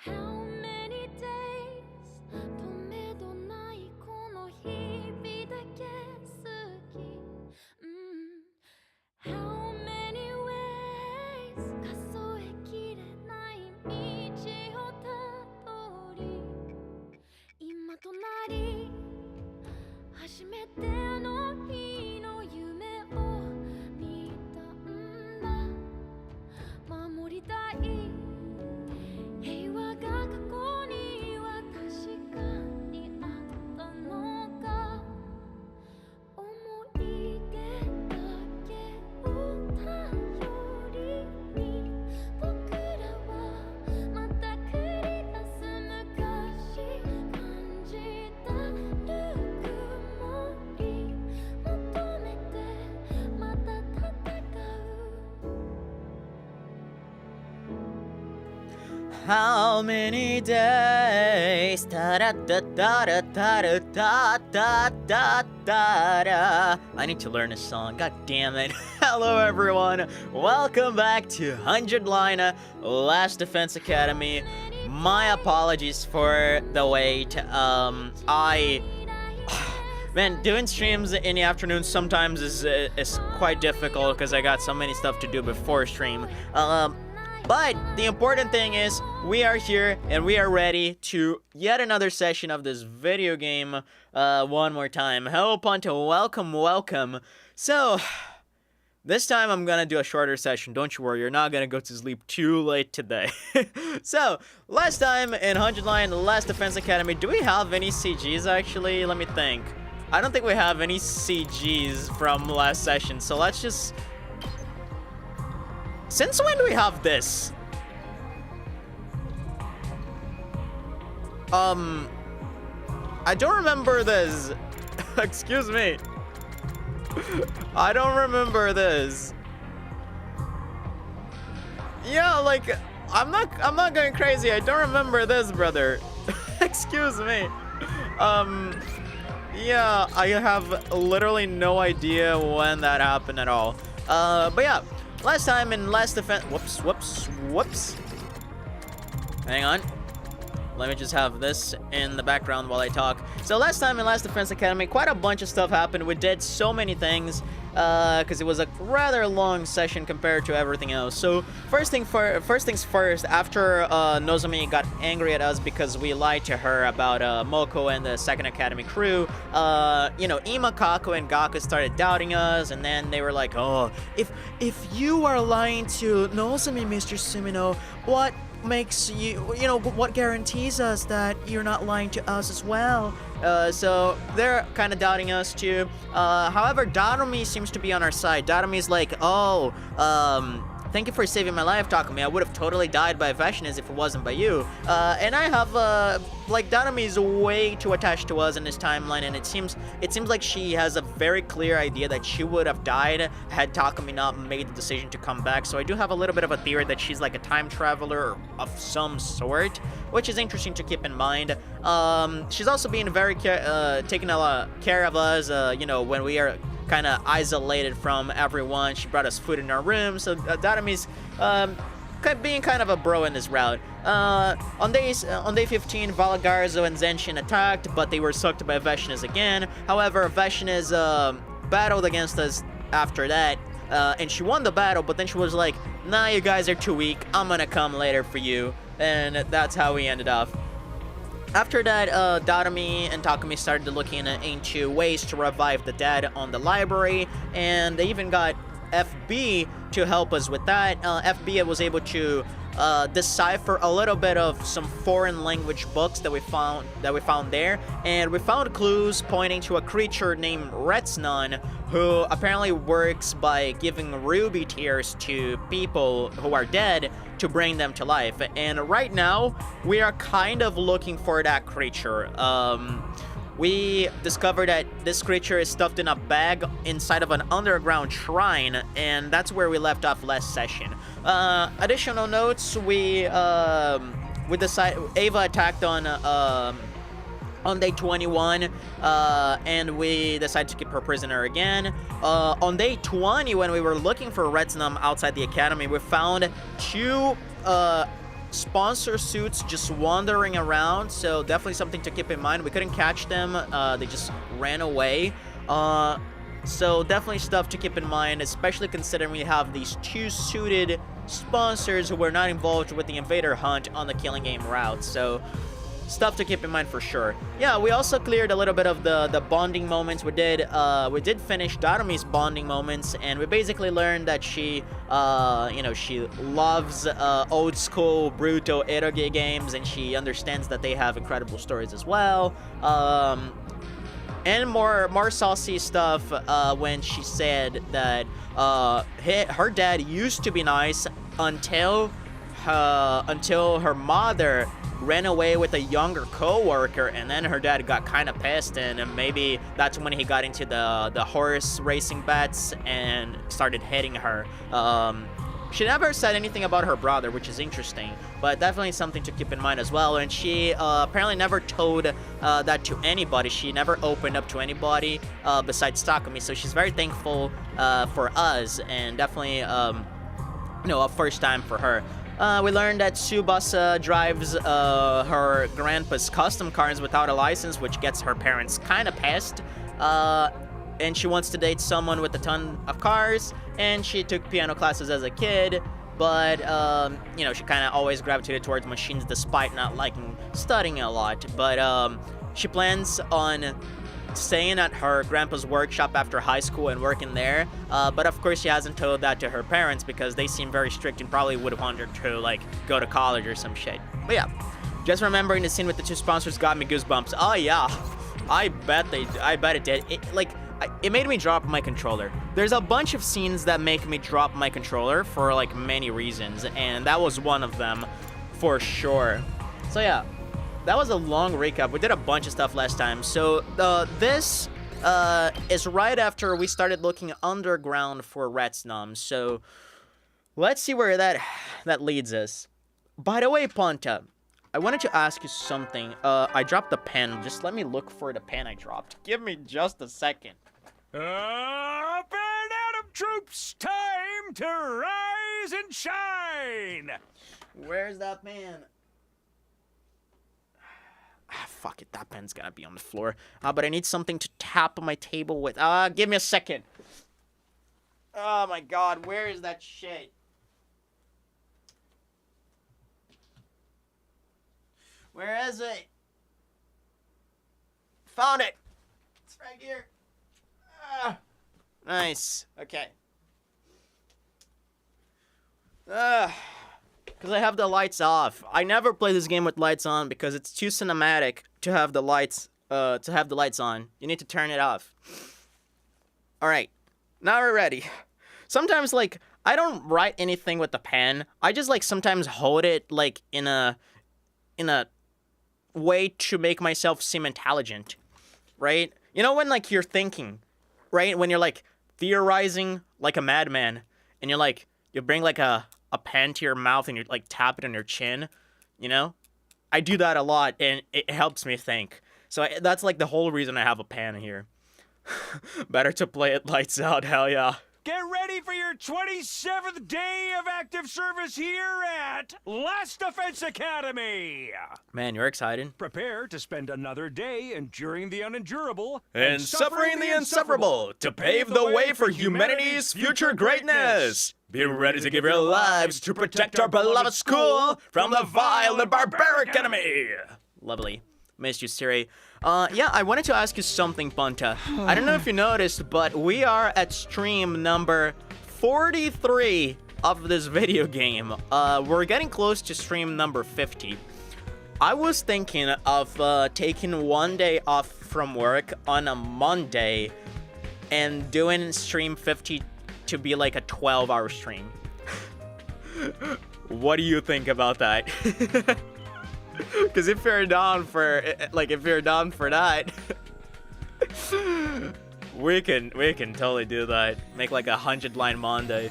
How many days とめどないこの日々だけ過ぎ、How many ways 数えきれない道をたどり、今となり初めての日の夢を見たんだ。守りたい平和が過去には確かにあったのか、思い出だけを頼りに僕らはまた繰り出す昔感じたぬくもり求めてまた戦う。 How many days? Da da da da da da da da da da da. I need to learn this song. God damn it. Hello, everyone. Welcome back to 100 Line Last Defense Academy. My apologies for the wait. Man, doing streams in the afternoon sometimes is quite difficult because I got so many stuff to do before stream. But the important thing is we are here and we are ready to yet another session of this video game one more time. Hello, Ponto. Welcome. So, this time I'm gonna do a shorter session. Don't you worry, you're not gonna go to sleep too late today. So, last time in 100 Line Last Defense Academy, do we have any CGs actually? Let me think. I don't think we have any CGs from last session, so let's just... Since when do we have this? I don't remember this. Excuse me. I don't remember this. Yeah, like I'm not going crazy. I don't remember this, brother. Excuse me. Yeah, I have literally no idea when that happened at all. But yeah. Last time in Last Defense... Whoops. Hang on. Let me just have this in the background while I talk. So last time in Last Defense Academy, quite a bunch of stuff happened. We did so many things, because it was a rather long session compared to everything else. So first things first, after Nozomi got angry at us because we lied to her about Moko and the second Academy crew, you know, Ima, Kako, and Gaku started doubting us, and then they were like, oh, if you are lying to Nozomi, Mr. Sumino, what makes you know, what guarantees us that you're not lying to us as well? So they're kind of doubting us too. However, Darumi seems to be on our side. Darumi's like, oh, thank you for saving my life, Takumi. I would have totally died by Vashnis if it wasn't by you. And I have, like, Darumi's way too attached to us in this timeline, and it seems like she has a very clear idea that she would have died had Takumi not made the decision to come back. So I do have a little bit of a theory that she's like a time traveler of some sort, which is interesting to keep in mind. She's also being very taking a lot of care of us, you know, when we are kind of isolated from everyone. She brought us food in our room, so Darumi's being kind of a bro in this route. On day 15, Valagarzo and Zenshin attacked, but they were sucked by Vashnis again. However, Vashnis battled against us after that, and she won the battle, but then she was like, nah, you guys are too weak, I'm gonna come later for you, and that's how we ended off. After that, Darumi and Takumi started looking into ways to revive the dead on the library, and they even got FB to help us with that. FB was able to decipher a little bit of some foreign language books that we found there, and we found clues pointing to a creature named Retsnon, who apparently works by giving ruby tears to people who are dead to bring them to life. And right now, we are kind of looking for that creature. We discovered that this creature is stuffed in a bag inside of an underground shrine, and that's where we left off last session. Additional notes: we decided Ava attacked on day 21, and we decided to keep her prisoner again. On day 20, when we were looking for Redsnum outside the academy, we found two sponsor suits just wandering around, so definitely something to keep in mind. We couldn't catch them. They just ran away. So definitely stuff to keep in mind, especially considering we have these 2 suited sponsors who were not involved with the invader hunt on the killing game route. So stuff to keep in mind for sure. Yeah, we also cleared a little bit of the bonding moments. We did finish Darumi's bonding moments, and we basically learned that she she loves old school brutal eroge games, and she understands that they have incredible stories as well. And more saucy stuff when she said that her dad used to be nice until her mother ran away with a younger co-worker, and then her dad got kind of pissed, and maybe that's when he got into the horse racing bets and started hitting her. She never said anything about her brother, which is interesting, but definitely something to keep in mind as well. And she apparently never told that to anybody. She never opened up to anybody besides Takumi, so she's very thankful for us, and definitely a first time for her. We learned that Tsubasa drives her grandpa's custom cars without a license, which gets her parents kind of pissed. And she wants to date someone with a ton of cars, and she took piano classes as a kid, but, she kind of always gravitated towards machines despite not liking studying a lot. But she plans on staying at her grandpa's workshop after high school and working there, but of course she hasn't told that to her parents because they seem very strict and probably would want her to go to college or some shit. But yeah, just remembering the scene with the 2 sponsors got me goosebumps. Oh yeah, I bet it did. It made me drop my controller. There's a bunch of scenes that make me drop my controller for many reasons, and that was one of them for sure. So yeah, that was a long recap. We did a bunch of stuff last time. So this is right after we started looking underground for Retsnum. So let's see where that leads us. By the way, Ponta, I wanted to ask you something. I dropped the pen. Just let me look for the pen I dropped. Give me just a second. Up and Adam troops, time to rise and shine. Where's that pen? Fuck it, that pen's gonna be on the floor. But I need something to tap my table with. Give me a second. Oh my god, where is that shit? Where is it? Found it! It's right here. Nice. Okay. Because I have the lights off. I never play this game with lights on because it's too cinematic to have the lights on. You need to turn it off. Alright. Now we're ready. Sometimes, I don't write anything with the pen. I just, sometimes hold it, in a way to make myself seem intelligent. Right? You know when, you're thinking, right? When you're, theorizing like a madman, and you're, you bring, a pen to your mouth and you, tap it on your chin, I do that a lot, and it helps me think. So that's, the whole reason I have a pen here. Better to play it lights out, hell yeah. Get ready for your 27th day of active service here at Last Defense Academy. Man, you're excited. Prepare to spend another day enduring the unendurable and suffering the insufferable to pave the way for humanity's future greatness. Be ready to give your lives to protect our beloved school from the vile and barbaric enemy. Lovely. Missed you, Siri. Yeah, I wanted to ask you something, Punta. I don't know if you noticed, but we are at stream number 43 of this video game. We're getting close to stream number 50. I was thinking of taking one day off from work on a Monday and doing stream 50 to be a 12-hour stream. What do you think about that? Because if you're down for that, we can totally do that. Make a 100-line Monday.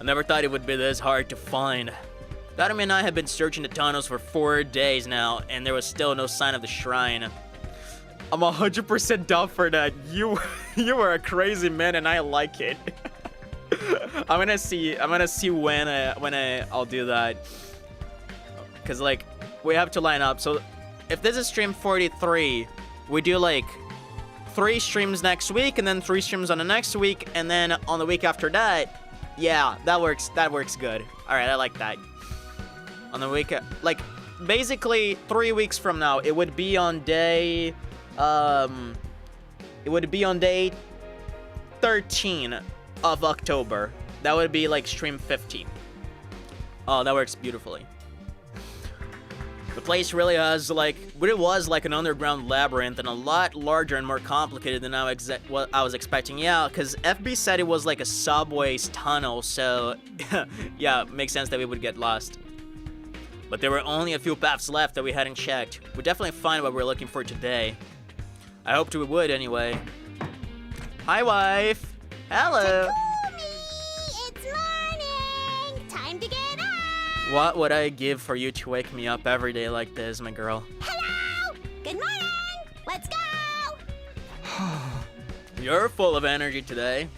I never thought it would be this hard to find. Darumi and I have been searching the tunnels for 4 days now, and there was still no sign of the shrine. I'm 100% down for that. You were a crazy man, and I like it. I'm gonna see when I'll do that. because, like, we have to line up. So, if this is stream 43, we do, like, 3 streams next week, and then 3 streams on the next week, and then on the week after that, yeah, that works good. Alright, I like that. On the week, like, basically 3 weeks from now, it would be on day, it would be on day 13 of October. That would be, like, stream 15. Oh, that works beautifully. The place really has, like, it was like an underground labyrinth and a lot larger and more complicated than what I was expecting. Yeah, because FB said it was like a subway's tunnel, so yeah, makes sense that we would get lost. But there were only a few paths left that we hadn't checked. We'd definitely find what we're looking for today. I hoped we would anyway. Hi, wife. Hello. It's morning! Time to get up! What would I give for you to wake me up every day like this, my girl? Hello! Good morning! Let's go! You're full of energy today.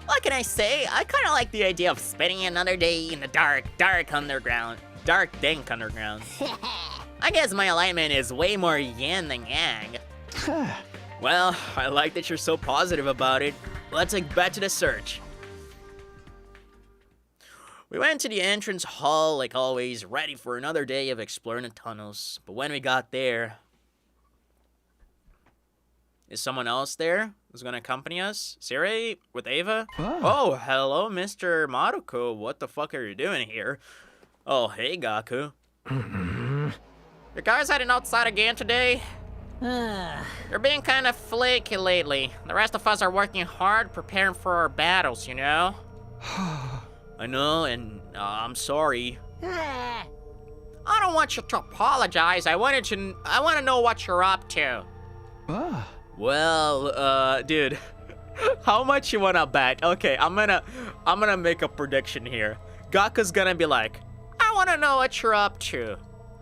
What can I say? I kind of like the idea of spending another day in the dark underground. Dark, dank underground. I guess my alignment is way more yin than yang. Well, I like that you're so positive about it. Let's get back to the search. We went to the entrance hall like always, ready for another day of exploring the tunnels. But when we got there... Is someone else there who's gonna accompany us? Siri? With Ava? Oh, hello, Mr. Maruko. What the fuck are you doing here? Oh, hey, Gaku. You guys heading outside again today? You're being kind of flaky lately. The rest of us are working hard, preparing for our battles, you know? I know, and I'm sorry. I don't want you to apologize. I want to know what you're up to. Well, dude, how much you wanna bet? Okay, I'm gonna make a prediction here. Gaku's gonna be like, I want to know what you're up to.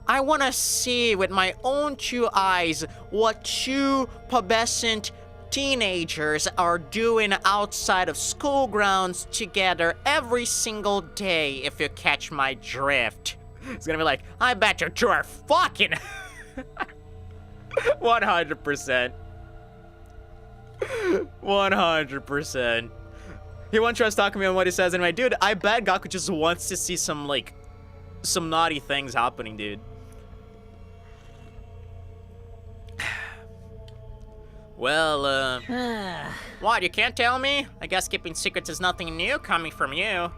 I want to see with my own 2 eyes what 2 pubescent teenagers are doing outside of school grounds together every single day, if you catch my drift. it's gonna be like, I bet you 2 are fucking... 100%. 100%. He won't trust talking to me on what he says anyway. Dude, I bet Gaku just wants to see some, like, some naughty things happening, dude. Well, What, you can't tell me? I guess keeping secrets is nothing new coming from you.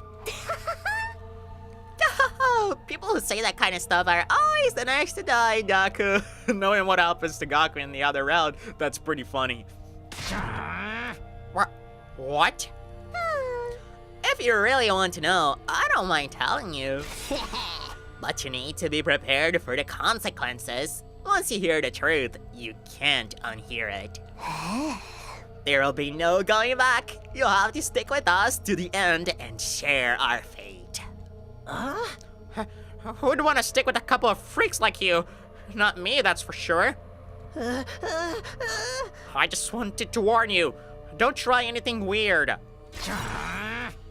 People who say that kind of stuff are always the next to die, Gaku, knowing what happens to Gaku in the other round, that's pretty funny. What? If you really want to know, I don't mind telling you. But you need to be prepared for the consequences. Once you hear the truth, you can't unhear it. There will be no going back. You'll have to stick with us to the end and share our fate. Who'd want to stick with a couple of freaks like you? Not me, that's for sure. I just wanted to warn you. Don't try anything weird.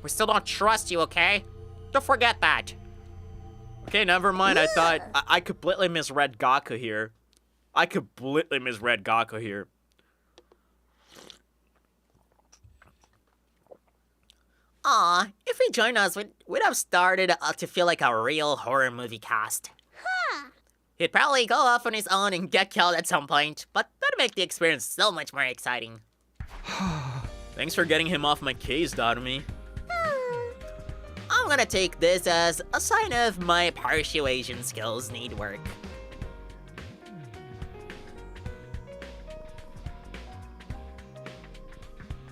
We still don't trust you, okay? Don't forget that. Okay, never mind. I thought I completely misread Gaku here. Aw, if you joined us, we'd have started to feel like a real horror movie cast. He'd probably go off on his own and get killed at some point, but that'd make the experience so much more exciting. Thanks for getting him off my case, Darumi. I'm gonna take this as a sign of my persuasion skills need work.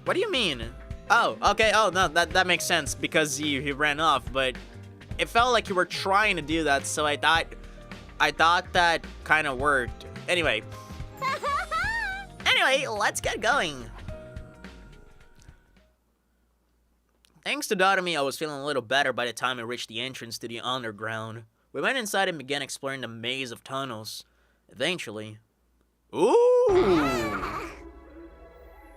What do you mean? Oh, okay. Oh, no, that makes sense because he ran off, but it felt like you were trying to do that, so I thought that kind of worked. Anyway, Let's get going. thanks to Darumi, I was feeling a little better by the time I reached the entrance to the underground. We went inside and began exploring the maze of tunnels. Eventually... Ooh!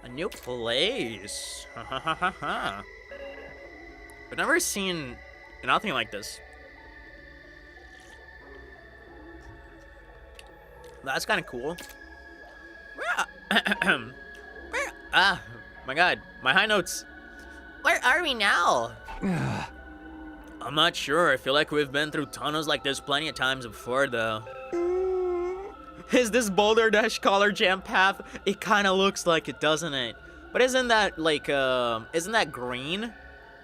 A new place. I've never seen nothing like this. That's kind of cool. My God, my high notes. Where are we now? I'm not sure. I feel like we've been through tunnels like this plenty of times before, though. Is this Boulder Dash Collar Jam path? It kind of looks like it, doesn't it? But isn't that like, isn't that green?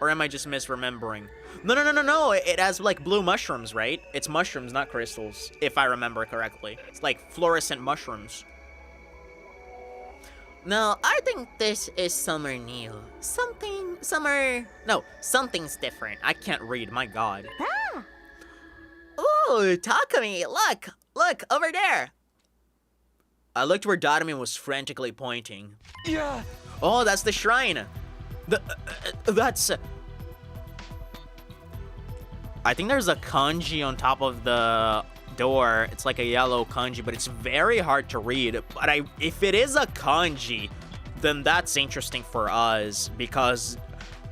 Or am I just misremembering? No. It has like blue mushrooms, right? It's mushrooms, not crystals, if I remember correctly. It's like fluorescent mushrooms. No, I think this is somewhere new. Something's different. I can't read, my God. Ooh, Takumi, look, over there. I looked where Dotami was frantically pointing. Yeah. Oh, that's the shrine. That's... I think there's a kanji on top of the door. It's like a yellow kanji, but it's very hard to read. But if it is a kanji, then that's interesting for us, because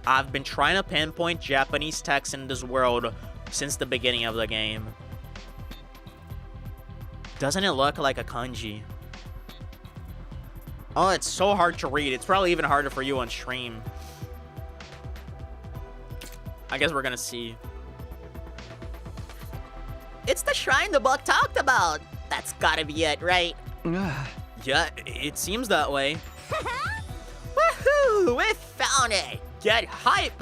I've been trying to pinpoint Japanese text in this world since the beginning of the game. Doesn't it look like a kanji? Oh, it's so hard to read. It's probably even harder for you on stream. I guess we're gonna see. It's the shrine the book talked about. That's gotta be it, right? Yeah, it seems that way. Woohoo! We found it! Get hype!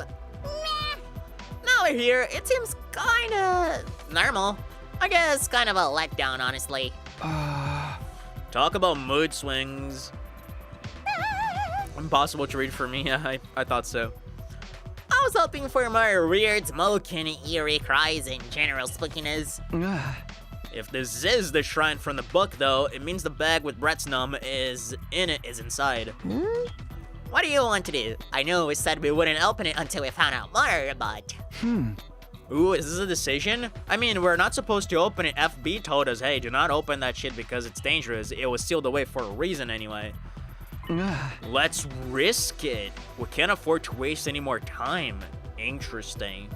Now we're here. It seems kinda normal. I guess kind of a letdown, honestly. Talk about mood swings. Impossible to read for me. I thought so. I was hoping for more weird, smoking, eerie cries and general spookiness. If this is the shrine from the book, though, it means the bag with Brett's num is inside. What do you want to do? I know we said we wouldn't open it until we found out more, but... Ooh, is this a decision? I mean, we're not supposed to open it. FB told us, hey, do not open that shit because it's dangerous. It was sealed away for a reason anyway. Let's risk it. We can't afford to waste any more time. Interesting.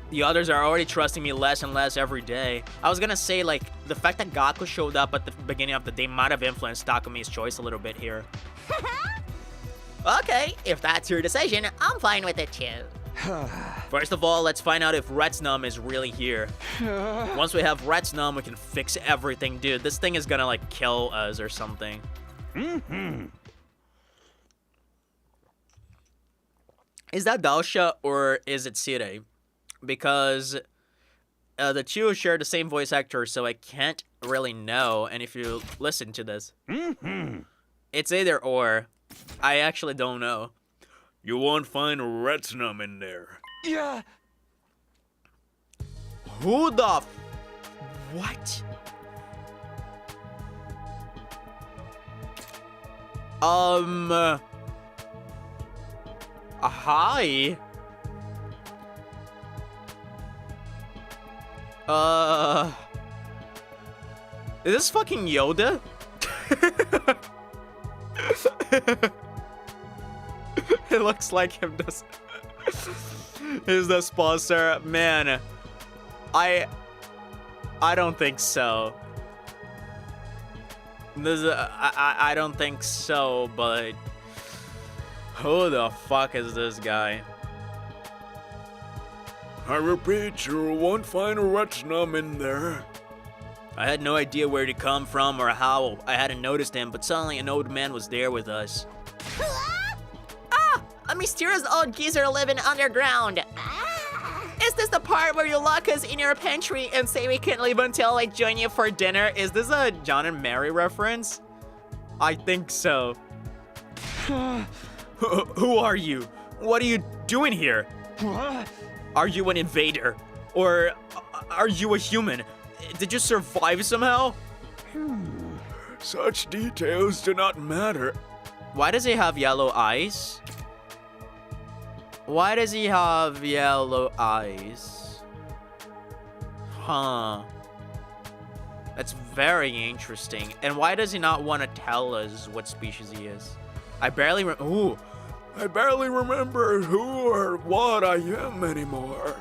The others are already trusting me less and less every day. I was gonna say, like, the fact that Gaku showed up at the beginning of the day might have influenced Takumi's choice a little bit here. Okay, if that's your decision, I'm fine with it too. First of all, let's find out if Retsnum is really here. Once we have Retsnum, we can fix everything. Dude, this thing is gonna, like, kill us or something. Is that Daosha or is it Sire? Because the two share the same voice actor, so I can't really know. And if you listen to this, it's either or. I actually don't know. You won't find Retsnum in there. Yeah. Who the what? Hi. Is this fucking Yoda? It looks like him, does. Is the sponsor? Man, I don't think so. I don't think so, but who the fuck is this guy? I repeat, you won't find Retsnum in there. I had no idea where he'd come from or how. I hadn't noticed him, but suddenly an old man was there with us. A mysterious old geezer living underground. Is this the part where you lock us in your pantry and say we can't leave until I join you for dinner? Is this a John and Mary reference? I think so. Who are you? What are you doing here? What? Are you an invader? Or are you a human? Did you survive somehow? Such details do not matter. Why does he have yellow eyes? Why does he have yellow eyes? Huh. That's very interesting. And why does he not want to tell us what species he is? I barely remember who or what I am anymore.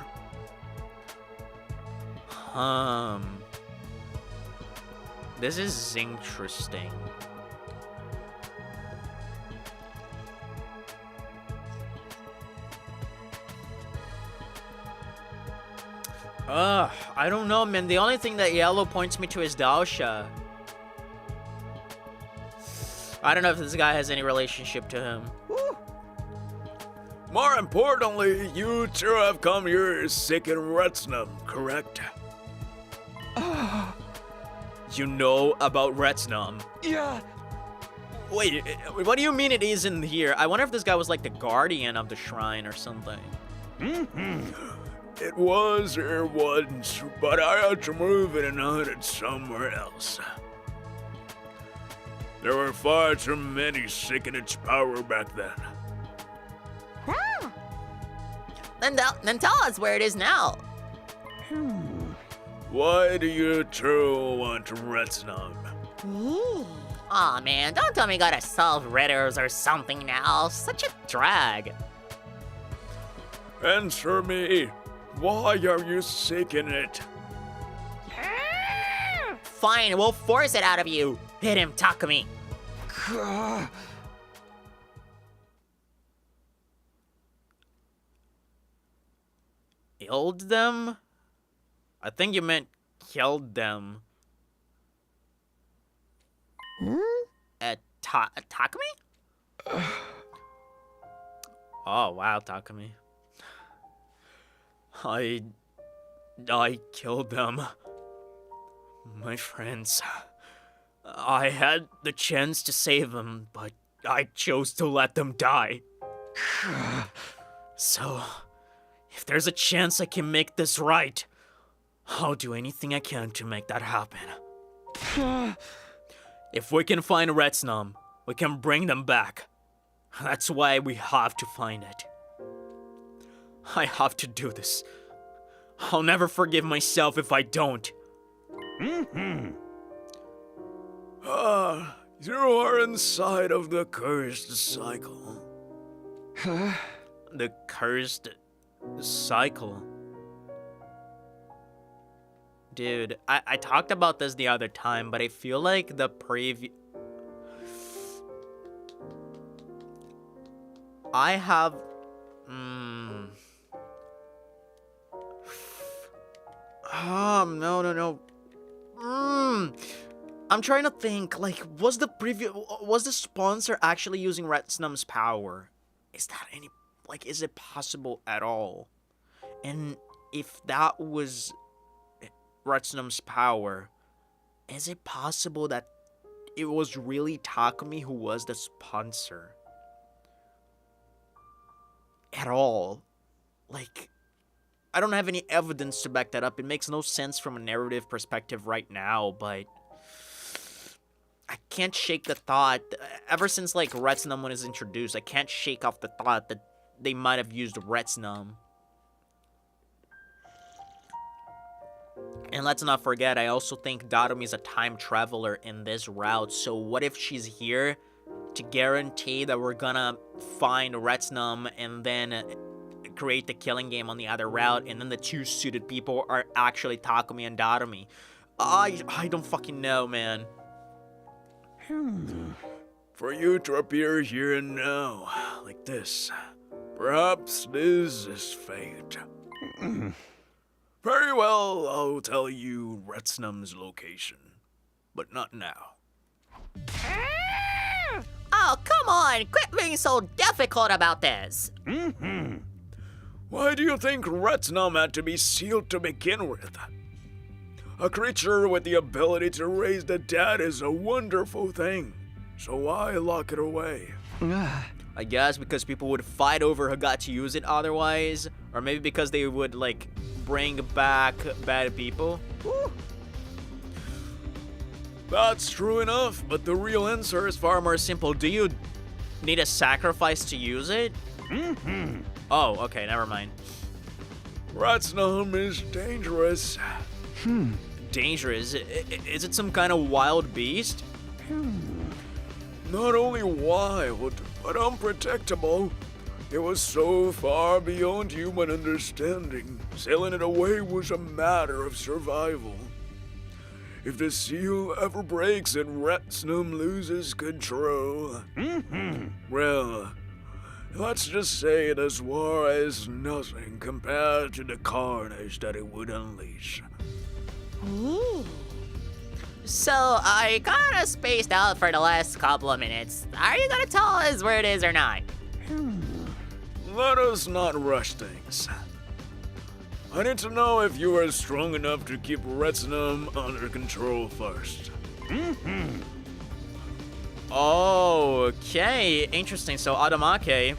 This is interesting. I don't know, man. The only thing that yellow points me to is Daosha. I don't know if this guy has any relationship to him. More importantly, you two have come here seeking Retsnum, correct? You know about Retsnum? Yeah. Wait, what do you mean it isn't here? I wonder if this guy was like the guardian of the shrine or something. It was here once, but I had to move it and hunt it somewhere else. There were far too many seeking its power back then. Then tell us where it is now. Why do you two want Retsnum? Aw, man, don't tell me you gotta solve riddles or something now. Such a drag. Answer me. Why are you seeking it? Fine, we'll force it out of you. Hit him, Takumi. Killed them? I think you meant killed them. Takumi? Oh, wow, Takumi. I killed them. My friends. I had the chance to save them, but I chose to let them die. So, if there's a chance I can make this right, I'll do anything I can to make that happen. If we can find Retsnum, we can bring them back. That's why we have to find it. I have to do this. I'll never forgive myself if I don't. You are inside of the cursed cycle. The cursed cycle. Dude, I talked about this the other time, but I feel like the preview... I have... No. I'm trying to think, like, was the sponsor actually using Retsnum's power? Is that is it possible at all? And if that was Retsnum's power, is it possible that it was really Takumi who was the sponsor? At all? Like, I don't have any evidence to back that up. It makes no sense from a narrative perspective right now, but I can't shake the thought, ever since, like, Retsnum was introduced, I can't shake off the thought that they might have used Retsnum. And let's not forget, I also think Darumi's a time traveler in this route, so what if she's here to guarantee that we're gonna find Retsnum and then create the killing game on the other route, and then the two suited people are actually Takumi and Darumi? I don't fucking know, man. For you to appear here and now, like this, perhaps this is fate. Very well, I'll tell you Retsnum's location, but not now. Oh, come on! Quit being so difficult about this! Why do you think Retsnum had to be sealed to begin with? A creature with the ability to raise the dead is a wonderful thing, so why lock it away? I guess because people would fight over who got to use it otherwise, or maybe because they would, like, bring back bad people. That's true enough, but the real answer is far more simple. Do you need a sacrifice to use it? Oh, okay, never mind. Retsnum is dangerous. Dangerous? Is it some kind of wild beast? Not only wild, but unpredictable. It was so far beyond human understanding. Sealing it away was a matter of survival. if the seal ever breaks and Retsnum loses control, well, let's just say this war is nothing compared to the carnage that it would unleash. Ooh. So, I kinda spaced out for the last couple of minutes. Are you gonna tell us where it is or not? Let us not rush things. I need to know if you are strong enough to keep Retsnum under control first. Okay, interesting. So Adamake.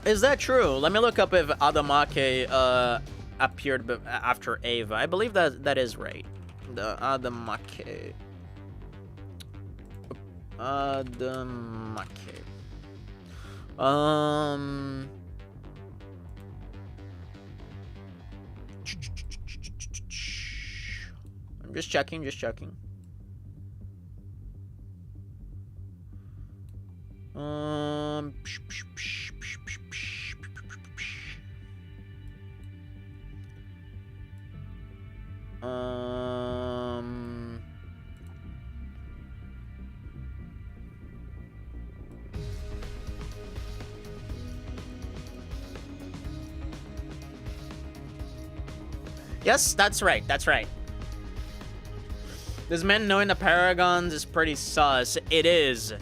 Is that true? Let me look up if Adamake appeared after Ava. I believe that is right. The Adamake. I'm just checking. Yes, that's right. This man knowing the Paragons is pretty sus. It is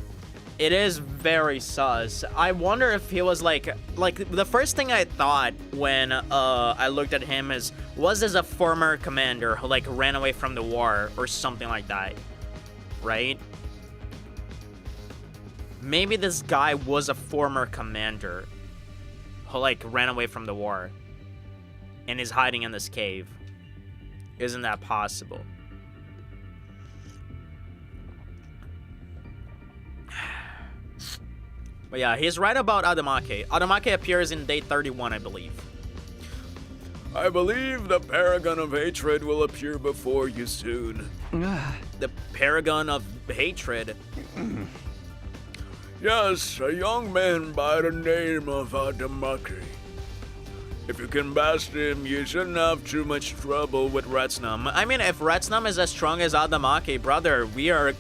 very sus. I wonder if he was like the first thing I thought when I looked at him was as a former commander who like ran away from the war or something like that, right? Maybe this guy was a former commander who like ran away from the war and is hiding in this cave. Isn't that possible? But yeah, he's right about Adamake. Adamake appears in day 31, I believe. I believe the Paragon of Hatred will appear before you soon. The Paragon of Hatred? Yes, a young man by the name of Adamake. If you can bast him, you shouldn't have too much trouble with Retsnum. I mean, if Retsnum is as strong as Adamake, brother, we are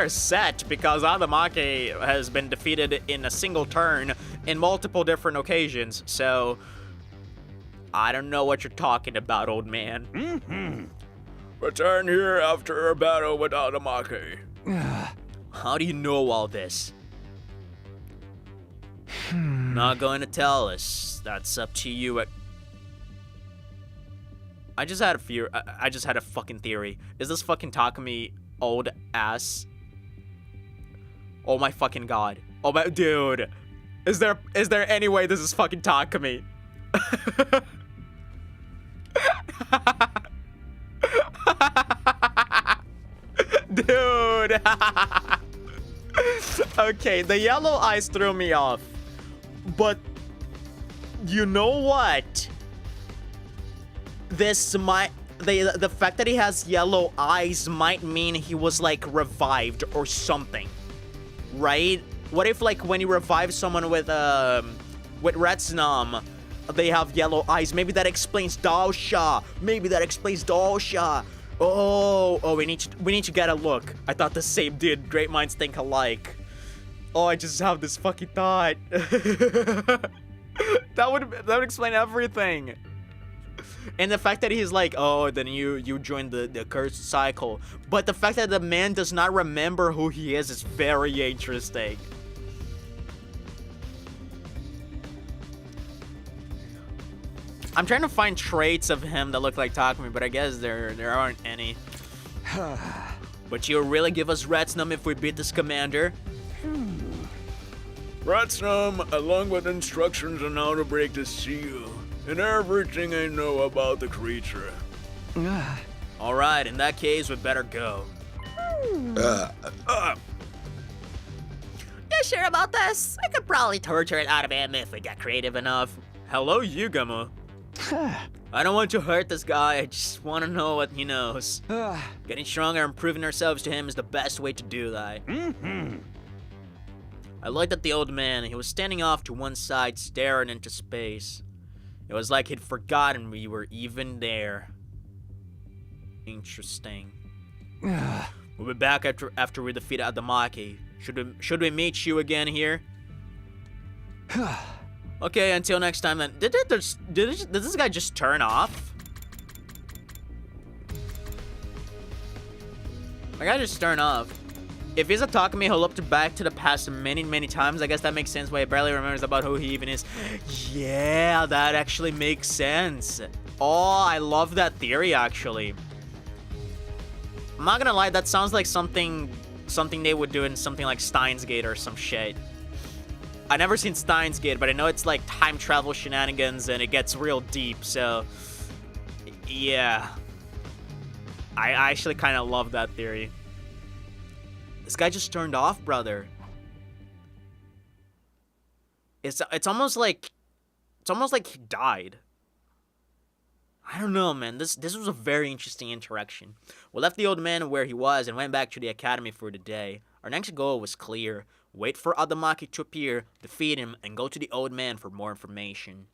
set, because Adamake has been defeated in a single turn in multiple different occasions. So I don't know what you're talking about, old man. Return here after a battle with Adamake. How do you know all this? Not going to tell us. That's up to you. I just had a fear. I just had a fucking theory. Is this fucking Takumi old ass? Oh my fucking god. Oh my dude. Is there any way this is fucking Takumi? Dude. Okay, the yellow eyes threw me off. But you know what? This might the fact that he has yellow eyes might mean he was like revived or something. Right? What if like when you revive someone with Retsnum, they have yellow eyes? Maybe that explains Daosha. Oh, we need to get a look. I thought the same dude. Great minds think alike. Oh, I just have this fucking thought. that would explain everything. And the fact that he's like, oh, then you joined the cursed cycle. But the fact that the man does not remember who he is very interesting. I'm trying to find traits of him that look like Takumi, but I guess there aren't any. But you'll really give us Retsnum if we beat this commander? Retsnum, along with instructions on how to break the seal, and everything I know about the creature. Alright, in that case, we better go. You sure about this? I could probably torture it out of him if we got creative enough. Hello, Yugamo. I don't want to hurt this guy, I just want to know what he knows. Getting stronger and proving ourselves to him is the best way to do that. I looked at the old man. He was standing off to one side, staring into space. It was like he'd forgotten we were even there. Interesting. We'll be back after we defeat Adamaki. Should we meet you again here? Okay, until next time then. Did this guy just turn off? My guy just turned off. If he's a Takumi, he'll look back to the past many times. I guess that makes sense why he barely remembers about who he even is. Yeah, that actually makes sense. Oh, I love that theory, actually. I'm not gonna lie, that sounds like something they would do in something like Steins Gate or some shit. I never seen Steins Gate, but I know it's like time travel shenanigans and it gets real deep, so yeah. I actually kind of love that theory. This guy just turned off, brother. It's almost like he died. I don't know, man. This was a very interesting interaction. We left the old man where he was and went back to the academy for the day. Our next goal was clear. Wait for Adamaki to appear, defeat him, and go to the old man for more information.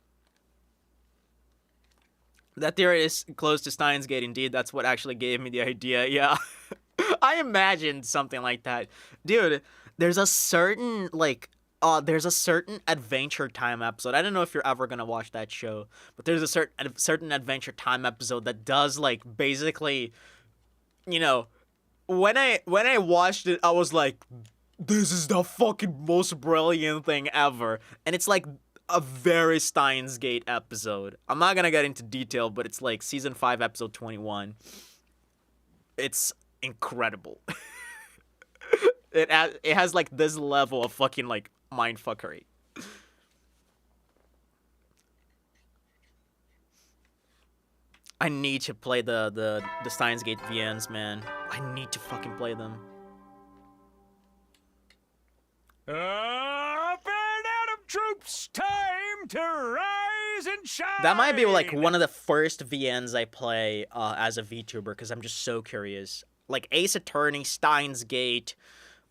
That theory is close to Steins Gate, indeed. That's what actually gave me the idea, yeah. I imagined something like that. Dude, there's a certain, Adventure Time episode. I don't know if you're ever gonna watch that show, but there's a certain Adventure Time episode that does, like, basically, you know, when I watched it, I was like, this is the fucking most brilliant thing ever. And it's like a very Steins Gate episode. I'm not gonna get into detail, but it's like season 5, episode 21. It's incredible. It has like this level of fucking like mindfuckery. I need to play the Steins Gate VNs, man. I need to fucking play them. Up and Adam troops, time to rise and shine. That might be like one of the first VNs I play as a VTuber, because I'm just so curious. Like Ace Attorney, Steins Gate.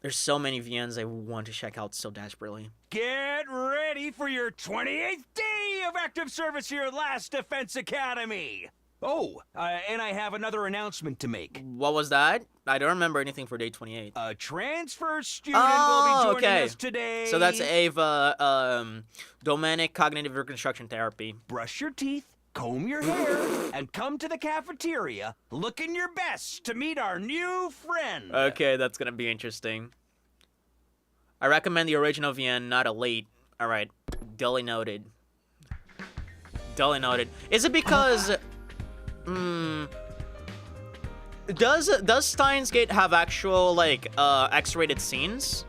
There's so many VNs I want to check out so desperately. Get ready for your 28th day of active service here at Last Defense Academy. Oh, and I have another announcement to make. What was that? I don't remember anything for day 28. A transfer student will be joining us today. So that's Ava, Dominic Cognitive Reconstruction Therapy. Brush your teeth, comb your hair, and come to the cafeteria looking your best to meet our new friend. Okay, that's gonna be interesting. I recommend the original VN, not Elite. Alright, duly noted. Duly noted. Is it because... Does Steins Gate have actual, like, X-rated scenes?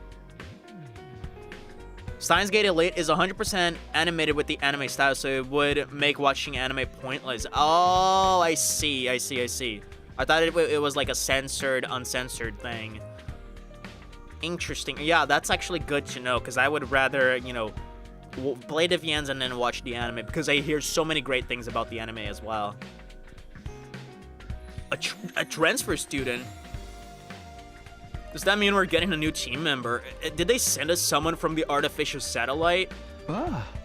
Steins Gate Elite is 100% animated with the anime style, so it would make watching anime pointless. Oh, I see. I thought it was like a censored, uncensored thing. Interesting. Yeah, that's actually good to know, because I would rather, you know, play the VNs and then watch the anime, because I hear so many great things about the anime as well. A transfer student? Does that mean we're getting a new team member? Did they send us someone from the artificial satellite?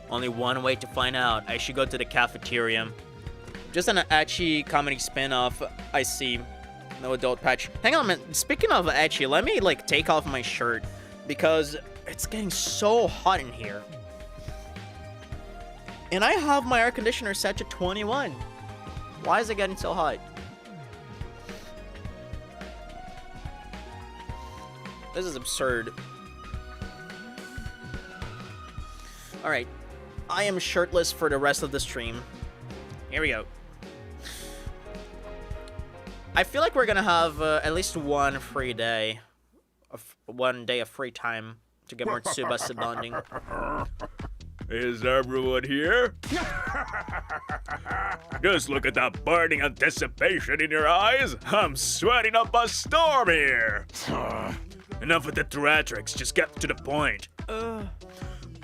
Only one way to find out. I should go to the cafeteria. Just an ecchi comedy spin-off. I see. No adult patch. Hang on, man. Speaking of ecchi, let me, like, take off my shirt, because it's getting so hot in here. And I have my air conditioner set to 21. Why is it getting so hot? This is absurd. Alright. I am shirtless for the rest of the stream. Here we go. I feel like we're gonna have at least one free day. One day of free time to get more Tsubasa bonding. Is everyone here? Just look at that burning anticipation in your eyes. I'm sweating up a storm here. Enough with the theatrics, just get to the point.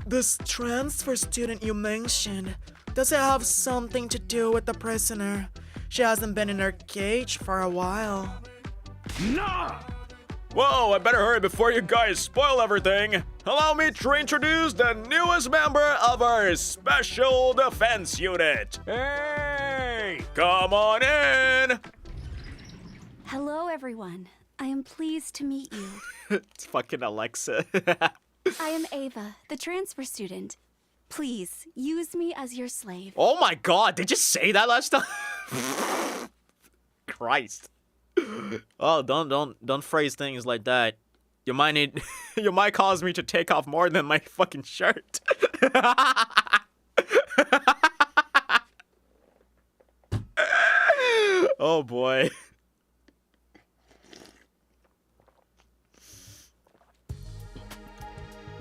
This transfer student you mentioned, does it have something to do with the prisoner? She hasn't been in her cage for a while. Nah! Whoa, I better hurry before you guys spoil everything. allow me to introduce the newest member of our Special Defense Unit. Hey! Come on in! Hello, everyone. I am pleased to meet you. It's fucking Alexa. I am Ava, the transfer student. Please, use me as your slave. Oh my god, did you say that last time? Christ. Oh, don't phrase things like that. You might need you might cause me to take off more than my fucking shirt. Oh boy.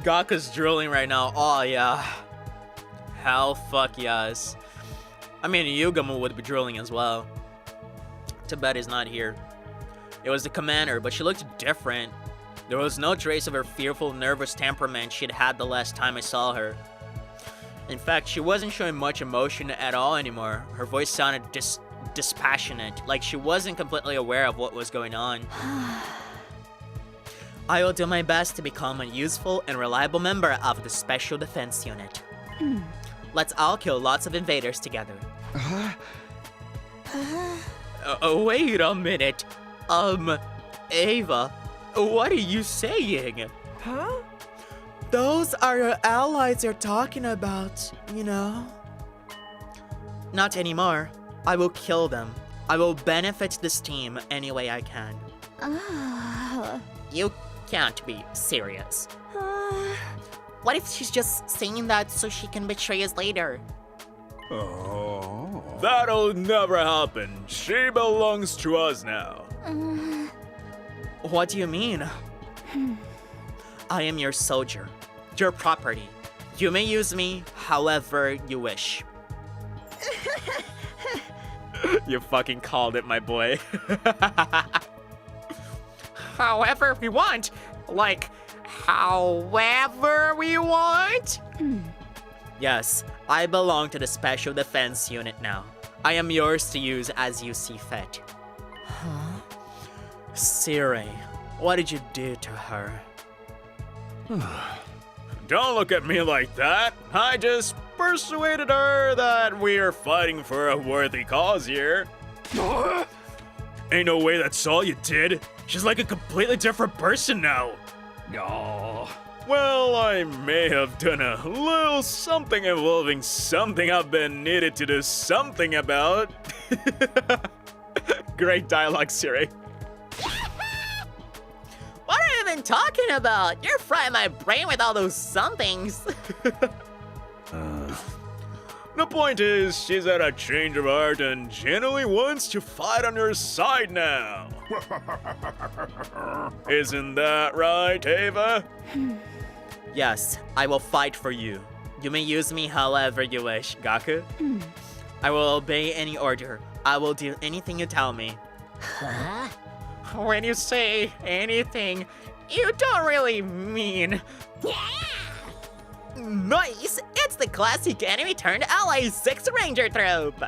Gaka's drooling right now. Oh yeah. Hell fuck yes. I mean, Yugamu would be drooling as well. Too bad he's not here. It was the commander, but she looked different. There was no trace of her fearful, nervous temperament she'd had the last time I saw her. In fact, she wasn't showing much emotion at all anymore. Her voice sounded dispassionate, like she wasn't completely aware of what was going on. I will do my best to become a useful and reliable member of the Special Defense Unit. Let's all kill lots of invaders together. Wait a minute. Ava, what are you saying? Huh? Those are your allies you're talking about, you know? Not anymore. I will kill them. I will benefit this team any way I can. You can't be serious. Uh, What if she's just saying that so she can betray us later? Oh. That'll never happen. She belongs to us now. What do you mean? I am your soldier, your property. You may use me however you wish. You fucking called it, my boy. However we want. Like, however we want? Yes, I belong to the Special Defense Unit now. I am yours to use as you see fit. Siri, what did you do to her? Don't look at me like that. I just persuaded her that we're fighting for a worthy cause here. Ain't no way that's all you did. She's like a completely different person now. Oh. Well, I may have done a little something involving something I've been needed to do something about. Great dialogue, Siri. What are you even talking about? You're frying my brain with all those somethings. The point is, she's had a change of heart and genuinely wants to fight on your side now. Isn't that right, Ava? Yes, I will fight for you. You may use me however you wish, Gaku. I will obey any order. I will do anything you tell me. When you say anything, you don't really mean. Nice! It's the classic enemy turned ally 6 Ranger trope!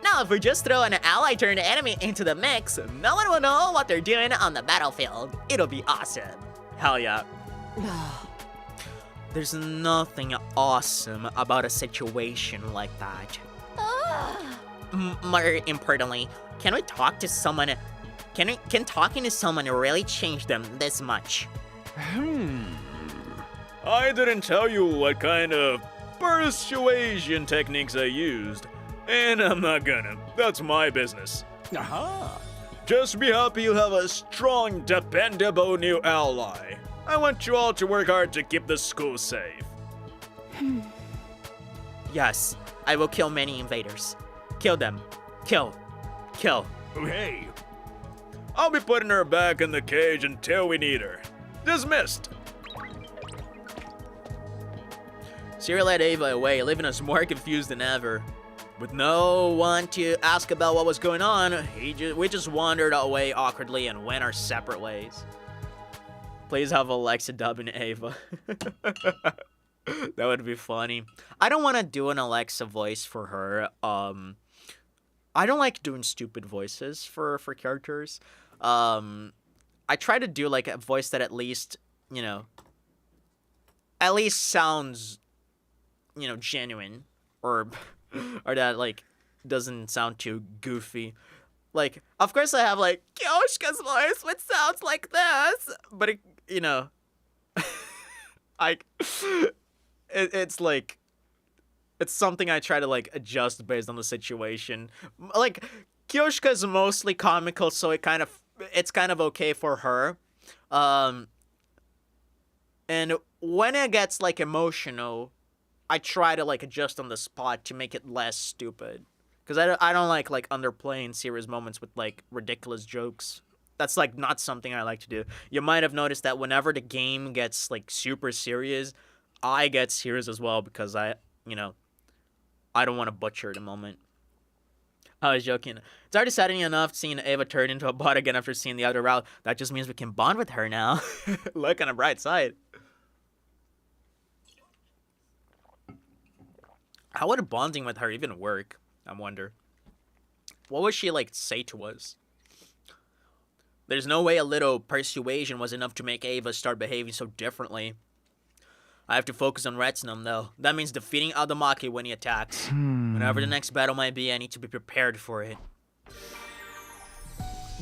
Now, if we just throw an ally turned enemy into the mix, no one will know what they're doing on the battlefield. It'll be awesome. Hell yeah. There's nothing awesome about a situation like that. More importantly, can we talk to someone? Can talking to someone really change them this much? I didn't tell you what kind of persuasion techniques I used, and I'm not gonna. That's my business. Aha. Just be happy you have a strong, dependable new ally. I want you all to work hard to keep the school safe. Yes, I will kill many invaders. Kill them. Kill. Kill. Hey. I'll be putting her back in the cage until we need her. Dismissed. Siri led Ava away, leaving us more confused than ever. With no one to ask about what was going on, we just wandered away awkwardly and went our separate ways. Please have Alexa dubbing Ava. That would be funny. I don't want to do an Alexa voice for her. I don't like doing stupid voices for characters. I try to do like a voice that at least, you know, at least sounds, genuine, or that like doesn't sound too goofy. Like, of course I have like Kyoshka's voice, which sounds like this, but it's like, it's something I try to like adjust based on the situation. Like, Kyoshka's mostly comical, so it's kind of okay for her. And when it gets like emotional, I try to like adjust on the spot to make it less stupid. Because I don't like underplaying serious moments with like ridiculous jokes. That's like not something I like to do. You might have noticed that whenever the game gets like super serious, I get serious as well, because I don't want to butcher the moment. I was joking. It's already saddening enough seeing Ava turn into a bot again after seeing the other route. That just means we can bond with her now. Look on the bright side. How would bonding with her even work? I wonder. What would she like say to us? There's no way a little persuasion was enough to make Ava start behaving so differently. I have to focus on Retsunum though. That means defeating Adamaki when he attacks. Whenever the next battle might be, I need to be prepared for it.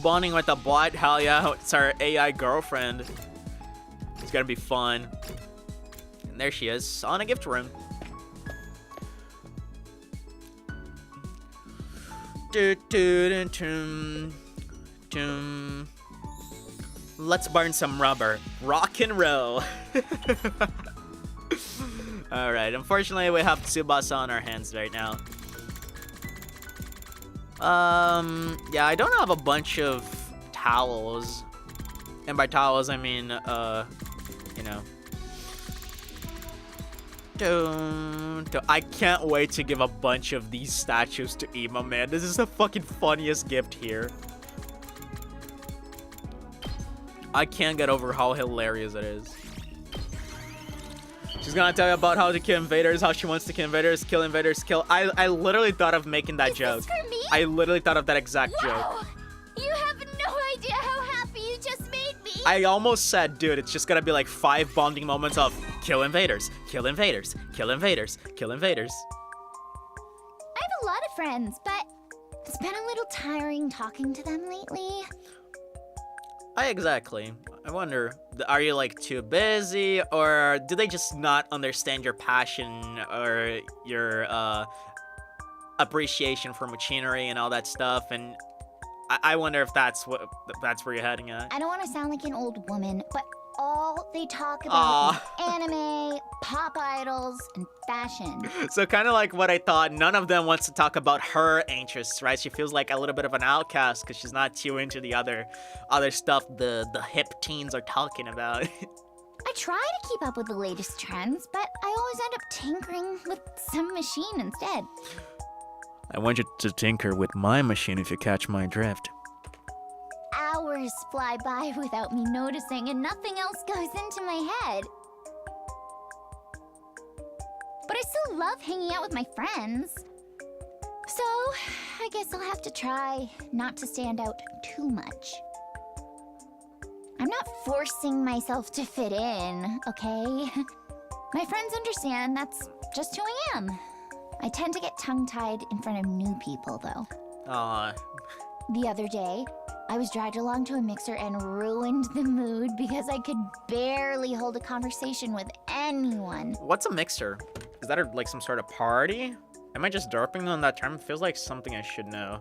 Bonding with a bot? Hell yeah, it's our AI girlfriend. It's gonna be fun. And there she is, on a gift room. Let's burn some rubber. Rock and roll. Alright, unfortunately we have Tsubasa on our hands right now. Yeah, I don't have a bunch of towels. And by towels, I mean, I can't wait to give a bunch of these statues to Ema, man. This is the fucking funniest gift here. I can't get over how hilarious it is. She's gonna tell you about how to kill invaders, how she wants to kill invaders, kill invaders, kill. I literally thought of making that joke. Is this for me? I literally thought of that exact joke. Wow! You have no idea how happy you just made me! I almost said, dude, it's just gonna be like 5 bonding moments of kill invaders, kill invaders, kill invaders, kill invaders. I have a lot of friends, but it's been a little tiring talking to them lately. Exactly. I wonder, are you like too busy, or do they just not understand your passion or your appreciation for machinery and all that stuff? And I wonder if that's where you're heading at. I don't want to sound like an old woman, but all they talk about is anime, pop idols, and fashion. So kind of like what I thought, none of them wants to talk about her interests, right? She feels like a little bit of an outcast because she's not too into the other stuff the hip teens are talking about. I try to keep up with the latest trends, but I always end up tinkering with some machine instead. I want you to tinker with my machine if you catch my drift. Hours fly by without me noticing, and nothing else goes into my head. But I still love hanging out with my friends. So, I guess I'll have to try not to stand out too much. I'm not forcing myself to fit in, okay? My friends understand that's just who I am. I tend to get tongue-tied in front of new people, though. Aw. The other day, I was dragged along to a mixer and ruined the mood because I could barely hold a conversation with anyone. What's a mixer? Is that like some sort of party? Am I just derping on that term? It feels like something I should know.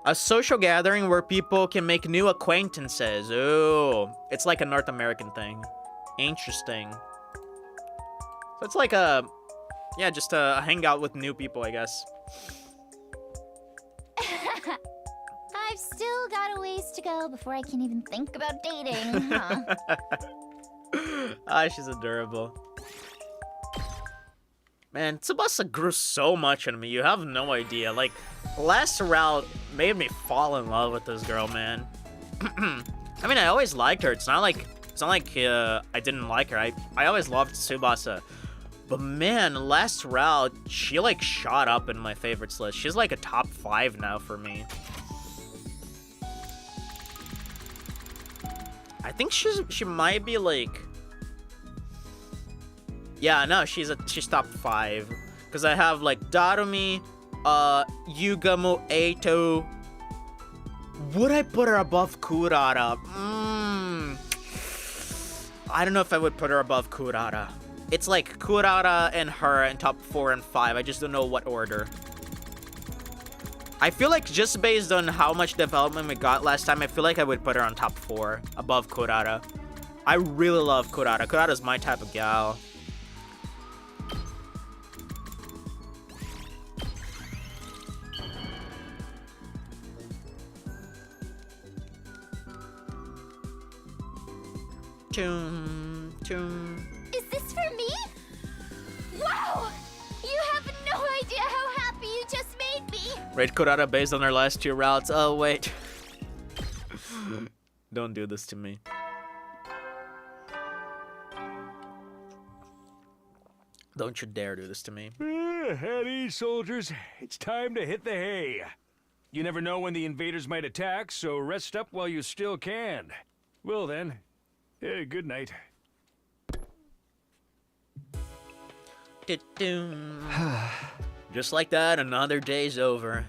A social gathering where people can make new acquaintances. Ooh, it's like a North American thing. Interesting. So it's like just a hangout with new people, I guess. I've still got a ways to go before I can even think about dating, huh? She's adorable. Man, Tsubasa grew so much on me. You have no idea. Like, last route made me fall in love with this girl, man. I mean, I always liked her. It's not like I didn't like her. I always loved Tsubasa. But man, last route, she like shot up in my favorites list. She's like a top 5 now for me. I think she might be like... Yeah, no, she's top 5. Because I have like Darumi, Yugamo, Eito. Would I put her above Kurara? I don't know if I would put her above Kurara. It's like Kurara and her in top 4 and 5. I just don't know what order. I feel like just based on how much development we got last time, I feel like I would put her on top 4 above Kurara. I really love Kurara. Kurara's my type of gal. Is this for me? Wow! You have no idea how happy you just made me! Rate Kurara based on her last 2 routes. Oh, wait. Don't do this to me. Don't you dare do this to me. At ease, soldiers. It's time to hit the hay. You never know when the invaders might attack, so rest up while you still can. Well then, good night. Just like that, another day's over.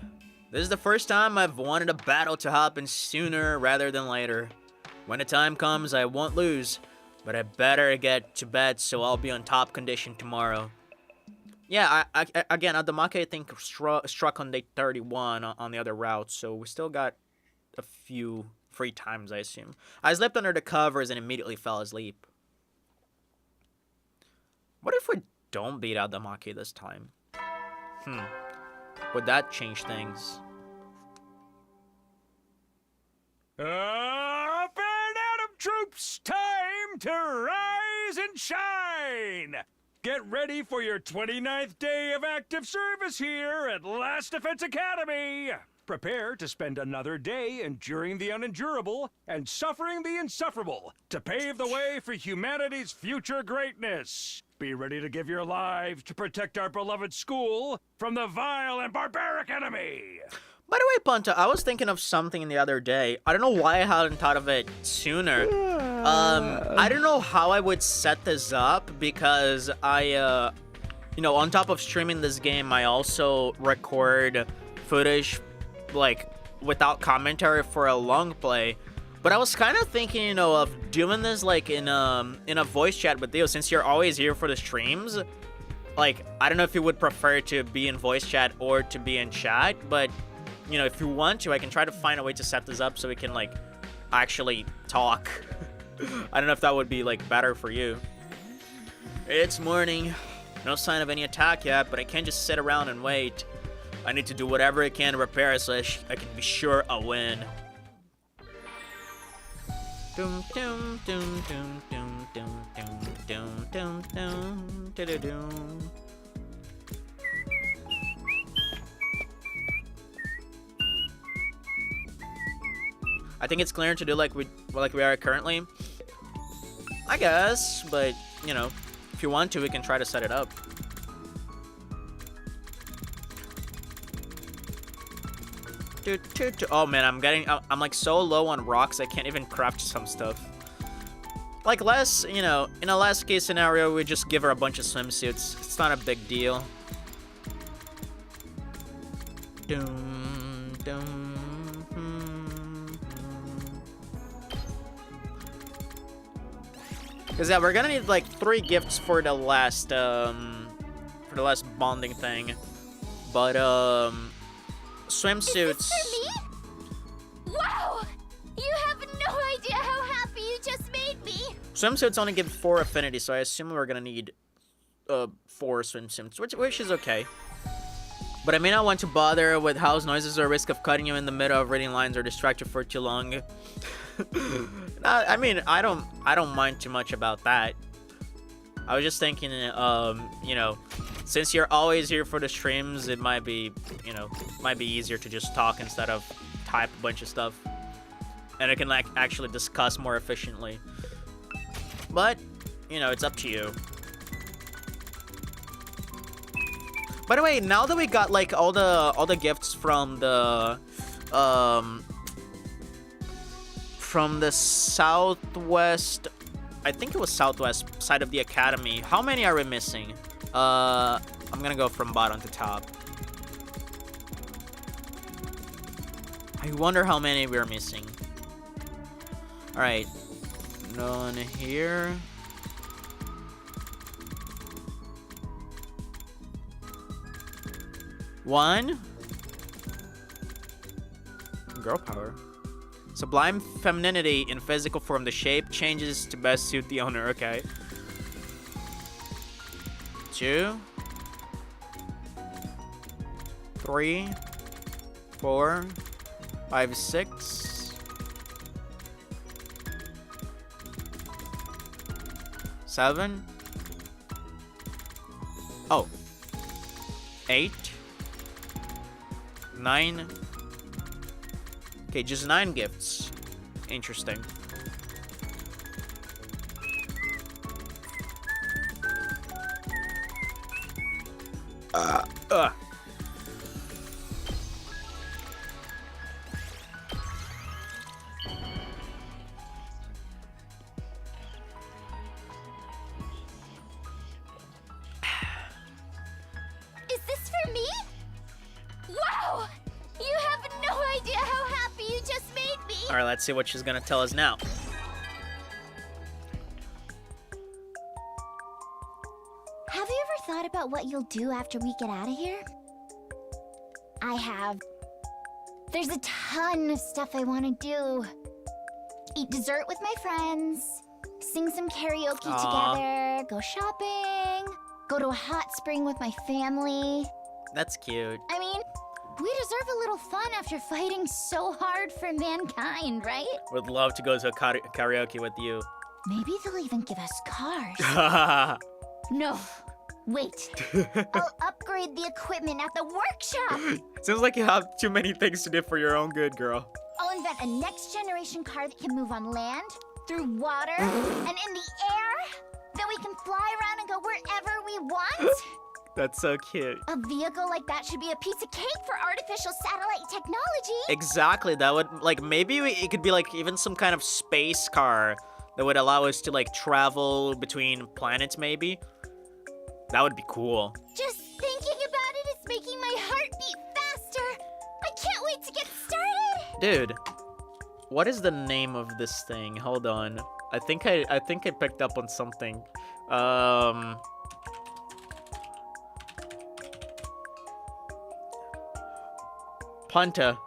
This is the first time I've wanted a battle to happen sooner rather than later. When the time comes, I won't lose, but I better get to bed so I'll be on top condition tomorrow. Yeah, again, Adamake I think struck on day 31 on the other route, so we still got a few free times, I assume. I slept under the covers and immediately fell asleep. What if we don't beat Adamake this time? Would that change things? Up and Adam troops, time to rise and shine! Get ready for your 29th day of active service here at Last Defense Academy! Prepare to spend another day enduring the unendurable and suffering the insufferable to pave the way for humanity's future greatness. Be ready to give your lives to protect our beloved school from the vile and barbaric enemy. By the way, Punta, I was thinking of something the other day. I don't know why I hadn't thought of it sooner. I don't know how I would set this up because I, you know, on top of streaming this game, I also record footage, like, without commentary for a long play. But I was kind of thinking, you know, of doing this, like, in a voice chat with you, since you're always here for the streams. Like, I don't know if you would prefer to be in voice chat or to be in chat, but, you know, if you want to, I can try to find a way to set this up so we can, like, actually talk. I don't know if that would be, like, better for you. It's morning. No sign of any attack yet, but I can't just sit around and wait. I need to do whatever I can to prepare so I can be sure I'll win. Doom doom doom doom doom doom doom doom doom doom doom. I think it's clearer to do like we are currently. I guess, but you know, if you want to, we can try to set it up. Oh man, I'm like so low on rocks I can't even craft some stuff. Like you know, in a last case scenario, we just give her a bunch of swimsuits. It's not a big deal. Doom, doom, Cause yeah, we're gonna need like 3 gifts for the last bonding thing, but swimsuits. Is this for me? Wow! You have no idea how happy you just made me! Swimsuits only give 4 affinity, so I assume we're gonna need 4 swimsuits, which is okay. But I may not want to bother with house noises or risk of cutting you in the middle of reading lines or distract you for too long. I mean, I don't mind too much about that. I was just thinking, you know, since you're always here for the streams, it might be, you know, easier to just talk instead of type a bunch of stuff. And I can, like, actually discuss more efficiently. But, you know, it's up to you. By the way, now that we got, like, all the gifts from the, from the southwest, I think it was southwest side of the academy. How many are we missing? I'm gonna go from bottom to top. I wonder how many we're missing. Alright. No one here. One. Girl power. Sublime femininity in physical form. The shape changes to best suit the owner. Okay. 2, 3, 4, 5, 6, 7. Oh. 8, 9. Okay, just 9 gifts. Interesting. Is this for me? Wow! You have no idea how happy you just made me! Alright, let's see what she's gonna tell us now. Have you ever thought about what you'll do after we get out of here? I have. There's a ton of stuff I want to do. Eat dessert with my friends, sing some karaoke together, go shopping, go to a hot spring with my family. That's cute. I mean, we deserve a little fun after fighting so hard for mankind, right? Would love to go to a karaoke with you. Maybe they'll even give us cars. No, wait. I'll upgrade the equipment at the workshop. Seems like you have too many things to do for your own good, girl. I'll invent a next-generation car that can move on land, through water, and in the air. Then we can fly around and go wherever we want. That's so cute. A vehicle like that should be a piece of cake for artificial satellite technology. Exactly, that would, like, maybe it could be, like, even some kind of space car that would allow us to, like, travel between planets, maybe. That would be cool. Just thinking about it is making my heart beat faster. I can't wait to get started. Dude, what is the name of this thing? Hold on. I think I picked up on something. Punta.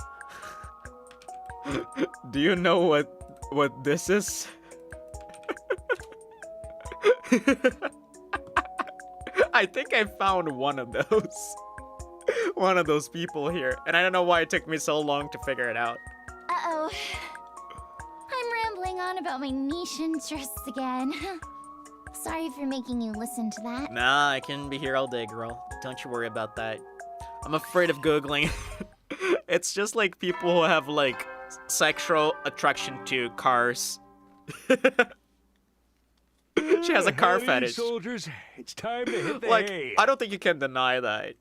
Do you know what this is? I think I found one of those. One of those people here. And I don't know why it took me so long to figure it out. Uh-oh. I'm rambling on about my niche interests again. Sorry for making you listen to that. Nah, I can be here all day, girl. Don't you worry about that. I'm afraid of Googling. It's just like people who have, like, sexual attraction to cars. She has a car Howdy, fetish. soldiers, it's time to hit the Like, hay. I don't think you can deny that.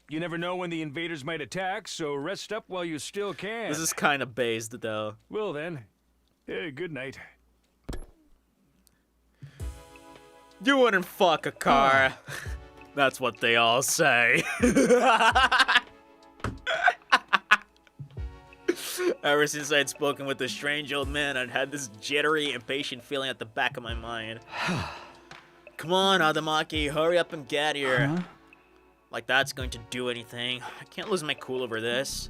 You never know when the invaders might attack, so rest up while you still can. This is kind of based, though. Well then, good night. You wouldn't fuck a car. That's what they all say. Ever since I'd spoken with the strange old man, I'd had this jittery, impatient feeling at the back of my mind. Come on, Adamaki, hurry up and get here. Like that's going to do anything. I can't lose my cool over this.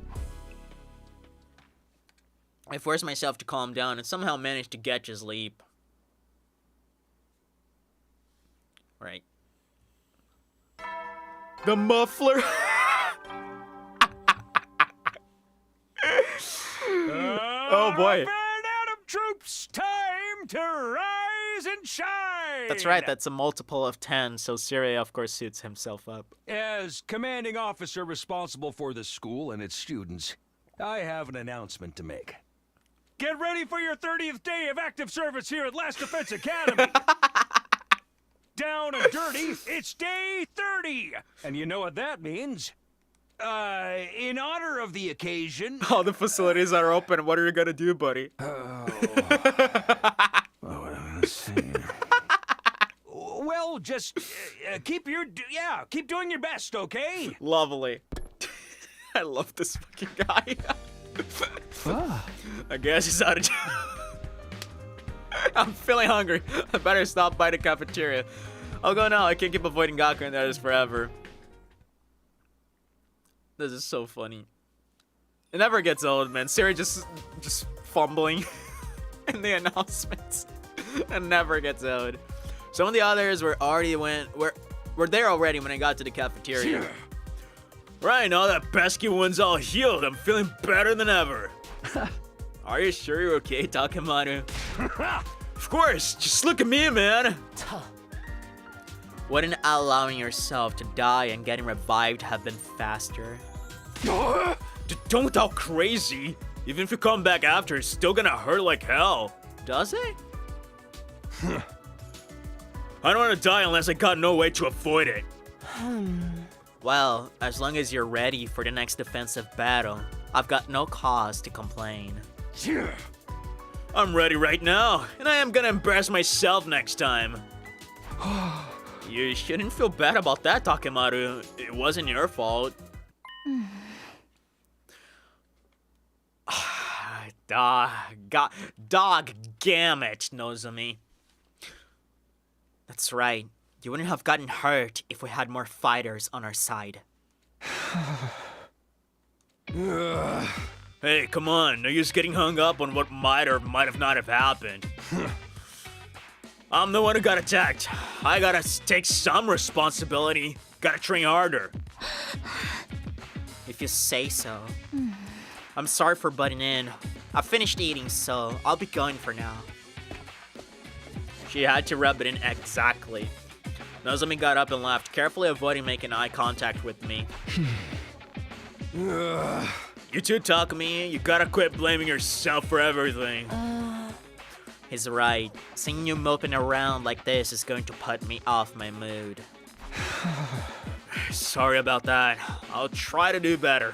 I forced myself to calm down and somehow managed to get to sleep. Right. The muffler. Oh boy. Adam troops, time to rise and shine. That's right, that's a multiple of 10, so Syria of course suits himself up. As commanding officer responsible for the school and its students, I have an announcement to make. Get ready for your 30th day of active service here at Last Defense Academy. Down and dirty, it's day 30. And you know what that means? In honor of the occasion... All the facilities are open. What are you gonna do, buddy? Well, just keep doing your best, okay? Lovely. I love this fucking guy. I guess he's out of town. I'm feeling hungry. I better stop by the cafeteria. I'll go now. I can't keep avoiding Gaku in there just forever. This is so funny. It never gets old, man. Siri just fumbling in the announcements. It never gets old. Some of the others were there already when I got to the cafeteria. Right, now that pesky one's all healed, I'm feeling better than ever. Are you sure you're okay, Takemaru? Of course, just look at me, man. Wouldn't allowing yourself to die and getting revived have been faster? Don't talk crazy. Even if you come back after, it's still gonna hurt like hell. Does it? I don't want to die unless I got no way to avoid it. Well, as long as you're ready for the next defensive battle, I've got no cause to complain. I'm ready right now, and I am gonna embarrass myself next time. You shouldn't feel bad about that, Takemaru. It wasn't your fault. Dog gammit, Nozomi. That's right. You wouldn't have gotten hurt if we had more fighters on our side. Hey, come on. No use getting hung up on what might or might have not have happened. I'm the one who got attacked. I gotta take some responsibility. Gotta train harder. If you say so. I'm sorry for butting in. I finished eating, so I'll be going for now. She had to rub it in exactly. Nozomi got up and left, carefully avoiding making eye contact with me. You too, Takumi. You gotta quit blaming yourself for everything. He's right. Seeing you moping around like this is going to put me off my mood. Sorry about that. I'll try to do better.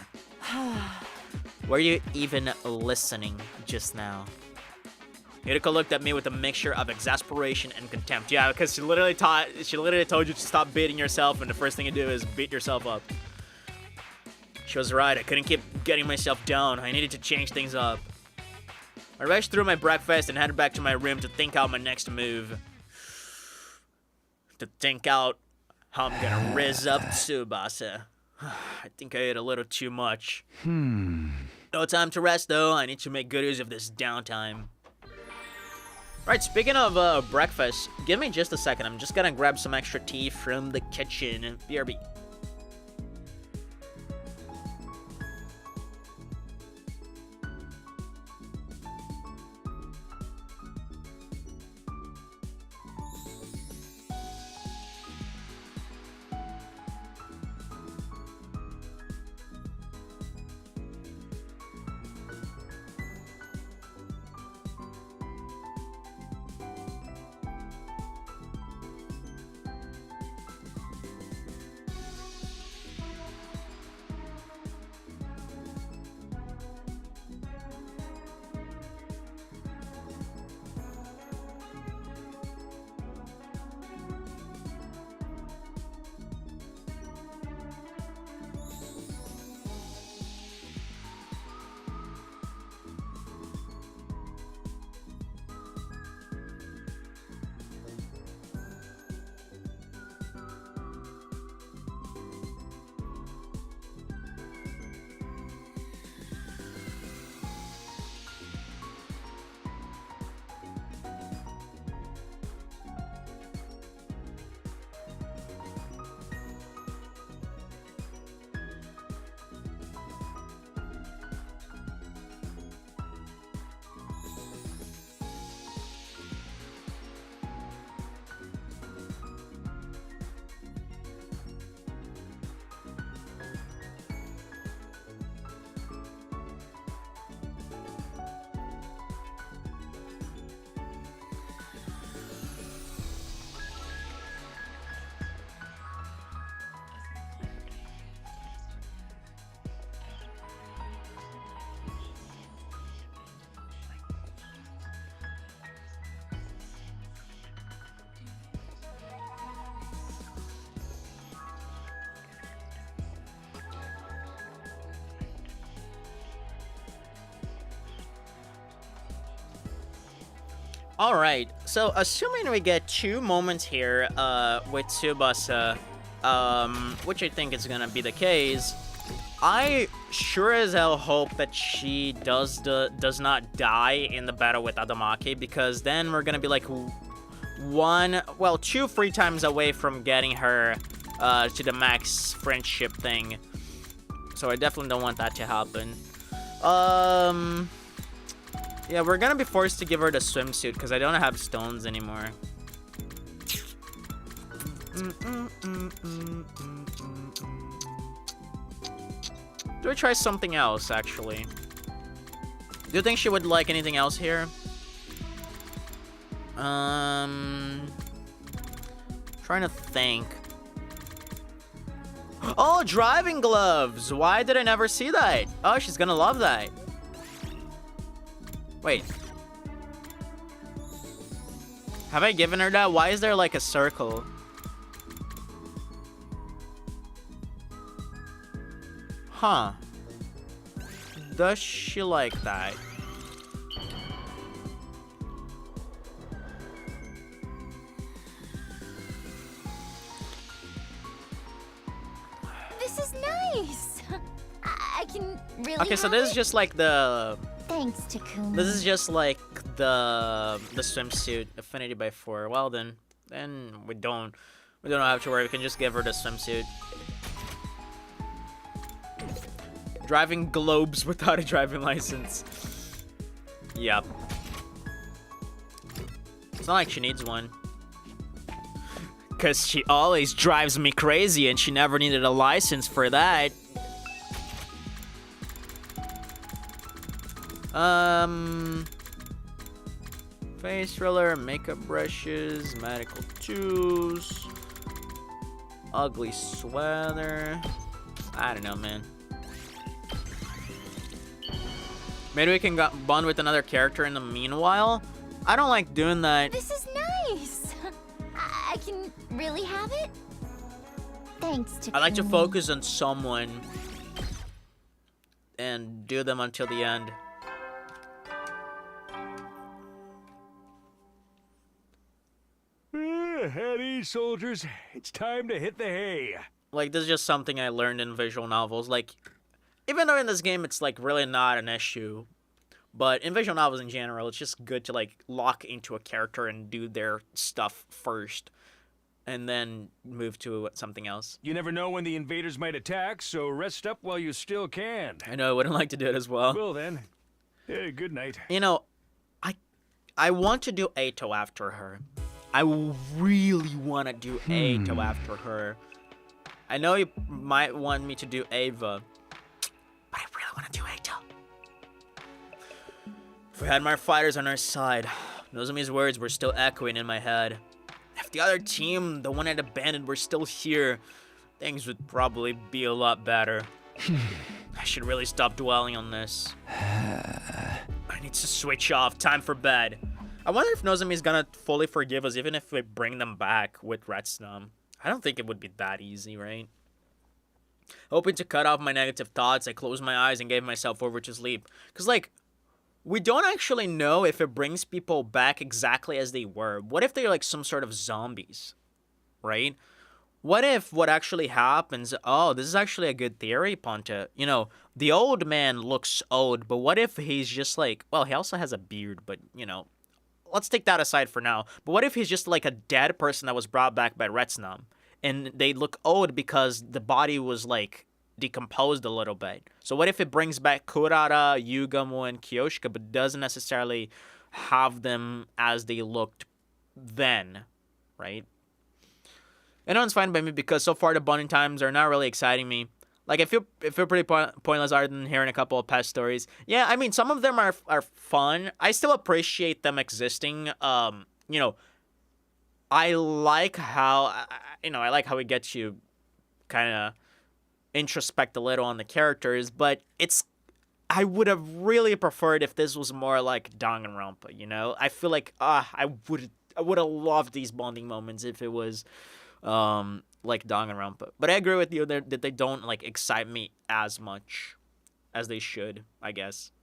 Were you even listening just now? Hiriko looked at me with a mixture of exasperation and contempt. Yeah, because she literally told you to stop beating yourself, and the first thing you do is beat yourself up. She was right. I couldn't keep getting myself down. I needed to change things up. I rushed through my breakfast and headed back to my room to think out my next move. To think out how I'm gonna rizz up Tsubasa. I think I ate a little too much. No time to rest, though. I need to make good use of this downtime. Right, speaking of breakfast, give me just a second. I'm just gonna grab some extra tea from the kitchen. BRB. Alright, so assuming we get 2 moments here with Tsubasa, which I think is gonna be the case, I sure as hell hope that she does not die in the battle with Adamaki, because then we're gonna be like 2 free times away from getting her to the max friendship thing. So I definitely don't want that to happen. Yeah, we're gonna be forced to give her the swimsuit because I don't have stones anymore. Do I try something else, actually? Do you think she would like anything else here? Trying to think. Oh, driving gloves! Why did I never see that? Oh, she's gonna love that. Wait. Have I given her that? Why is there like a circle? Huh. Does she like that? This is nice. I can really. Okay, so this is just like the. Thanks, Takumi. This is just like the swimsuit affinity by 4. Well then we don't have to worry. We can just give her the swimsuit. Driving globes without a driving license. Yep. It's not like she needs one. Cause she always drives me crazy and she never needed a license for that. Face roller, makeup brushes, medical tools, ugly sweater. I don't know, man. Maybe we can bond with another character in the meanwhile. I don't like doing that. This is nice. I can really have it. Thanks, Takumi. I like to focus on someone and do them until the end. At ease, soldiers. It's time to hit the hay. Like, this is just something I learned in visual novels. Like, even though in this game it's like really not an issue, but in visual novels in general, it's just good to like lock into a character and do their stuff first, and then move to something else. You never know when the invaders might attack, so rest up while you still can. I know I wouldn't like to do it as well. Well then, good night. You know, I want to do Ato after her. I really want to do Ato after her. I know you might want me to do Ava, but I really want to do Ato. If we had more fighters on our side, Nozomi's words were still echoing in my head. If the other team, the one I'd abandoned, were still here, things would probably be a lot better. I should really stop dwelling on this. I need to switch off. Time for bed. I wonder if Nozomi's gonna fully forgive us even if we bring them back with Retsnam. I don't think it would be that easy, right? Hoping to cut off my negative thoughts, I closed my eyes and gave myself over to sleep. Because, like, we don't actually know if it brings people back exactly as they were. What if they're, like, some sort of zombies, right? What if what actually happens... Oh, this is actually a good theory, Ponta. You know, the old man looks old, but what if he's just, like... Well, he also has a beard, but, you know... Let's take that aside for now. But what if he's just, like, a dead person that was brought back by Retsnam? And they look old because the body was, like, decomposed a little bit. So what if it brings back Kurara, Yugamo, and Kyoshika, but doesn't necessarily have them as they looked then, right? And it's fine by me because so far the bonding times are not really exciting me. Like, I feel pretty pointless other than hearing a couple of past stories. Yeah, I mean, some of them are fun. I still appreciate them existing. You know, I like how, I like how it gets you kind of introspect a little on the characters, but I would have really preferred if this was more like Danganronpa, you know? I feel like, I would have loved these bonding moments if it was, like Danganronpa. But I agree with you that they don't, like, excite me as much as they should, I guess.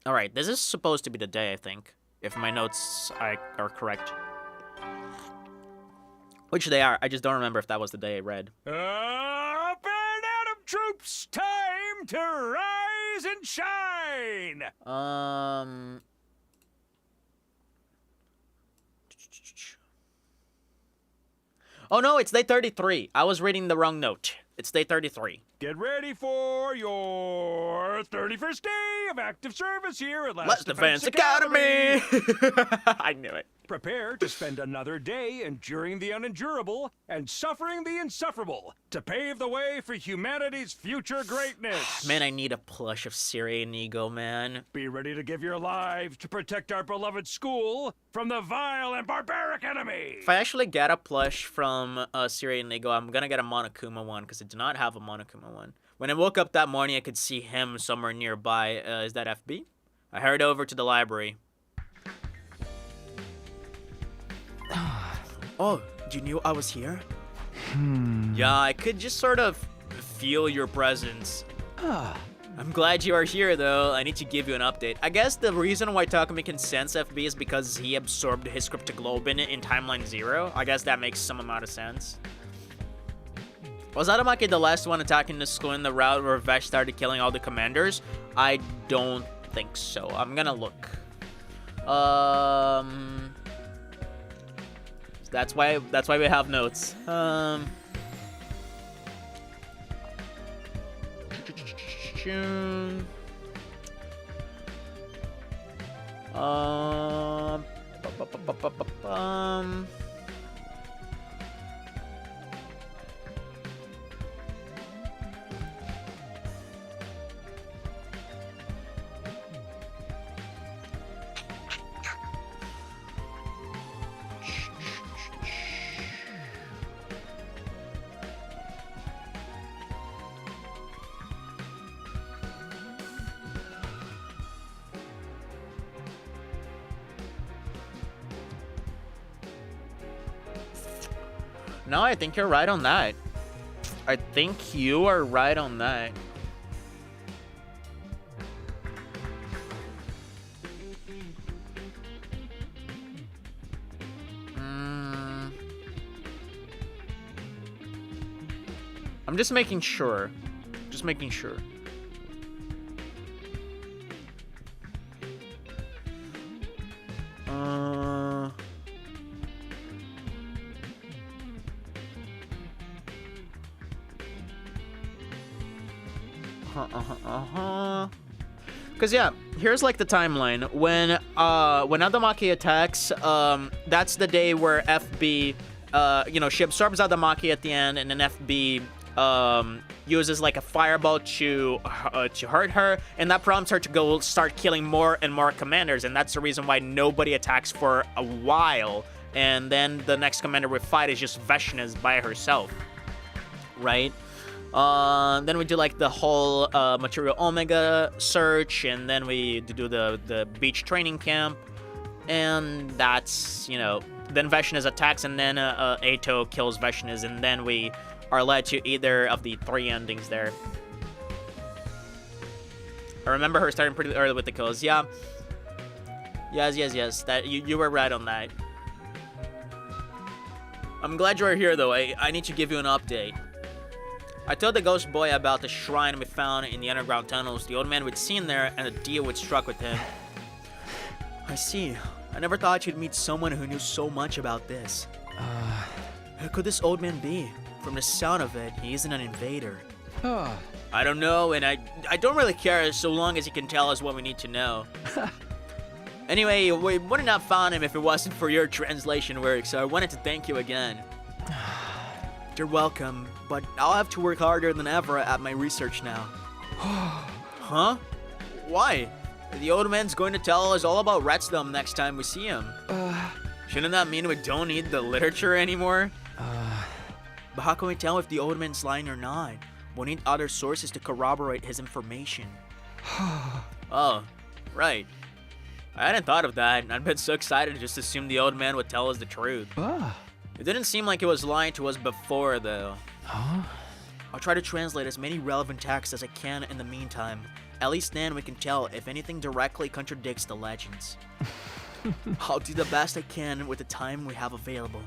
Alright, this is supposed to be the day, I think. If my notes are correct. Which they are. I just don't remember if that was the day I read. Up and Adam troops, time to rise and shine! Oh no, it's day 33. I was reading the wrong note. It's day 33. Get ready for your 31st day of active service here at Last Defense Academy! I knew it. Prepare to spend another day enduring the unendurable and suffering the insufferable to pave the way for humanity's future greatness. Man, I need a plush of Siri and Ego, man. Be ready to give your lives to protect our beloved school from the vile and barbaric enemy. If I actually get a plush from Siri and Ego, I'm gonna get a Monokuma one, because I do not have a Monokuma one. When I woke up that morning, I could see him somewhere nearby. Is that FB? I hurried over to the library. Oh, you knew I was here? Yeah, I could just sort of feel your presence. I'm glad you are here, though. I need to give you an update. I guess the reason why Takumi can sense FB is because he absorbed his cryptoglobin in Timeline 0. I guess that makes some amount of sense. Was Adamaki the last one attacking the school in the route where Vesh started killing all the commanders? I don't think so. I'm gonna look. That's why we have notes. No, I think you're right on that. I think you are right on that. I'm just making sure. Just making sure. Cause yeah, here's like the timeline. When Adamaki attacks, that's the day where FB, she absorbs Adamaki at the end, and then FB uses like a fireball to hurt her, and that prompts her to go start killing more and more commanders, and that's the reason why nobody attacks for a while, and then the next commander we fight is just Veshna's by herself, right? Then we do like the whole Material Omega search, and then we do the beach training camp, and that's, then Veshna's attacks, and then Ato kills Veshna's, and then we are led to either of the 3 endings there. I remember her starting pretty early with the kills. Yeah. Yes. That you were right on that. I'm glad you are here, though. I need to give you an update. I told the ghost boy about the shrine we found in the underground tunnels, the old man we'd seen there, and the deal we'd struck with him. I see. I never thought you'd meet someone who knew so much about this. Who could this old man be? From the sound of it, he isn't an invader. I don't know, and I don't really care so long as he can tell us what we need to know. Anyway, we wouldn't have found him if it wasn't for your translation work, so I wanted to thank you again. You're welcome, but I'll have to work harder than ever at my research now. Huh? Why? The old man's going to tell us all about Retsdom next time we see him. Shouldn't that mean we don't need the literature anymore? But how can we tell if the old man's lying or not? We'll need other sources to corroborate his information. Oh, right. I hadn't thought of that. I'd been so excited to just assume the old man would tell us the truth. It didn't seem like he was lying to us before, though. I'll try to translate as many relevant texts as I can in the meantime. At least then we can tell if anything directly contradicts the legends. I'll do the best I can with the time we have available.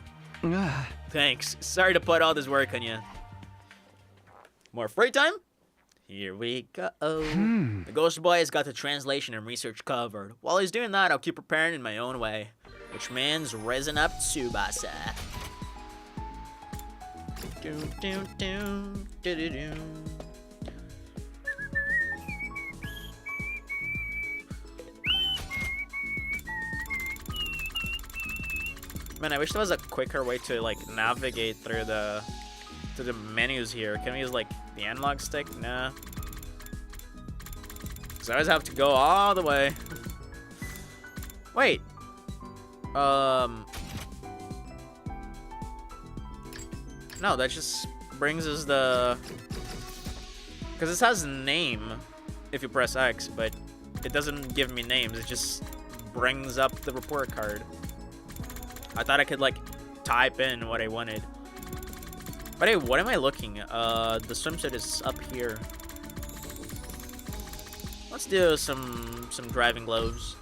Thanks. Sorry to put all this work on you. More free time? Here we go. The Ghost Boy has got the translation and research covered. While he's doing that, I'll keep preparing in my own way. Which means raising up Tsubasa. Man, I wish there was a quicker way to like navigate through the menus here. Can we use like the analog stick? Nah. Cause I always have to go all the way. Wait. No, that just brings us the. Cause this has name if you press X, but it doesn't give me names. It just brings up the report card. I thought I could like type in what I wanted. But hey, what am I looking? The swimsuit is up here. Let's do some driving gloves.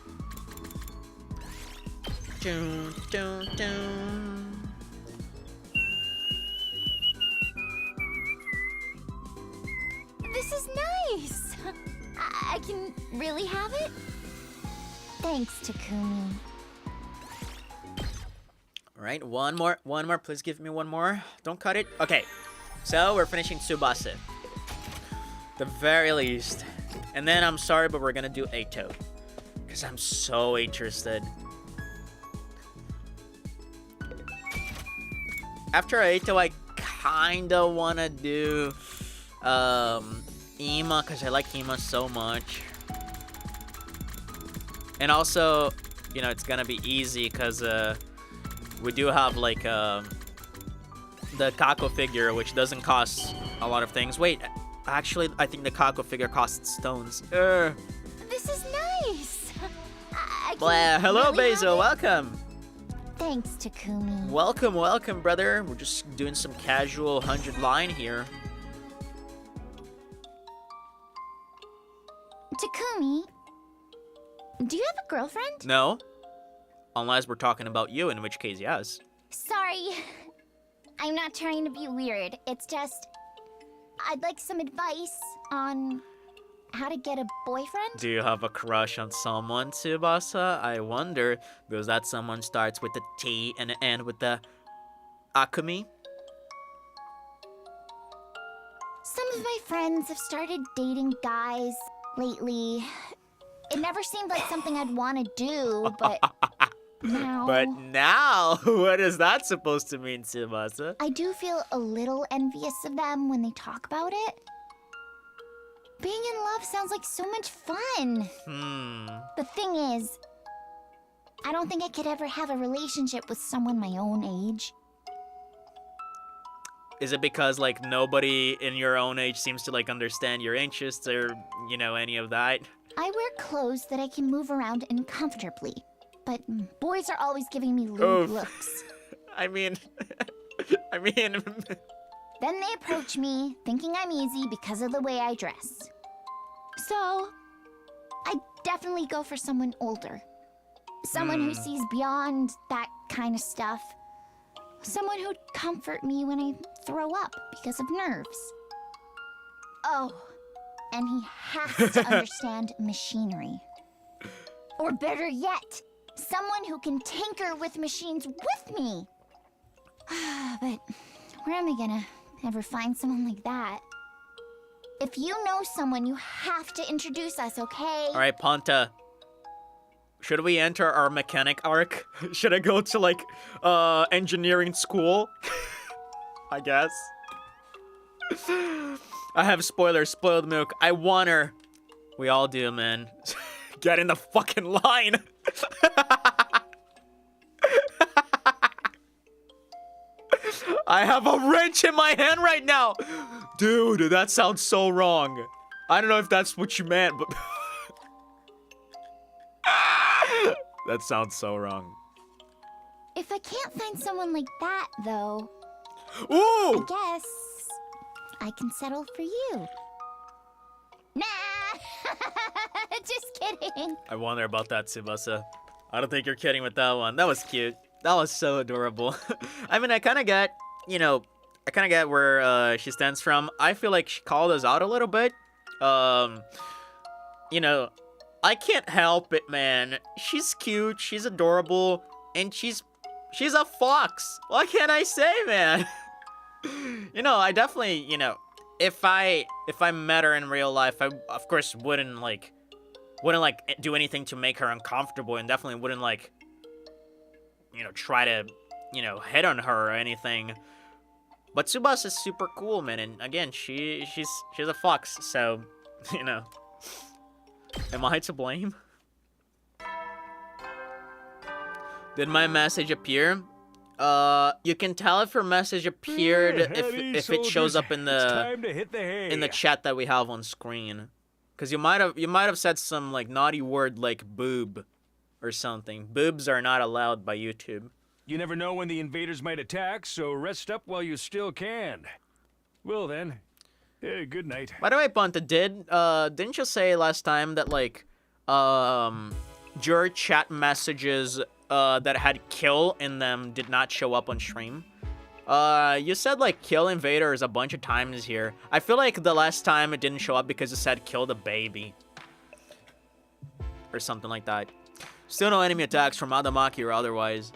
Dun, dun, dun. This is nice. I can really have it? Thanks, Takumi. All right, one more. Please give me one more. Don't cut it. Okay, so we're finishing Tsubasa. The very least. And then I'm sorry, but we're gonna do Eito. Because I'm so interested. After Eito, I kinda wanna do Ima, because I like Ima so much. And also, you know, it's gonna be easy because we do have like the Kako figure, which doesn't cost a lot of things. Wait, actually, I think the Kako figure costs stones. This is nice. I can Well, hello, really have Bezo. it? Welcome. Thanks, Takumi. Welcome, brother. We're just doing some casual 100 line here. Takumi, do you have a girlfriend? No? Unless we're talking about you, in which case, yes. Sorry. I'm not trying to be weird. It's just I'd like some advice on how to get a boyfriend. Do you have a crush on someone, Tsubasa? I wonder, because that someone starts with the T and end with the Akumi. Some of my friends have started dating guys lately. It never seemed like something I'd want to do, but now... But now, what is that supposed to mean, Tsubasa? I do feel a little envious of them when they talk about it. Being in love sounds like so much fun. The thing is, I don't think I could ever have a relationship with someone my own age. Is it because, like, nobody in your own age seems to, like, understand your interests or, you know, any of that? I wear clothes that I can move around in comfortably, but boys are always giving me lewd looks. I mean... Then they approach me, thinking I'm easy because of the way I dress. So, I definitely go for someone older. Someone who sees beyond that kind of stuff. Someone who'd comfort me when I throw up because of nerves. Oh, and he has to understand machinery. Or better yet, someone who can tinker with machines with me. But where am I gonna ever find someone like that? If you know someone, you have to introduce us, okay? All right, Ponta. Should we enter our mechanic arc? Should I go to, like, engineering school? I guess. I have spoilers, spoiled milk. I want her. We all do, man. Get in the fucking line. I have a wrench in my hand right now. Dude, that sounds so wrong. I don't know if that's what you meant, but... That sounds so wrong. If I can't find someone like that, though, Ooh! I guess I can settle for you. Nah! I wonder about that, Tsubasa. I don't think you're kidding with that one. That was cute. That was so adorable. I mean, I kind of get, you know, I kind of get where she stands from. I feel like she called us out a little bit. You know, I can't help it, man. She's cute, she's adorable, and she's a fox. What can I say, man? You know, I definitely, you know, if I met her in real life, I of course wouldn't do anything to make her uncomfortable, and definitely wouldn't like, you know, try to, you know, hit on her or anything. But Tsubasa's super cool, man, and again, she's a fox, so, you know. Am I to blame? Did my message appear? You can tell if her message appeared if it shows up in the chat that we have on screen. Cause you might have said some like naughty word like boob or something. Boobs are not allowed by YouTube. You never know when the invaders might attack, so rest up while you still can. Well then, good night. By the way, Ponta, didn't you say last time that like your chat messages that had kill in them did not show up on stream? You said like kill invaders a bunch of times here. I feel like the last time it didn't show up because it said kill the baby. Or something like that. Still no enemy attacks from Adamaki or otherwise.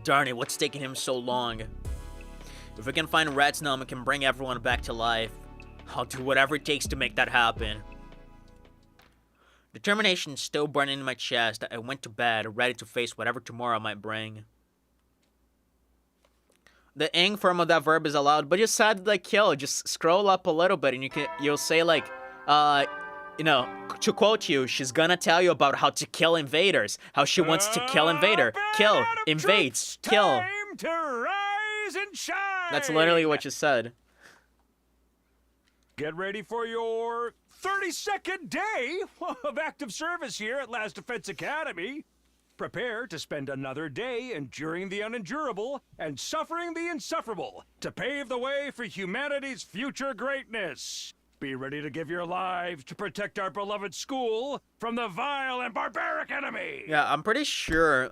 Darn it, what's taking him so long? If we can find Retsnum and can bring everyone back to life, I'll do whatever it takes to make that happen. Determination still burning in my chest. I went to bed, ready to face whatever tomorrow might bring. The ing form of that verb is allowed, but you said like kill. Just scroll up a little bit and you'll say like, you know, to quote you, she's gonna tell you about how to kill invaders, how she wants to kill invader, kill, invades, kill. Time to rise and shine. That's literally what you said. Get ready for your 32nd day of active service here at Last Defense Academy. Prepare to spend another day enduring the unendurable and suffering the insufferable to pave the way for humanity's future greatness. Be ready to give your lives to protect our beloved school from the vile and barbaric enemy. Yeah, I'm pretty sure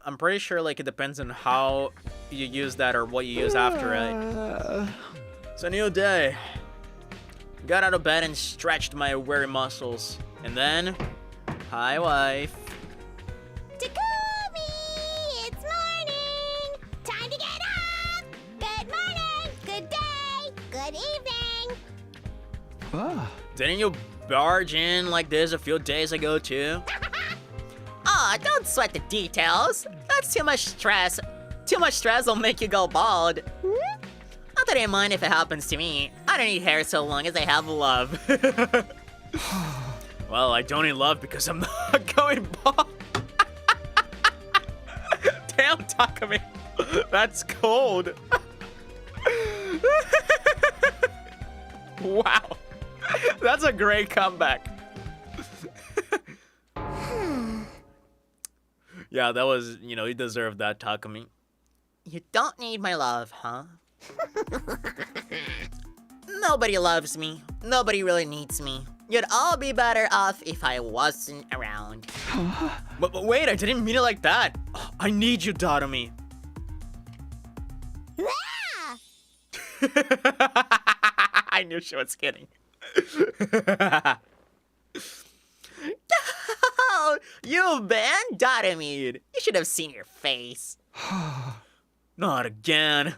like it depends on how you use that or what you use after it. It's a new day. Got out of bed and stretched my weary muscles. And then, hi wife. Takumi! It's morning! Time to get up! Good morning! Good day! Good evening! Didn't you barge in like this a few days ago too? Aw, don't sweat the details. That's too much stress. Too much stress will make you go bald. Not that I mind if it happens to me. I don't need hair so long as I have love. Well, I don't need love because I'm not going bald. Damn, Takumi. That's cold. Wow. That's a great comeback. Yeah, that was, you know, you deserved that, Takumi. You don't need my love, huh? Nobody loves me. Nobody really needs me. You'd all be better off if I wasn't around. But wait, I didn't mean it like that. I need you, Takumi. Ah! I knew she was kidding. Oh, you've been Datamid. You should have seen your face. Not again.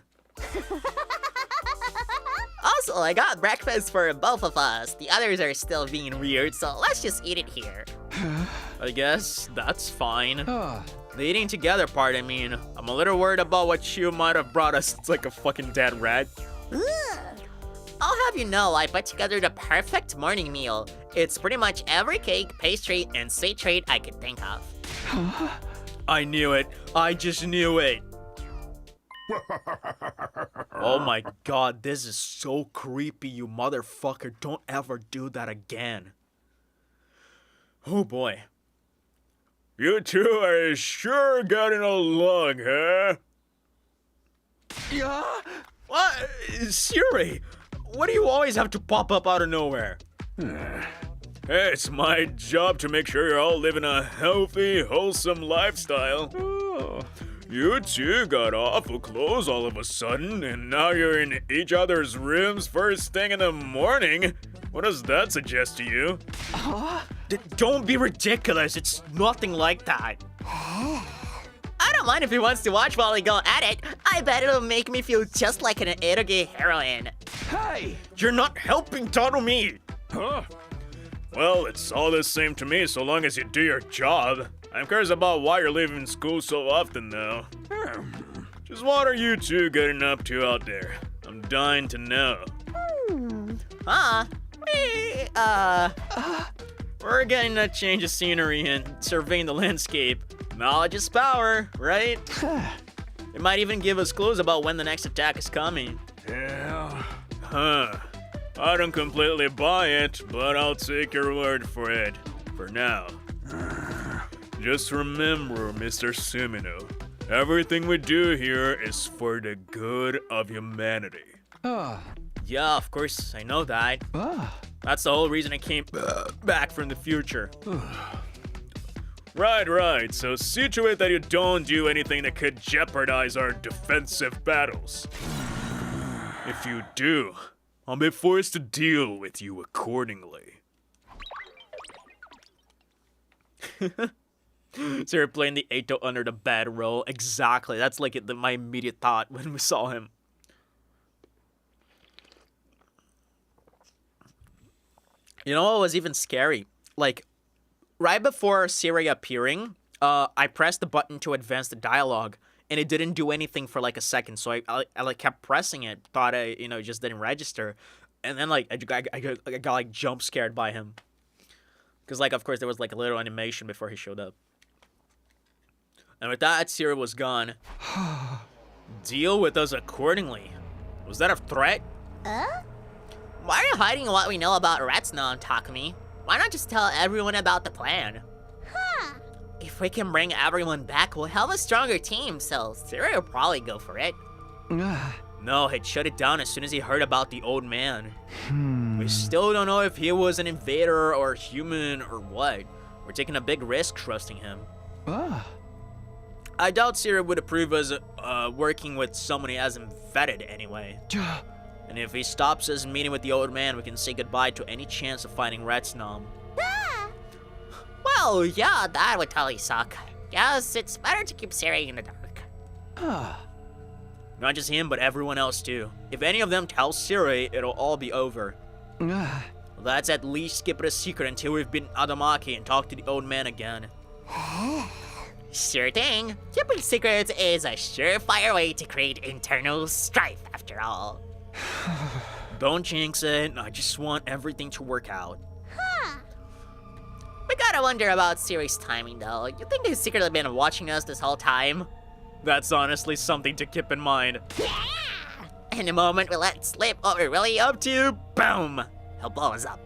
Also, I got breakfast for both of us. The others are still being weird, so let's just eat it here. I guess that's fine. The eating together part, I mean, I'm a little worried about what you might have brought us. It's like a fucking dead rat. I'll have you know, I put together the perfect morning meal. It's pretty much every cake, pastry, and sweet treat I could think of. I knew it. I just knew it. Oh my god, this is so creepy, you motherfucker. Don't ever do that again. Oh boy. You two are sure getting along, huh? Yeah? What? Siri, what do you always have to pop up out of nowhere? Hey, it's my job to make sure you're all living a healthy, wholesome lifestyle. Oh. You two got awful close all of a sudden, and now you're in each other's rooms first thing in the morning. What does that suggest to you? Don't be ridiculous. It's nothing like that. I don't mind if he wants to watch while we go at it. I bet it'll make me feel just like an eroge heroine. Hey! You're not helping Tadumi. Huh? Well, it's all the same to me so long as you do your job. I'm curious about why you're leaving school so often, though. Just what are you two getting up to out there? I'm dying to know. We're getting a change of scenery and surveying the landscape. Knowledge is power, right? It might even give us clues about when the next attack is coming. Yeah. Huh. I don't completely buy it, but I'll take your word for it. For now. Just remember, Mr. Sumino, everything we do here is for the good of humanity. Yeah, of course, I know that. That's the whole reason I came back from the future. Right. So situate that you don't do anything that could jeopardize our defensive battles. If you do, I'll be forced to deal with you accordingly. So you're playing the Eito under the bed role. Exactly. That's like my immediate thought when we saw him. You know what was even scary? Like, right before Siri appearing, I pressed the button to advance the dialogue, and it didn't do anything for like a second. So I like kept pressing it, thought it just didn't register, and then like I got like jump scared by him, because like of course there was like a little animation before he showed up. And with that, Siri was gone. Deal with us accordingly. Was that a threat? Why are you hiding what we know about Retsuna, Takumi? Why not just tell everyone about the plan? If we can bring everyone back, we'll have a stronger team, so Siri will probably go for it. No, he'd shut it down as soon as he heard about the old man. We still don't know if he was an invader or human or what. We're taking a big risk trusting him. I doubt Siri would approve us working with someone he hasn't vetted anyway. And if he stops us meeting with the old man, we can say goodbye to any chance of finding Retsnam. Well, yeah, that would totally suck. Yes, it's better to keep Siri in the dark. Not just him, but everyone else too. If any of them tell Siri, it'll all be over. Let's at least keep it a secret until we've been Adamaki and talked to the old man again. Sure thing. Keeping secrets is a surefire way to create internal strife, after all. Don't jinx it. I just want everything to work out. We gotta wonder about Siri's timing, though. You think he's secretly been watching us this whole time? That's honestly something to keep in mind. In the moment we let slip what we're really up to, boom! He'll blow us up.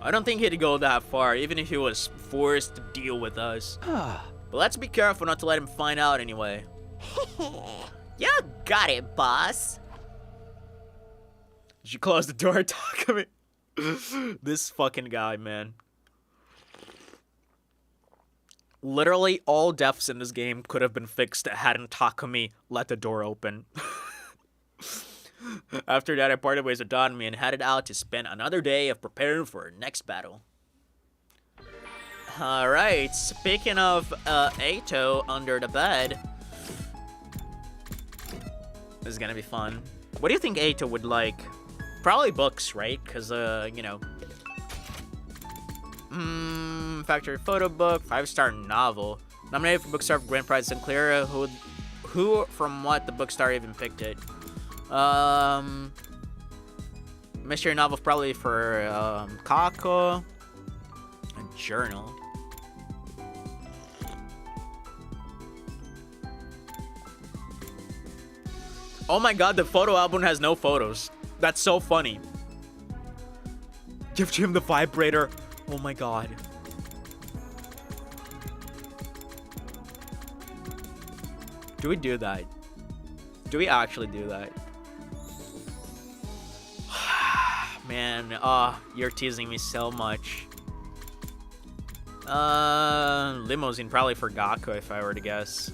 I don't think he'd go that far, even if he was forced to deal with us. But let's be careful not to let him find out anyway. You got it, boss. You should close the door, Takumi. This fucking guy, man. Literally all deaths in this game could have been fixed hadn't Takumi let the door open. After that, I parted ways with Donmi and headed out to spend another day of preparing for our next battle. Alright, speaking of Eito under the bed. This is gonna be fun. What do you think Eito would like? Probably books, right? Because, you know. Factory photo book, 5-star novel. Nominated for Bookstar Grand Prize Sinclair. Who from what the Bookstar even picked it? Mystery novel probably for Kako. A journal. Oh my god, the photo album has no photos. That's so funny. Give him the vibrator. Oh my god. Do we do that? Do we actually do that? Man, you're teasing me so much. Limousine probably for Gaku if I were to guess.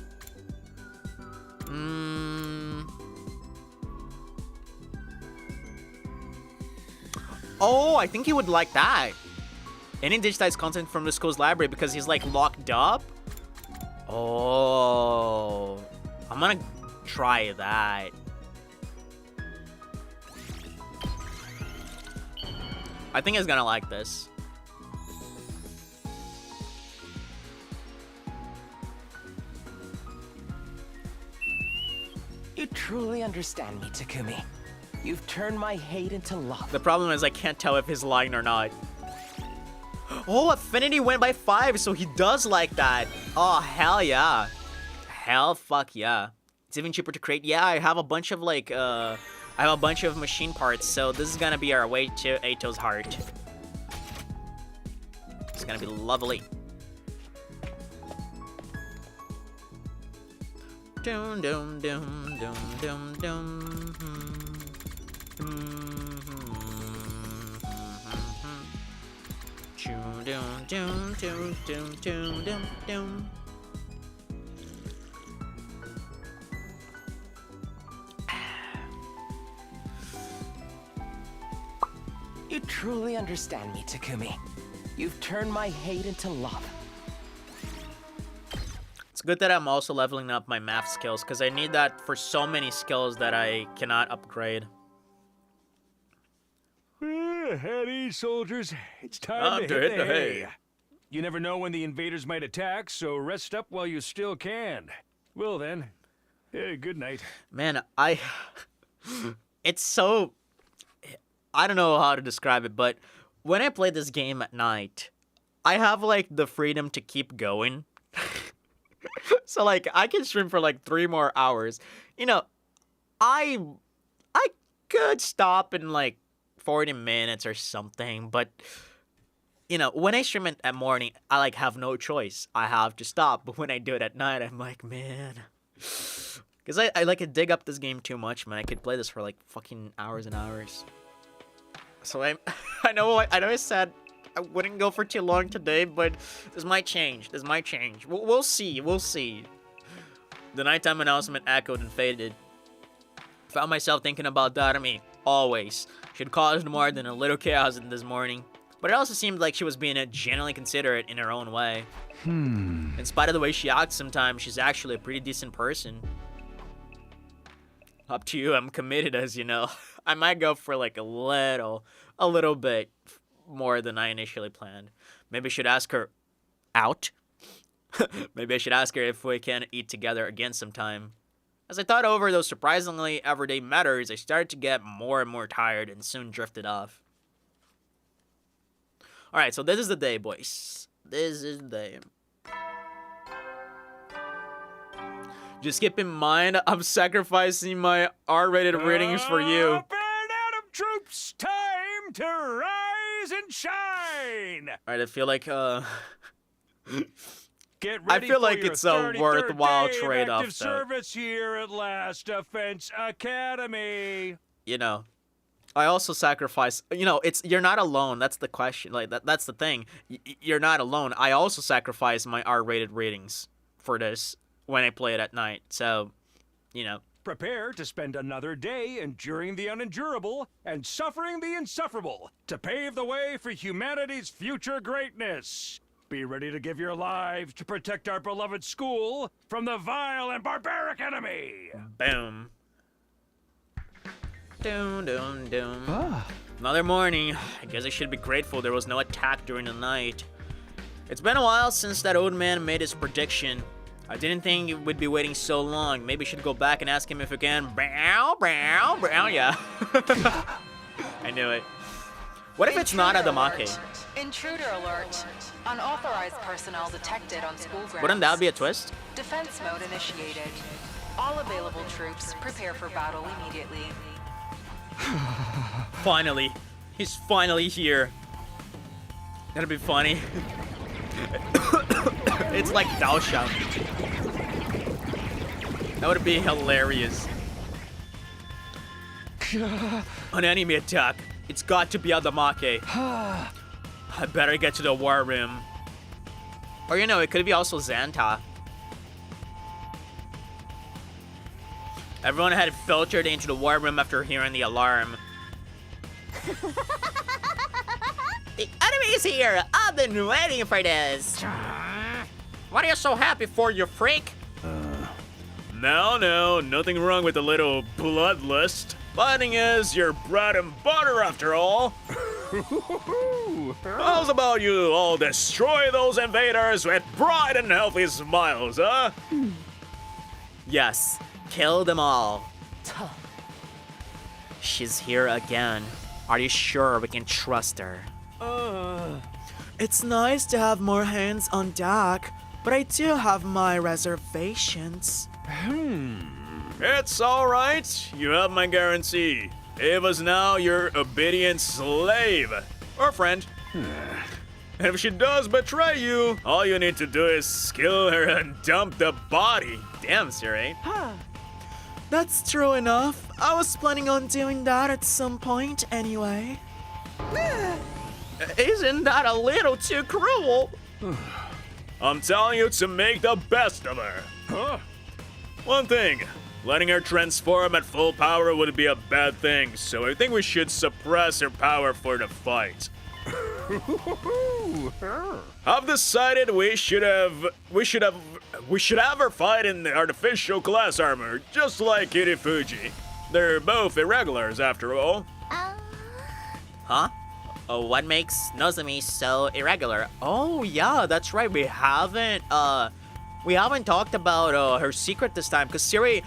Oh, I think he would like that. Any digitized content from the school's library because he's like locked up. Oh, I'm gonna try that. I think he's gonna like this. You truly understand me, Takumi. You've turned my hate into love. The problem is I can't tell if he's lying or not. Oh, affinity went by 5, so he does like that. Oh, hell yeah. Hell fuck yeah. It's even cheaper to create. Yeah, I have a bunch of like, I have a bunch of machine parts, so this is gonna be our way to Eito's heart. It's gonna be lovely. Dum dum dum dum dum dum. Dum dum dum dum dum dum dum. You truly understand me, Takumi. You've turned my hate into love. It's good that I'm also leveling up my math skills, because I need that for so many skills that I cannot upgrade. Howdy, soldiers. It's time to hit the hay. You never know when the invaders might attack, so rest up while you still can. Well then, good night. Man, it's so... I don't know how to describe it, but when I play this game at night, I have, like, the freedom to keep going. So, like, I can stream for, like, 3 more hours. You know, I could stop in, like, 40 minutes or something, but, you know, when I stream it at morning, I, like, have no choice. I have to stop, but when I do it at night, I'm like, man... Because I like to dig up this game too much, man. I could play this for, like, fucking hours and hours. So I know I said I wouldn't go for too long today, but this might change. This might change. We'll see. We'll see. The nighttime announcement echoed and faded. Found myself thinking about Darumi. Always. She'd caused more than a little chaos this morning. But it also seemed like she was being genuinely considerate in her own way. In spite of the way she acts sometimes, she's actually a pretty decent person. Up to you. I'm committed, as you know. I might go for like a little bit more than I initially planned. Maybe I should ask her out. Maybe I should ask her if we can eat together again sometime. As I thought over those surprisingly everyday matters, I started to get more and more tired and soon drifted off. Alright, so this is the day, boys. This is the day. Just keep in mind, I'm sacrificing my R-rated ratings for you. Up and Adam troops, time to rise and shine. Alright, I feel like, Get I ready feel for like your it's a 33rd worthwhile day of trade-off, active though. service here at Last Defense Academy. You know, I also sacrifice, you know, you're not alone. That's the question. Like, that's the thing. You're not alone. I also sacrifice my R-rated ratings for this when I play it at night. So, you know. Prepare to spend another day enduring the unendurable and suffering the insufferable to pave the way for humanity's future greatness. Be ready to give your lives to protect our beloved school from the vile and barbaric enemy. Boom. Doom, doom, doom. Another morning. I guess I should be grateful there was no attack during the night. It's been a while since that old man made his prediction. I didn't think we'd be waiting so long. Maybe I should go back and ask him if we can. Brow, brow, brow. Yeah. I knew it. What if it's not Adamake? Intruder alert. Unauthorized personnel detected on school grounds. Wouldn't that be a twist? Defense mode initiated. All available troops prepare for battle immediately. Finally. He's finally here. That'd be funny. It's like Daosha. That would be hilarious. An enemy attack. It's got to be Adamake. I better get to the war room. Or you know, it could be also Xanta. Everyone had filtered into the war room after hearing the alarm. The enemy's here! I've been waiting for this! What are you so happy for, you freak? No, nothing wrong with a little bloodlust. Fighting is your bread and butter after all. How's about you all destroy those invaders with bright and healthy smiles, huh? Yes, kill them all. She's here again. Are you sure we can trust her? It's nice to have more hands on deck, but I do have my reservations. It's alright. You have my guarantee. Ava's now your obedient slave. Or friend. And if she does betray you, all you need to do is kill her and dump the body. Damn, Siri. That's true enough. I was planning on doing that at some point anyway. Isn't that a little too cruel? I'm telling you to make the best of her. One thing, letting her transform at full power would be a bad thing, so I think we should suppress her power for the fight. I've decided we should have her fight in the artificial class armor, just like Kirifuji. They're both irregulars after all. Huh? What makes Nozomi so irregular? Oh yeah, that's right. We haven't talked about her secret this time because Siri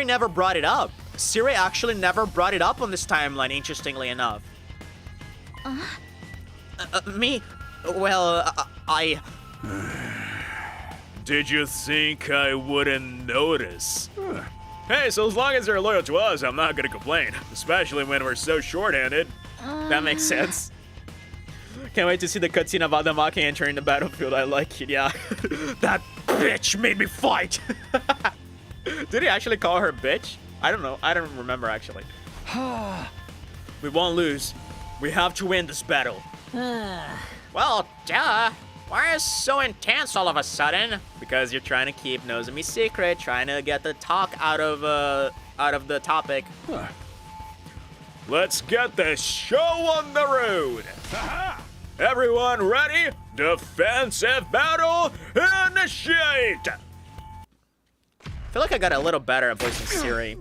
never brought it up. Siri actually never brought it up on this timeline. Interestingly enough. Me? Well, I... Did you think I wouldn't notice? Hey, so as long as they're loyal to us, I'm not gonna complain. Especially when we're so short-handed. That makes sense. Can't wait to see the cutscene of Adamake entering the battlefield. I like it, yeah. That bitch made me fight! Did he actually call her bitch? I don't know. I don't remember, actually. We won't lose. We have to win this battle. Well, duh. Why is so intense all of a sudden? Because you're trying to keep Nozomi secret, trying to get the talk out of the topic. Let's get the show on the road! Everyone ready? Defensive battle initiate! I feel like I got a little better at voicing Siri.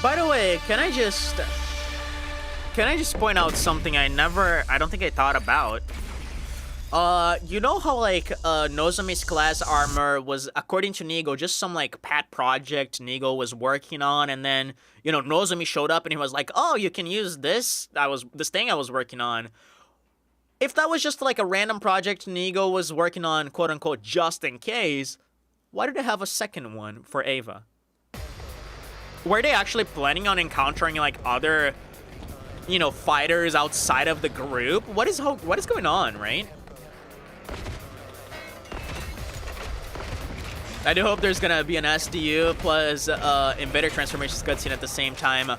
By the way, can I just point out something I don't think I thought about? You know how like Nozomi's class armor was, according to Nigo, just some like pet project Nigo was working on, and then you know Nozomi showed up and he was like, "Oh, you can use this. This thing I was working on." If that was just like a random project Nigo was working on, quote unquote, just in case, why did they have a second one for Ava? Were they actually planning on encountering like other, you know, fighters outside of the group? What is going on, right? I do hope there's gonna be an SDU plus Invader Transformations cutscene at the same time.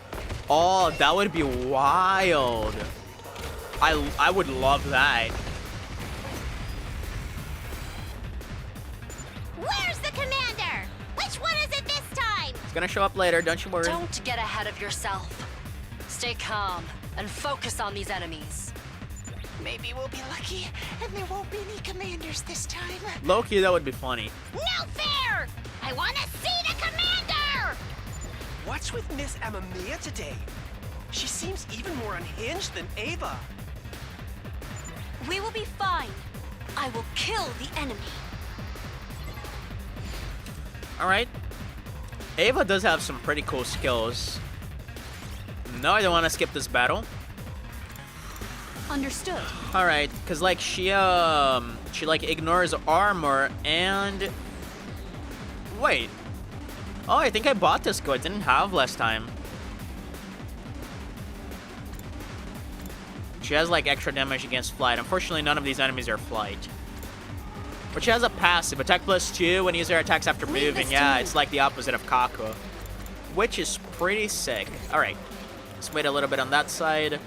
Oh, that would be wild. I would love that. Where's the commander? Which one is it this time? It's gonna show up later, don't you worry. Don't get ahead of yourself. Stay calm and focus on these enemies. Maybe we'll be lucky and there won't be any commanders this time. Low-key, that would be funny. No fair! I want to see the commander! What's with Miss Amamiya today? She seems even more unhinged than Ava. We will be fine. I will kill the enemy. Alright. Ava does have some pretty cool skills. No, I don't want to skip this battle. Understood. All right, cause like she like ignores armor and wait. Oh, I think I bought this skill. I didn't have last time. She has like extra damage against flight. Unfortunately, none of these enemies are flight. But she has a passive attack +2 when you use her attacks after moving. Yeah, it's like the opposite of Kaku, which is pretty sick. All right, let's wait a little bit on that side.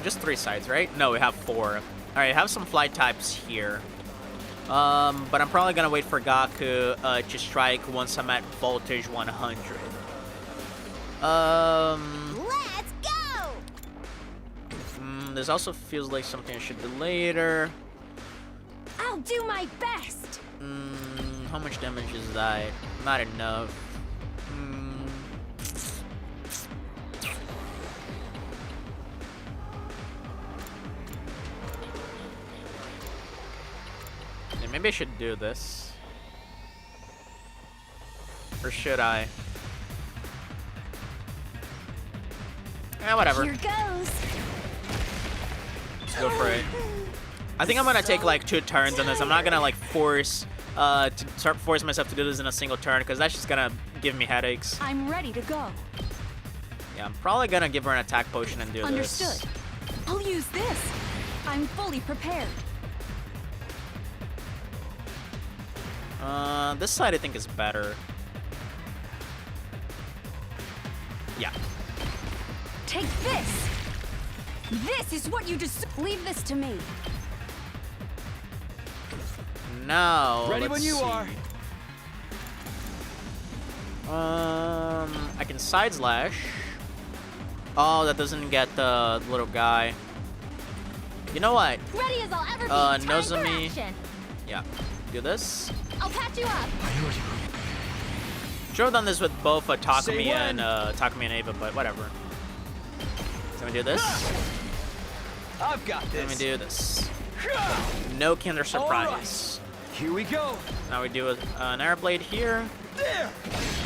Just 3 sides, right? No, we have 4. All right, have some flight types here. But I'm probably gonna wait for Gaku to strike once I'm at voltage 100. Let's go! This also feels like something I should do later. I'll do my best. How much damage is that? Not enough. Yeah, maybe I should do this. Or should I? Yeah, whatever. Here goes. Let's go for it. I think I'm gonna take like 2 turns on this. I'm not gonna like force myself to do this in a single turn because that's just gonna give me headaches. I'm ready to go. Yeah, I'm probably gonna give her an attack potion and do Understood. this. I'll use this. I'm fully prepared. This side I think is better. Yeah. Take this. This is what you just leave this to me. Now, Ready let's when you see. are. I can side slash. Oh, that doesn't get the little guy. You know what? Ready as I'll ever be. Time for Nozomi. action. Yeah. Do this. I'll patch you up. Should have done this with both Say Takumi when. and Ava, but whatever. So let me do this. I've got Let me this. do this. No Kinder Surprise. Here we go. Now we do an air blade here, There.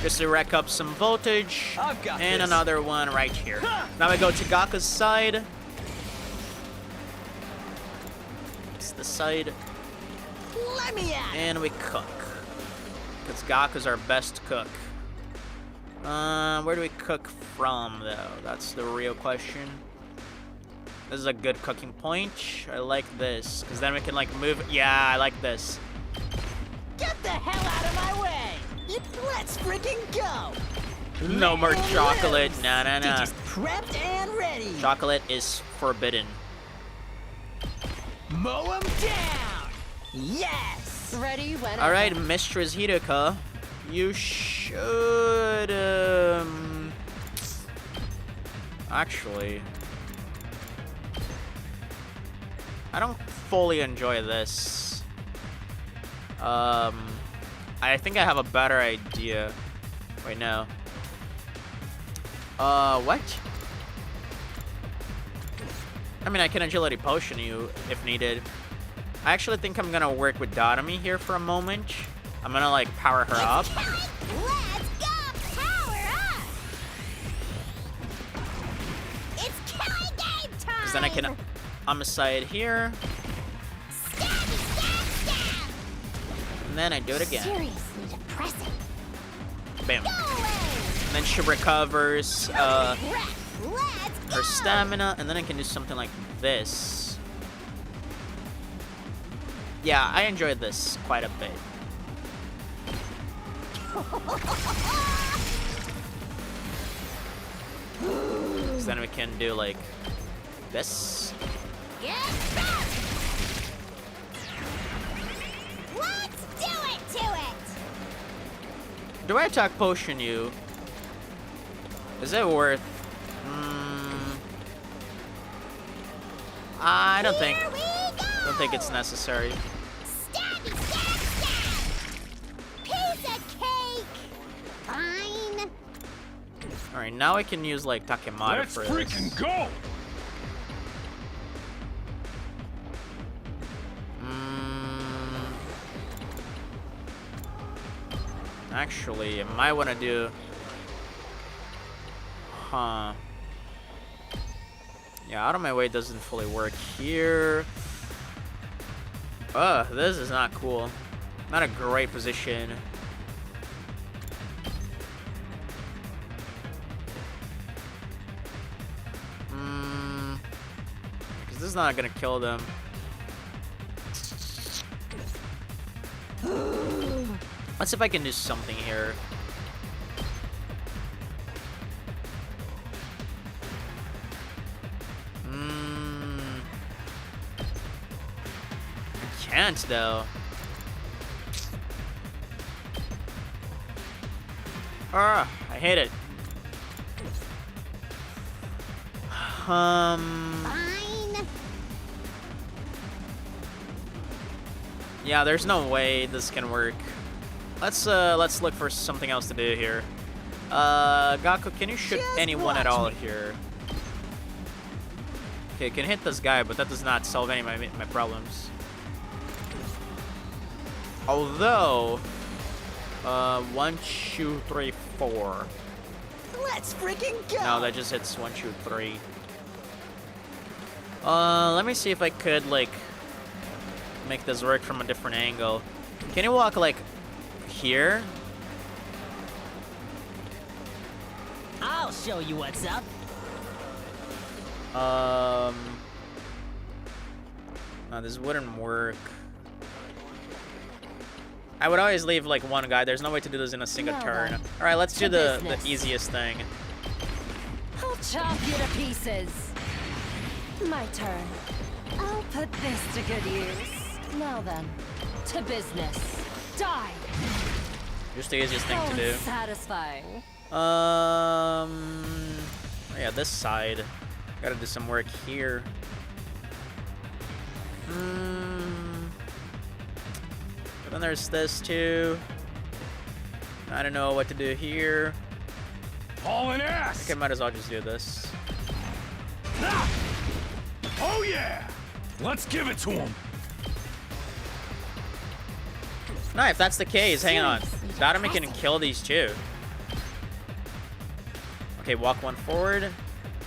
just to rack up some voltage, I've got and this. another one right here. Now we go to Gaku's side. It's the side, Let me at it. and we cook. Because Gaku's our best cook. Where do we cook from, though? That's the real question. This is a good cooking point. I like this, because then we can, like, move. Yeah, I like this. Get the hell out of my way. Let's freaking go. No more Man chocolate. lives. Nah, nah, nah. Just prepped and ready. Chocolate is forbidden. Mow 'em down. Yes. Ready when All right, Mistress Hidaka, you should actually, I don't fully enjoy this. I think I have a better idea. Wait, no. What? I mean, I can agility potion you if needed. I actually think I'm gonna work with Dotami here for a moment. I'm gonna like power her up. Let's go. Power up. It's killing game time. Because then I can homicide here. Stab, stab, stab. And then I do it again. Seriously depressing. Bam. Go away. And then she recovers Let's go. her stamina. And then I can do something like this. Yeah, I enjoyed this quite a bit. So then we can do like this. Get back. Let's do it to it. Do I attack potion you? Is it worth? I don't think. Here we go. Don't think it's necessary. Stabby, stab, stab. Piece of cake. Fine. All right, now I can use like Takemata Let's for freaking this. go. Actually, I might want to do... Huh. Yeah, out of my way doesn't fully work here. Ugh, this is not cool. Not a great position. Because this is not gonna kill them. Let's see if I can do something here. I can't though. I hate it. Fine. Yeah, there's no way this can work. Let's look for something else to do here. Gaku, can you shoot anyone at all here? Okay, can hit this guy, but that does not solve any of my problems. Although, 1, 2, 3, 4. Let's freaking go! No, that just hits 1, 2, 3. Let me see if I could, like, make this work from a different angle. Can you walk, like, here? I'll show you what's up. No, this wouldn't work. I would always leave, like, one guy. There's no way to do this in a single turn. Alright, let's do the easiest thing. I'll chop you to pieces. My turn. I'll put this to good use. Now then, to business. Die. Just the easiest thing to do. Satisfying. Yeah, this side. Gotta do some work here. But then there's this too. I don't know what to do here. Hauling I ass! think I might as well just do this. Ah! Oh yeah! Let's give it to him. No, if that's the case, hang on. Datame can kill these two. Okay, walk one forward.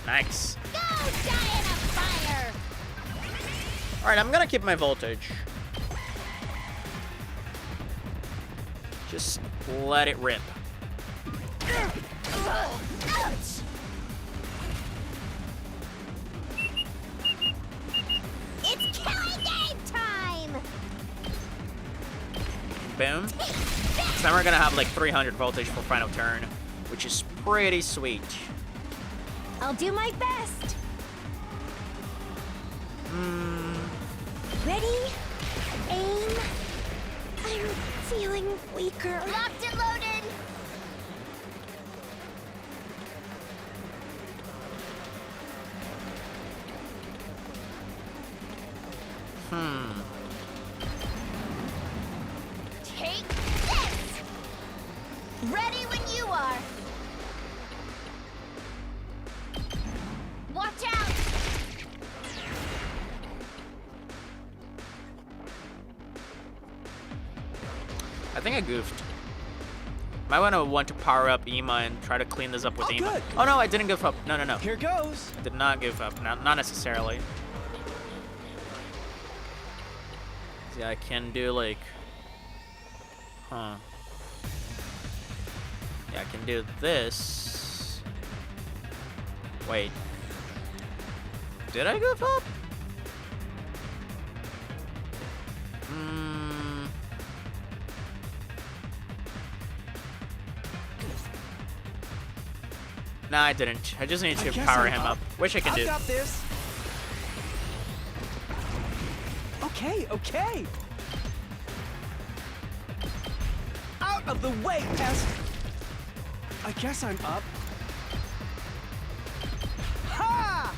Nice. Go die in a fire. Alright, I'm gonna keep my voltage. Just let it rip. Ouch. It's killing game time. Boom. So then we're gonna have like 300 voltage for final turn, which is pretty sweet. I'll do my best. Ready? Aim. I'm feeling weaker. Locked and loaded. Take this. Ready when you are. Watch out. I think I goofed. Might want to power up Ema and try to clean this up with Ema. Good. Oh no, I didn't goof up. No. Here goes. I did not goof up. Not necessarily. See, I can do like... Yeah, I can do this. Wait. Did I goof up? No, I didn't. I just need to power him up. Which I can do. I've got this. Okay. Out of the way, pest. I guess I'm up. Ha!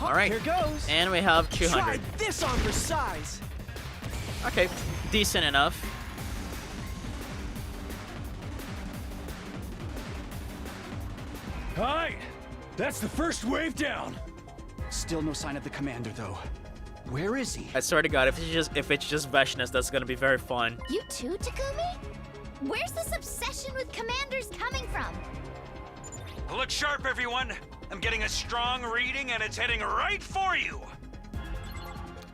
All right. Here goes. And we have Try 200. this on for size. Okay, decent enough. All right, that's the first wave down. Still no sign of the commander, though. Where is he? I swear to God, if it's just Veshness, that's gonna be very fun. You too, Takumi? Where's this obsession with commanders coming from? Look sharp, everyone. I'm getting a strong reading, and it's heading right for you.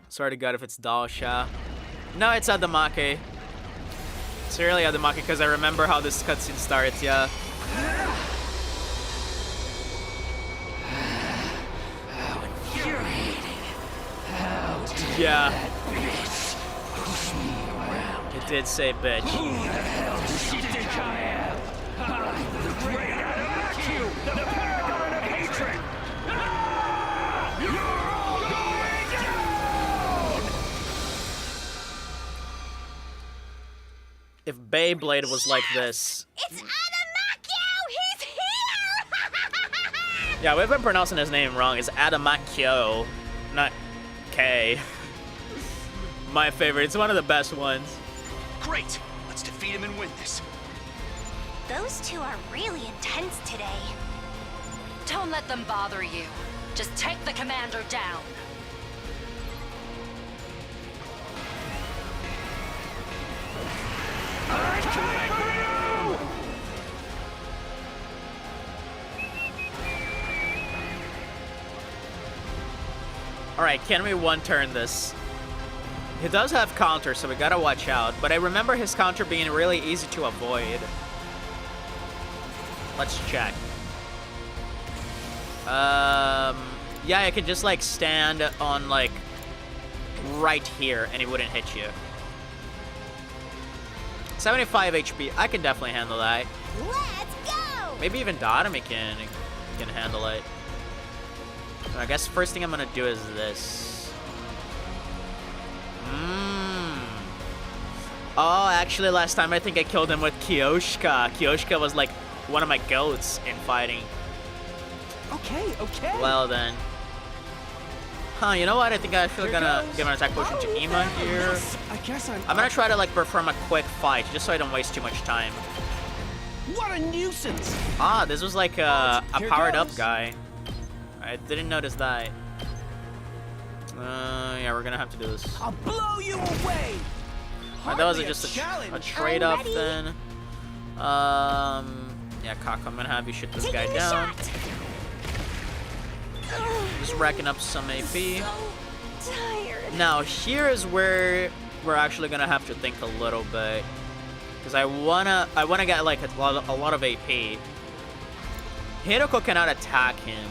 Swear to God if it's Dalsha. No, it's Adamake. It's really Adamake because I remember how this cutscene starts, yeah. Yeah. It did say bitch. Who the hell does she think I am? I'm the great Adamakyu, the paragon of hatred! Ah! You're all going down! If Beyblade was like this. It's Adamakyu! He's here! Yeah, we've been pronouncing his name wrong. It's Adamakyo, not K. My favorite. It's one of the best ones. Great! Let's defeat him and win this. Those two are really intense today. Don't let them bother you. Just take the commander down. Alright, can we one-turn this? He does have counter, so we gotta watch out. But I remember his counter being really easy to avoid. Let's check. Yeah, I could just, like, stand on, like, right here, and he wouldn't hit you. 75 HP. I can definitely handle that. Let's go! Maybe even Dotami can handle it. I guess first thing I'm gonna do is this. Oh, actually last time I think I killed him with Kyoshka. Kyoshka was like one of my goats in fighting. Okay, okay. Well then. Huh, you know what? I think I'm actually gonna give an attack potion to Ima here. Yes, I guess I'm gonna try to like perform a quick fight just so I don't waste too much time. What a nuisance! Ah, this was like a Here powered up goes. guy. I didn't notice that. Yeah, we're gonna have to do this. I'll blow you away! That was Hardly just a challenge. trade I'm up ready. then. Yeah, Cock, I'm gonna have you shoot this guy Taking the down. shot. Just racking up some AP. So tired. Now here is where we're actually gonna have to think a little bit, because I wanna get like a lot of AP. Hiroko cannot attack him.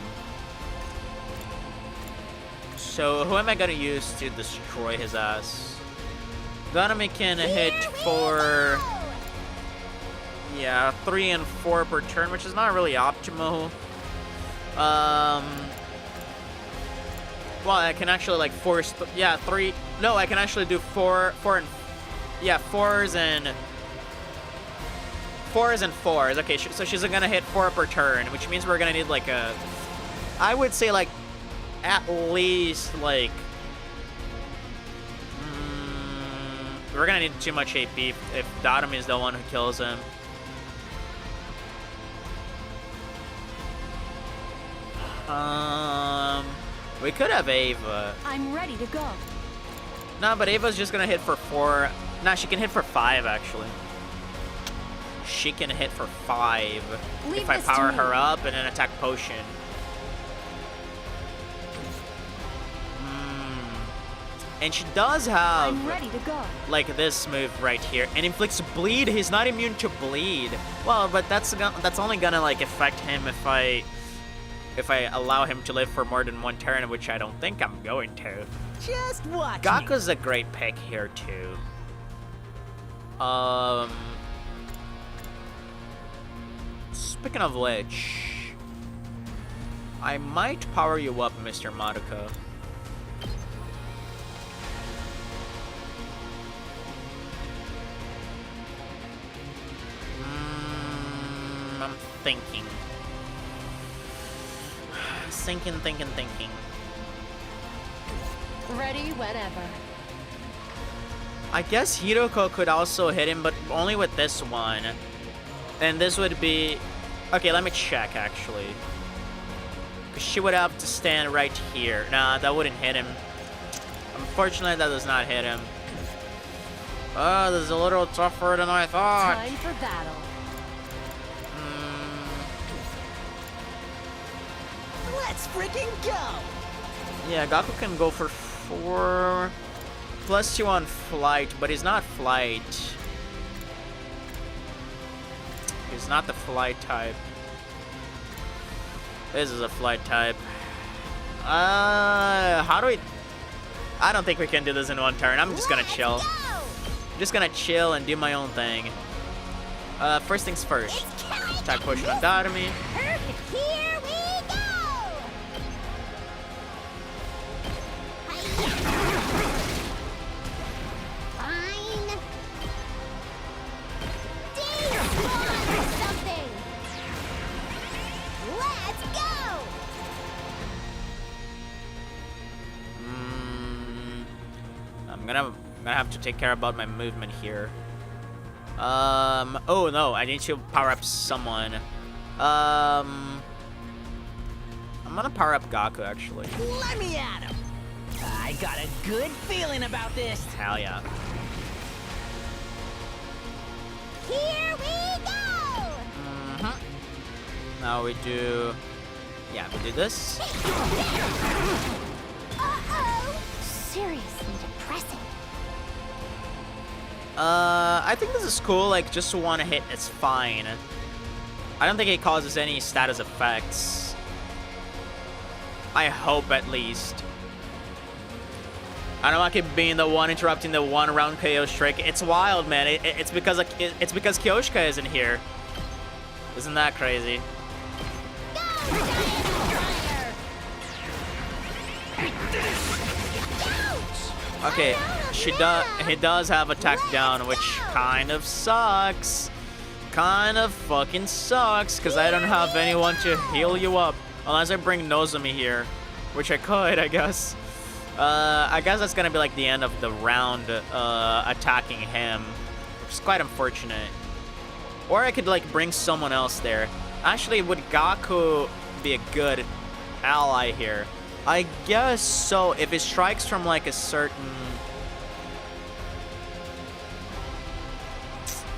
So who am I gonna use to destroy his ass? Ganami can hit for 3 and 4 per turn, which is not really optimal. Well, I can actually like force 3. No, I can actually do 4 and 4s and 4s. Okay, so she's gonna hit 4 per turn, which means we're gonna need like I would say like at least like we're gonna need too much AP if Dotami is the one who kills him. We could have Ava. I'm ready to go. No, but Ava's just gonna hit for 4. Nah, she can hit for 5 actually. She can hit for 5 Leave if I this to power me. her up and then attack potion. And she does have I'm ready to go. like this move right here, and inflicts bleed. He's not immune to bleed. Well, but that's only gonna like affect him if I allow him to live for more than 1 turn, which I don't think I'm going to. Just watch me. Gaku's a great pick here too. Speaking of which, I might power you up, Mr. Madoka. I'm thinking. Thinking. Ready whenever. I guess Hiroko could also hit him, but only with this one. And this would be... Okay, let me check, actually. She would have to stand right here. Nah, that wouldn't hit him. Unfortunately, that does not hit him. This is a little tougher than I thought. Time for battle. Let's freaking go! Yeah, Gaku can go for 4. +2 on flight, but he's not flight. He's not the flight type. This is a flight type. How do we... I don't think we can do this in one turn. I'm just gonna chill. I'm just gonna chill and do my own thing. First things first. Attack potion on Dotami. Here we go! Fine. Despawn or something! Let's go! I'm gonna have to take care about my movement here. Oh no, I need to power up someone. I'm gonna power up Gaku actually. Let me at him! I got a good feeling about this. Hell yeah. Here we go! Now we do... Yeah, we do this. Uh-oh! Seriously depressing. I think this is cool, like, just one hit is fine. I don't think it causes any status effects. I hope, at least. I don't want to keep being the one interrupting the one-round KO streak. It's wild, man. It's because Kyoshika isn't here. Isn't that crazy? Okay, he does have attack down, which kind of sucks. Kind of fucking sucks, because I don't have anyone to heal you up. Unless I bring Nozomi here, which I could, I guess. I guess that's gonna be like the end of the round, attacking him, which is quite unfortunate. Or I could like bring someone else there. Actually, would Gaku be a good ally here? I guess so. If it strikes from like a certain...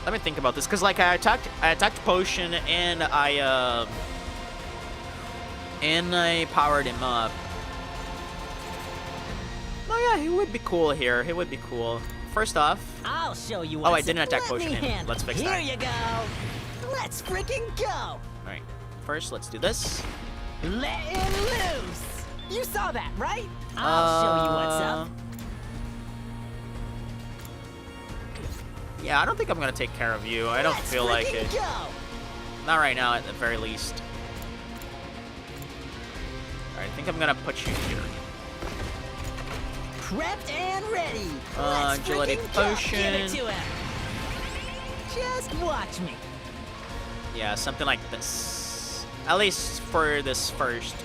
Let me think about this, because like I attacked Potion and I powered him up. Oh yeah, he would be cool here. He would be cool. First off, I'll show you. Oh, I didn't attack Potion him. Handle. Let's fix that. Here you go. Let's freaking go. All right. First, let's do this. Let him loose. You saw that, right? I'll show you what's up. Yeah, I don't think I'm gonna take care of you. I don't feel like it. Go. Not right now, at the very least. All right, I think I'm gonna put you here. Prepped and ready. Agility Potion. Give it to him. Just watch me. Yeah, something like this. At least for this first.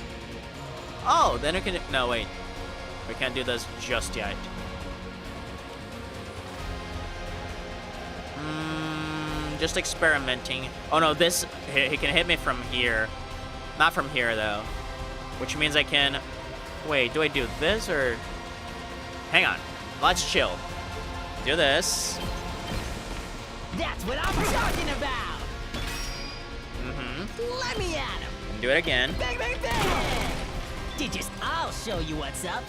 Oh, then we can... No, wait. We can't do this just yet. Just experimenting. Oh, no, this... He can hit me from here. Not from here, though. Which means I can... Wait, do I do this, or... Hang on. Let's chill. Do this. That's what I'm talking about. Let me at him. And do it again. Bang, bang, bang. I'll show you what's up.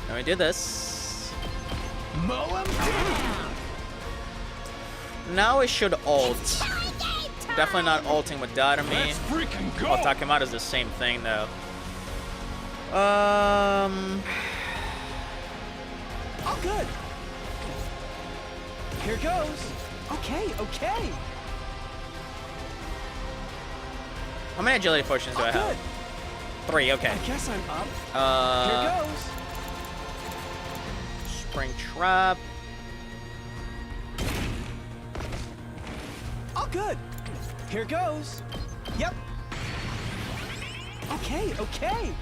Now we do this. Mow him down. Now we should ult. Definitely not ulting with Dotami. Let's freaking go. Well, Takemata is the same thing, though. Oh, good. Here goes. Okay, okay. How many agility potions do I have? Good. 3, okay. I guess I'm up. Here goes. Spring Trap. Oh, good. Here goes. Yep. Okay, okay.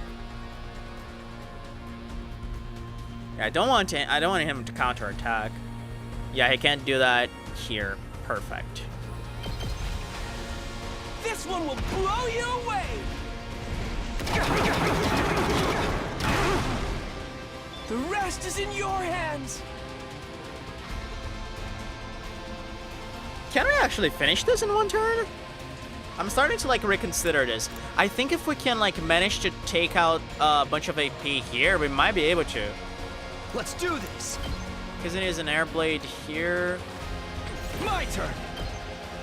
Yeah, I don't want him to counterattack. Yeah, he can't do that here. Perfect. This one will blow you away. The rest is in your hands. can we actually finish this in one turn? I'm starting to like reconsider this. I think if we can like manage to take out a bunch of AP here, we might be able to. Let's do this. Because it is an air blade here. My turn.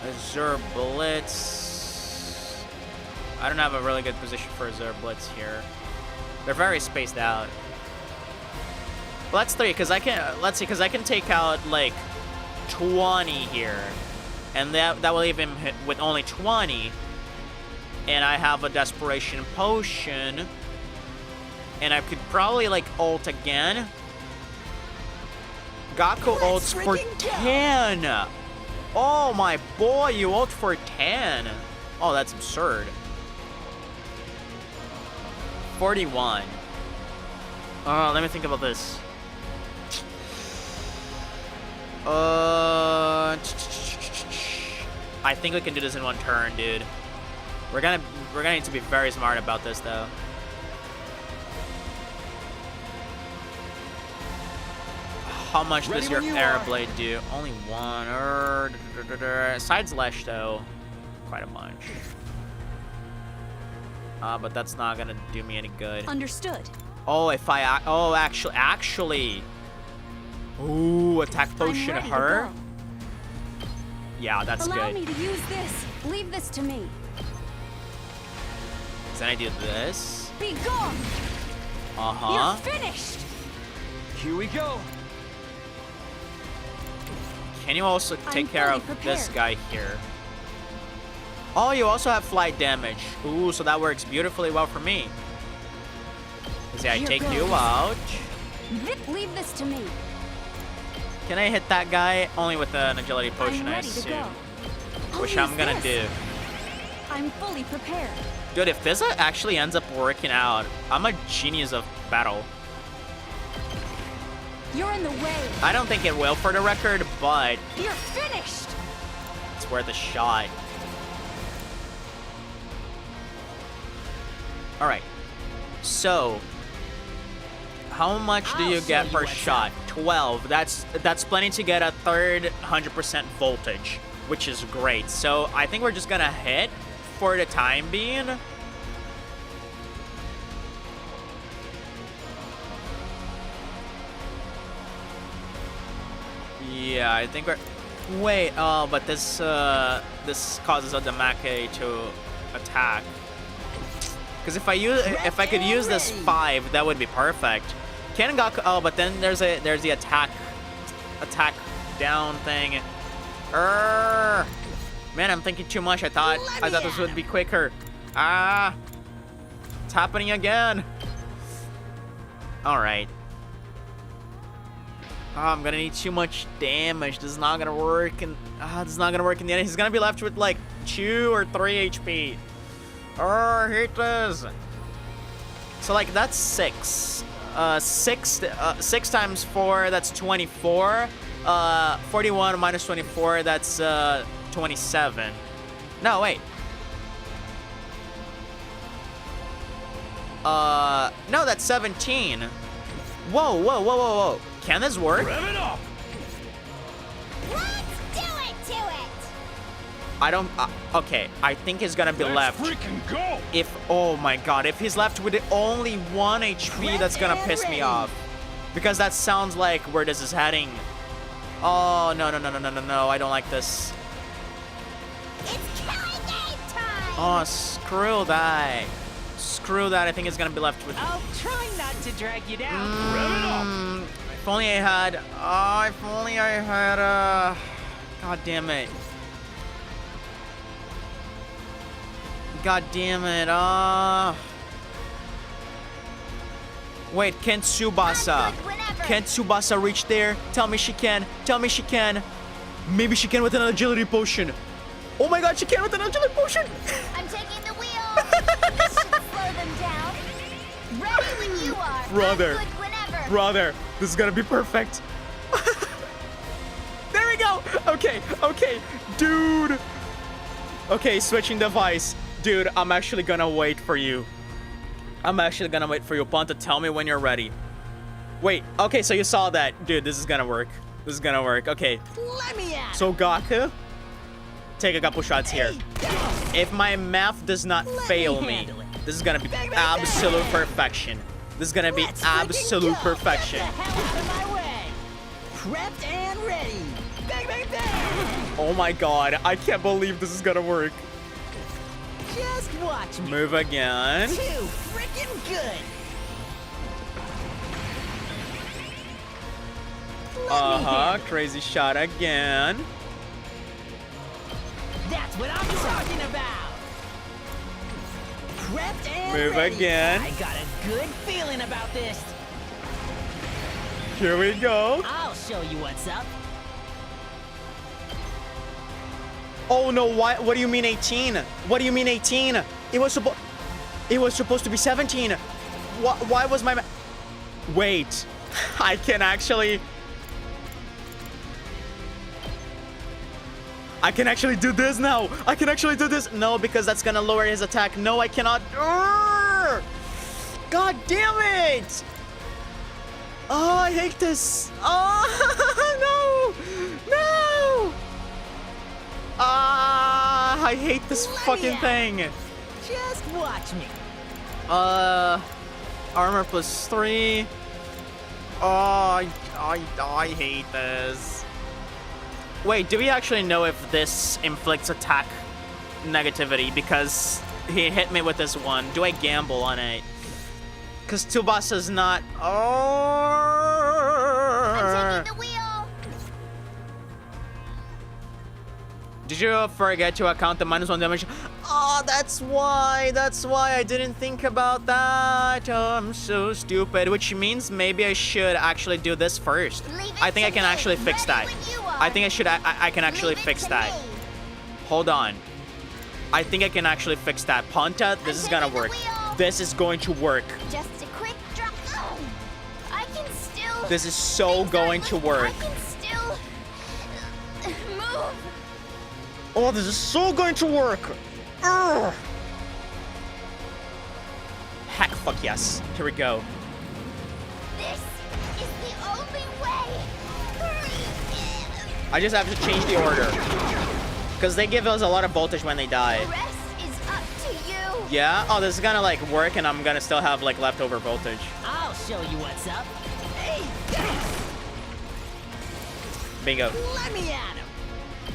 Azure Blitz. I don't have a really good position for Azure Blitz here. They're very spaced out. Well, that's 3 because I can. Let's see, because I can take out like 20 here. And that will leave him hit with only 20. And I have a Desperation Potion. And I could probably, like, ult again. Gaku ults for 10. Oh, my boy, you ult for 10. Oh, that's absurd. 41. Let me think about this. I think we can do this in one turn, dude. We're gonna need to be very smart about this, though. How much does your air blade do? Only 1. Side slash, though, quite a bunch. But that's not gonna do me any good. Understood. Oh, if I actually. Ooh, attack potion her. Yeah, that's Allow good. me to use this. Leave this to me. Then I do this. Be gone. Uh-huh. You're finished. Here we go. Can you also take care of this prepared. guy here? Oh, you also have flight damage. Ooh, so that works beautifully well for me. See, I Here take goes. you out. Leave this to me. Can I hit that guy? Only with an agility potion, I'm I ready to assume. go. Which I'll I'm use gonna this. do. I'm fully prepared. Dude, if this actually ends up working out, I'm a genius of battle. You're in the way. I don't think it will for the record, but You're finished. it's worth a shot. Alright. So, how much do you get per shot? 12. That's plenty to get a third 100% voltage, which is great. So, I think we're just gonna hit for the time being. Yeah, I think we're... Wait, oh, but this causes a Damake to attack. Because if I could use this 5, that would be perfect. Can Gaku... Oh, but then there's the attack down thing. Man, I'm thinking too much. I thought this would be quicker. Ah, it's happening again. All right. Oh, I'm gonna need too much damage. This is not gonna work, and this is not gonna work in the end. He's gonna be left with like 2 or 3 HP. Oh, here it is. So like that's 6. 6 times 4. That's 24. 41 minus 24. That's 27. No, wait. No, that's 17. Whoa, whoa, whoa, whoa, whoa. Can this work? Rev it up. Let's do it to it. I don't... okay, I think he's gonna be left. Freaking go. If... Oh my god, if he's left with only 1 HP, that's gonna piss me off. Because that sounds like where this is heading. Oh, no, no, no, no, no, no, no. I don't like this. It's killing game time. Oh, screw that. Screw that. I think he's gonna be left with... I'll try not to drag you down. Rev it up. If only I had... Oh, if only I had... God damn it. God damn it. Wait, can Tsubasa? Can Tsubasa reach there? Tell me she can. Tell me she can. Maybe she can with an agility potion. Oh my god, she can with an agility potion. I'm taking the wheel. This should slow them down. Ready when you are. Brother. I'm good whenever. Brother, this is gonna be perfect. There we go. Okay, okay, dude. Okay, switching device. Dude, I'm actually gonna wait for you. I'm actually gonna wait for you, Ponta. Tell me when you're ready. Wait, okay, so you saw that. Dude, this is gonna work. This is gonna work. Okay. Let me at So Gaku, take a couple shots here. If my math does not fail me, this is gonna be absolute perfection. This is gonna be absolute perfection. Get the hell out of my way. Prepped and ready. Bang, bang, bang. Oh my god, I can't believe this is gonna work. Just watch me. Move again. Too freaking good. Crazy shot again. That's what I'm talking about. Prepped and Move ready. again. I got a good feeling about this. Here we go. I'll show you what's up. Oh no, why? What do you mean 18? What do you mean 18? It was supposed to be 17. Why was my Wait. I can actually do this now. I can actually do this. No, because that's gonna lower his attack. No, I cannot. Urgh! God damn it! Oh, I hate this. Oh, no! I hate this fucking thing. Just watch me. Armor plus 3. Oh, I hate this. Wait, do we actually know if this inflicts attack negativity? Because he hit me with this one. Do I gamble on it? Because Tubasa's not. I'm taking the wheel. Did you forget to account the -1 damage? Oh, that's why I didn't think about that. Oh, I'm so stupid. Which means maybe I should actually do this first. I think I can actually fix that. I think I can actually fix that. Hold on. I think I can actually fix that. Ponta, this is gonna work. This is going to work. Just a quick drop. Oh, I can still. This is so going to work. I can still move. Oh, this is so going to work. Urgh. Heck, fuck yes. Here we go. This is the only way. I just have to change the order. Because they give us a lot of voltage when they die. The rest is up to you. Yeah? Oh, this is gonna like work and I'm gonna still have like leftover voltage. I'll show you what's up. Hey, Bingo. let me at him.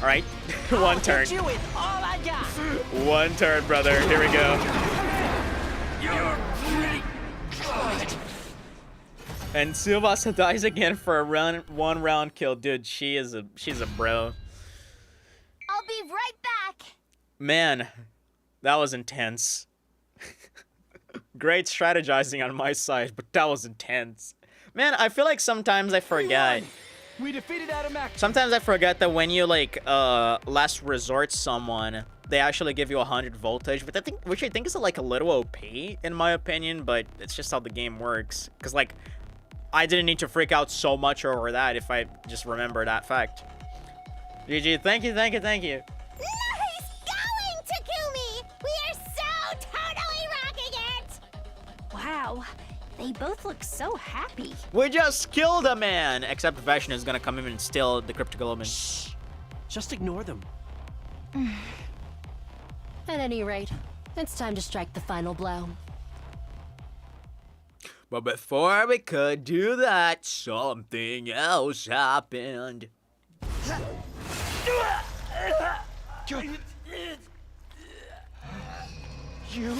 Alright. One turn. Hit you with all I got. One turn, brother. Here we go. You're pretty good. And Tsubasa dies again for a one round kill. Dude, she's a bro. I'll be right back. Man, that was intense. Great strategizing on my side, but that was intense. Man, I feel like sometimes I forget. We defeated Adam Mac. Sometimes I forget that when you like last resort someone, they actually give you 100 voltage, which I think is like a little OP in my opinion, but it's just how the game works. Cause like I didn't need to freak out so much over that if I just remember that fact. GG, thank you. Nice going, Takumi. We are so totally rocking it. Wow, they both look so happy. We just killed a man! Except Vashna is gonna come in and steal the cryptic element. Shh. Just ignore them. At any rate, it's time to strike the final blow. But before we could do that, something else happened. You?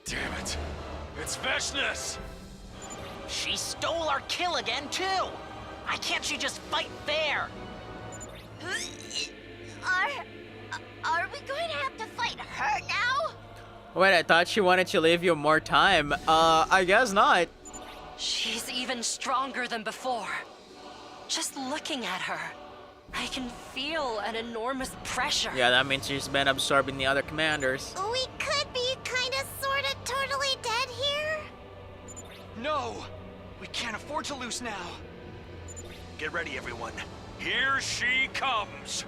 Damn it. It's Vashna's. She stole our kill again, too. Why can't she just fight fair? Are we going to have to fight her now? Wait, I thought she wanted to leave you more time. I guess not. She's even stronger than before. Just looking at her, I can feel an enormous pressure. Yeah, that means she's been absorbing the other commanders. We could be kinda, sorta, totally dead here. No! We can't afford to lose now. Get ready, everyone. Here she comes.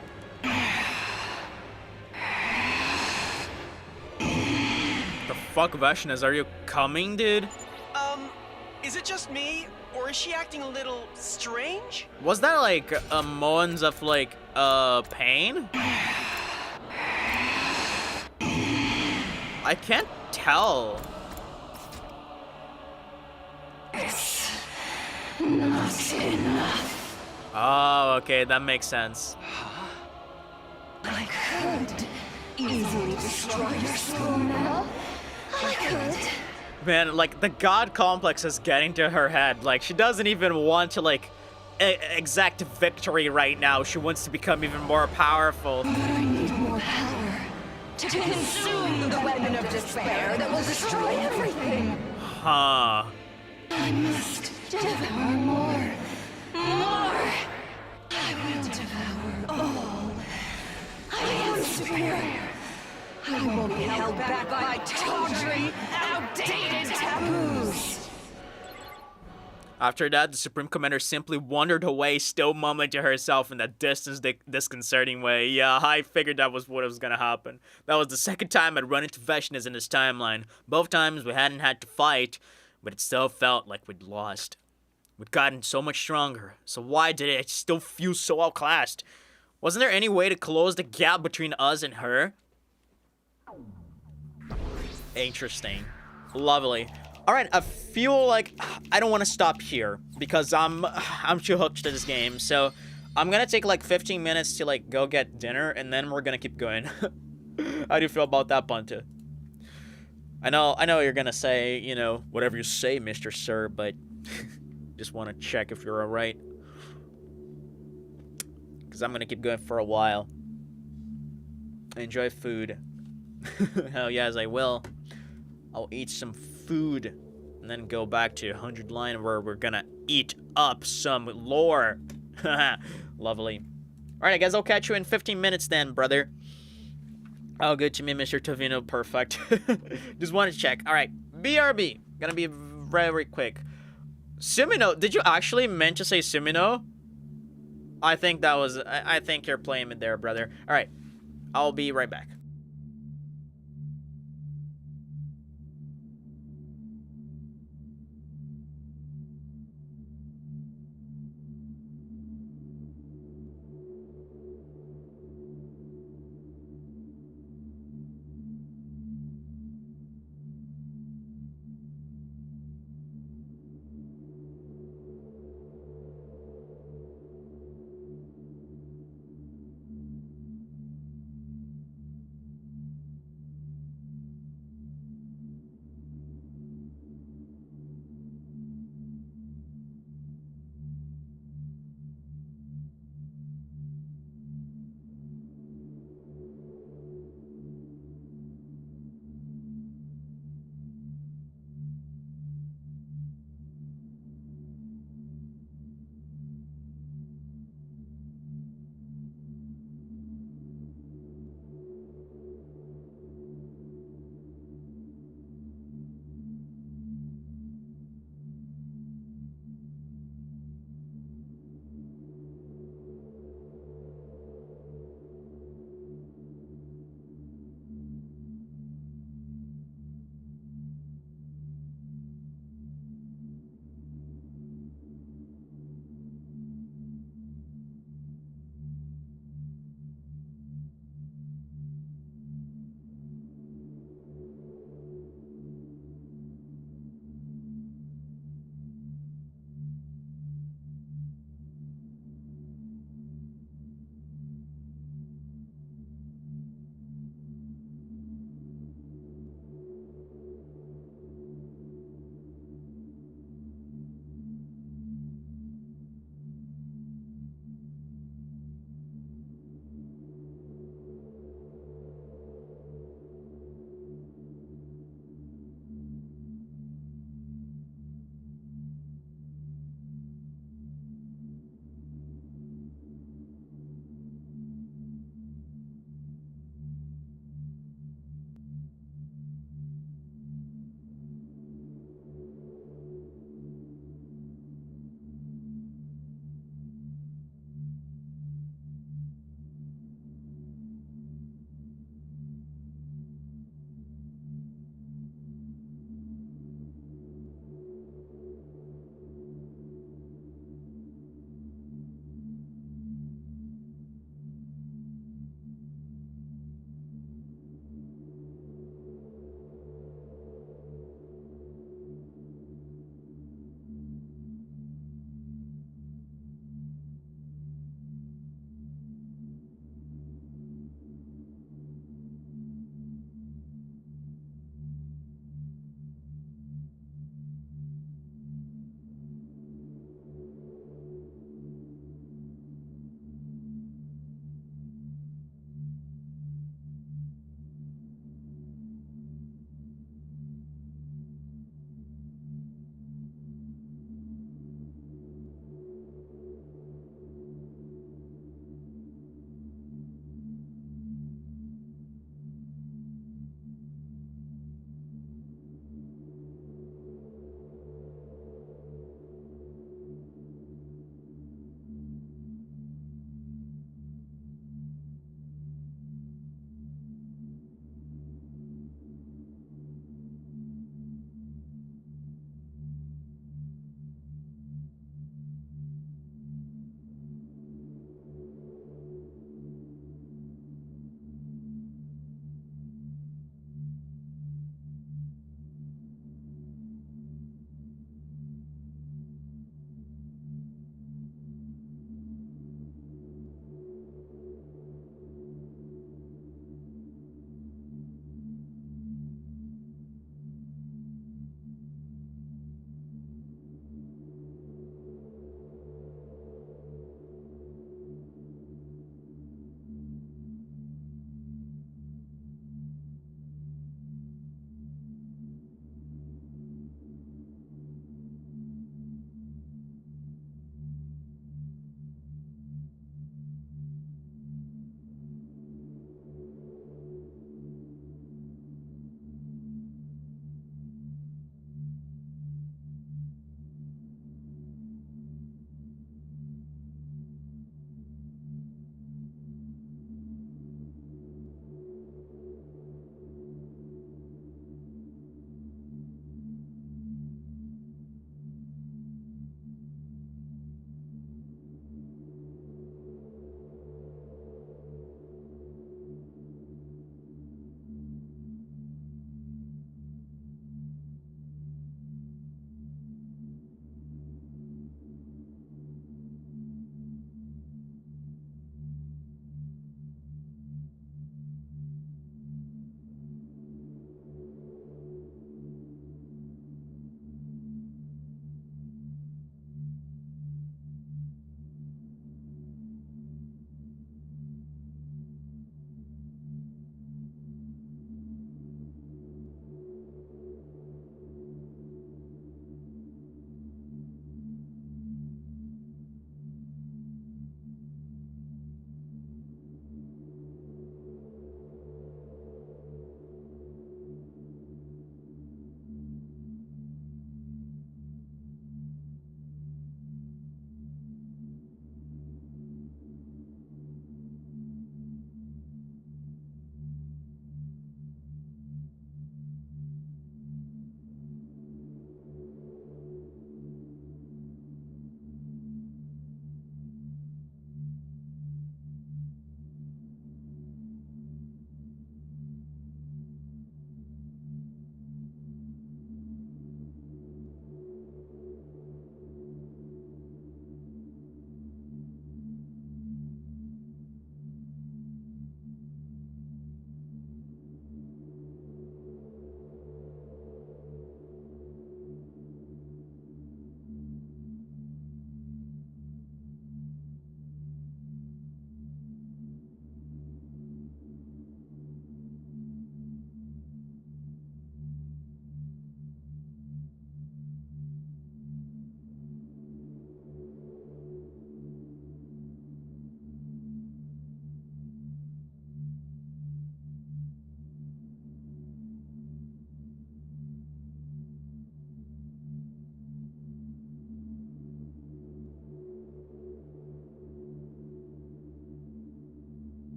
fuck, Vashnas? Are you coming, dude? Is it just me, or is she acting a little strange? Was that like moans of like pain? I can't tell. It's not enough. Oh, okay, that makes sense. I could easily destroy your soul now. I could. Man, like the god complex is getting to her head. Like she doesn't even want to like exact victory right now. She wants to become even more powerful. But I need more power to consume the weapon of despair that will destroy everything. Huh. I must devour more. More! I will devour all. I am superior. I won't be held back by tawdry, outdated taboos. After that, the Supreme Commander simply wandered away, still mumbling to herself in that disconcerting way. Yeah, I figured that was what was gonna happen. That was the second time I'd run into Vashnas in this timeline. Both times we hadn't had to fight, but it still felt like we'd lost. We'd gotten so much stronger, so why did it still feel so outclassed? Wasn't there any way to close the gap between us and her? Interesting. Lovely. Alright, I feel like I don't want to stop here because I'm too hooked to this game. So I'm gonna take like 15 minutes to like go get dinner and then we're gonna keep going. How do you feel about that, Bunta? I know you're gonna say, you know, whatever you say, Mr. Sir, but just want to check if you're alright. Because I'm gonna keep going for a while. Enjoy food. Hell yes, I will. I'll eat some food and then go back to 100 line where we're gonna eat up some lore. Lovely. Alright, I guess I'll catch you in 15 minutes then, brother. Oh, good to me, Mr. Tavino. Perfect. Just wanted to check. Alright, BRB. Gonna be very quick. Sumino, did you actually meant to say Sumino? I think that was... I think you're playing it there, brother. Alright, I'll be right back.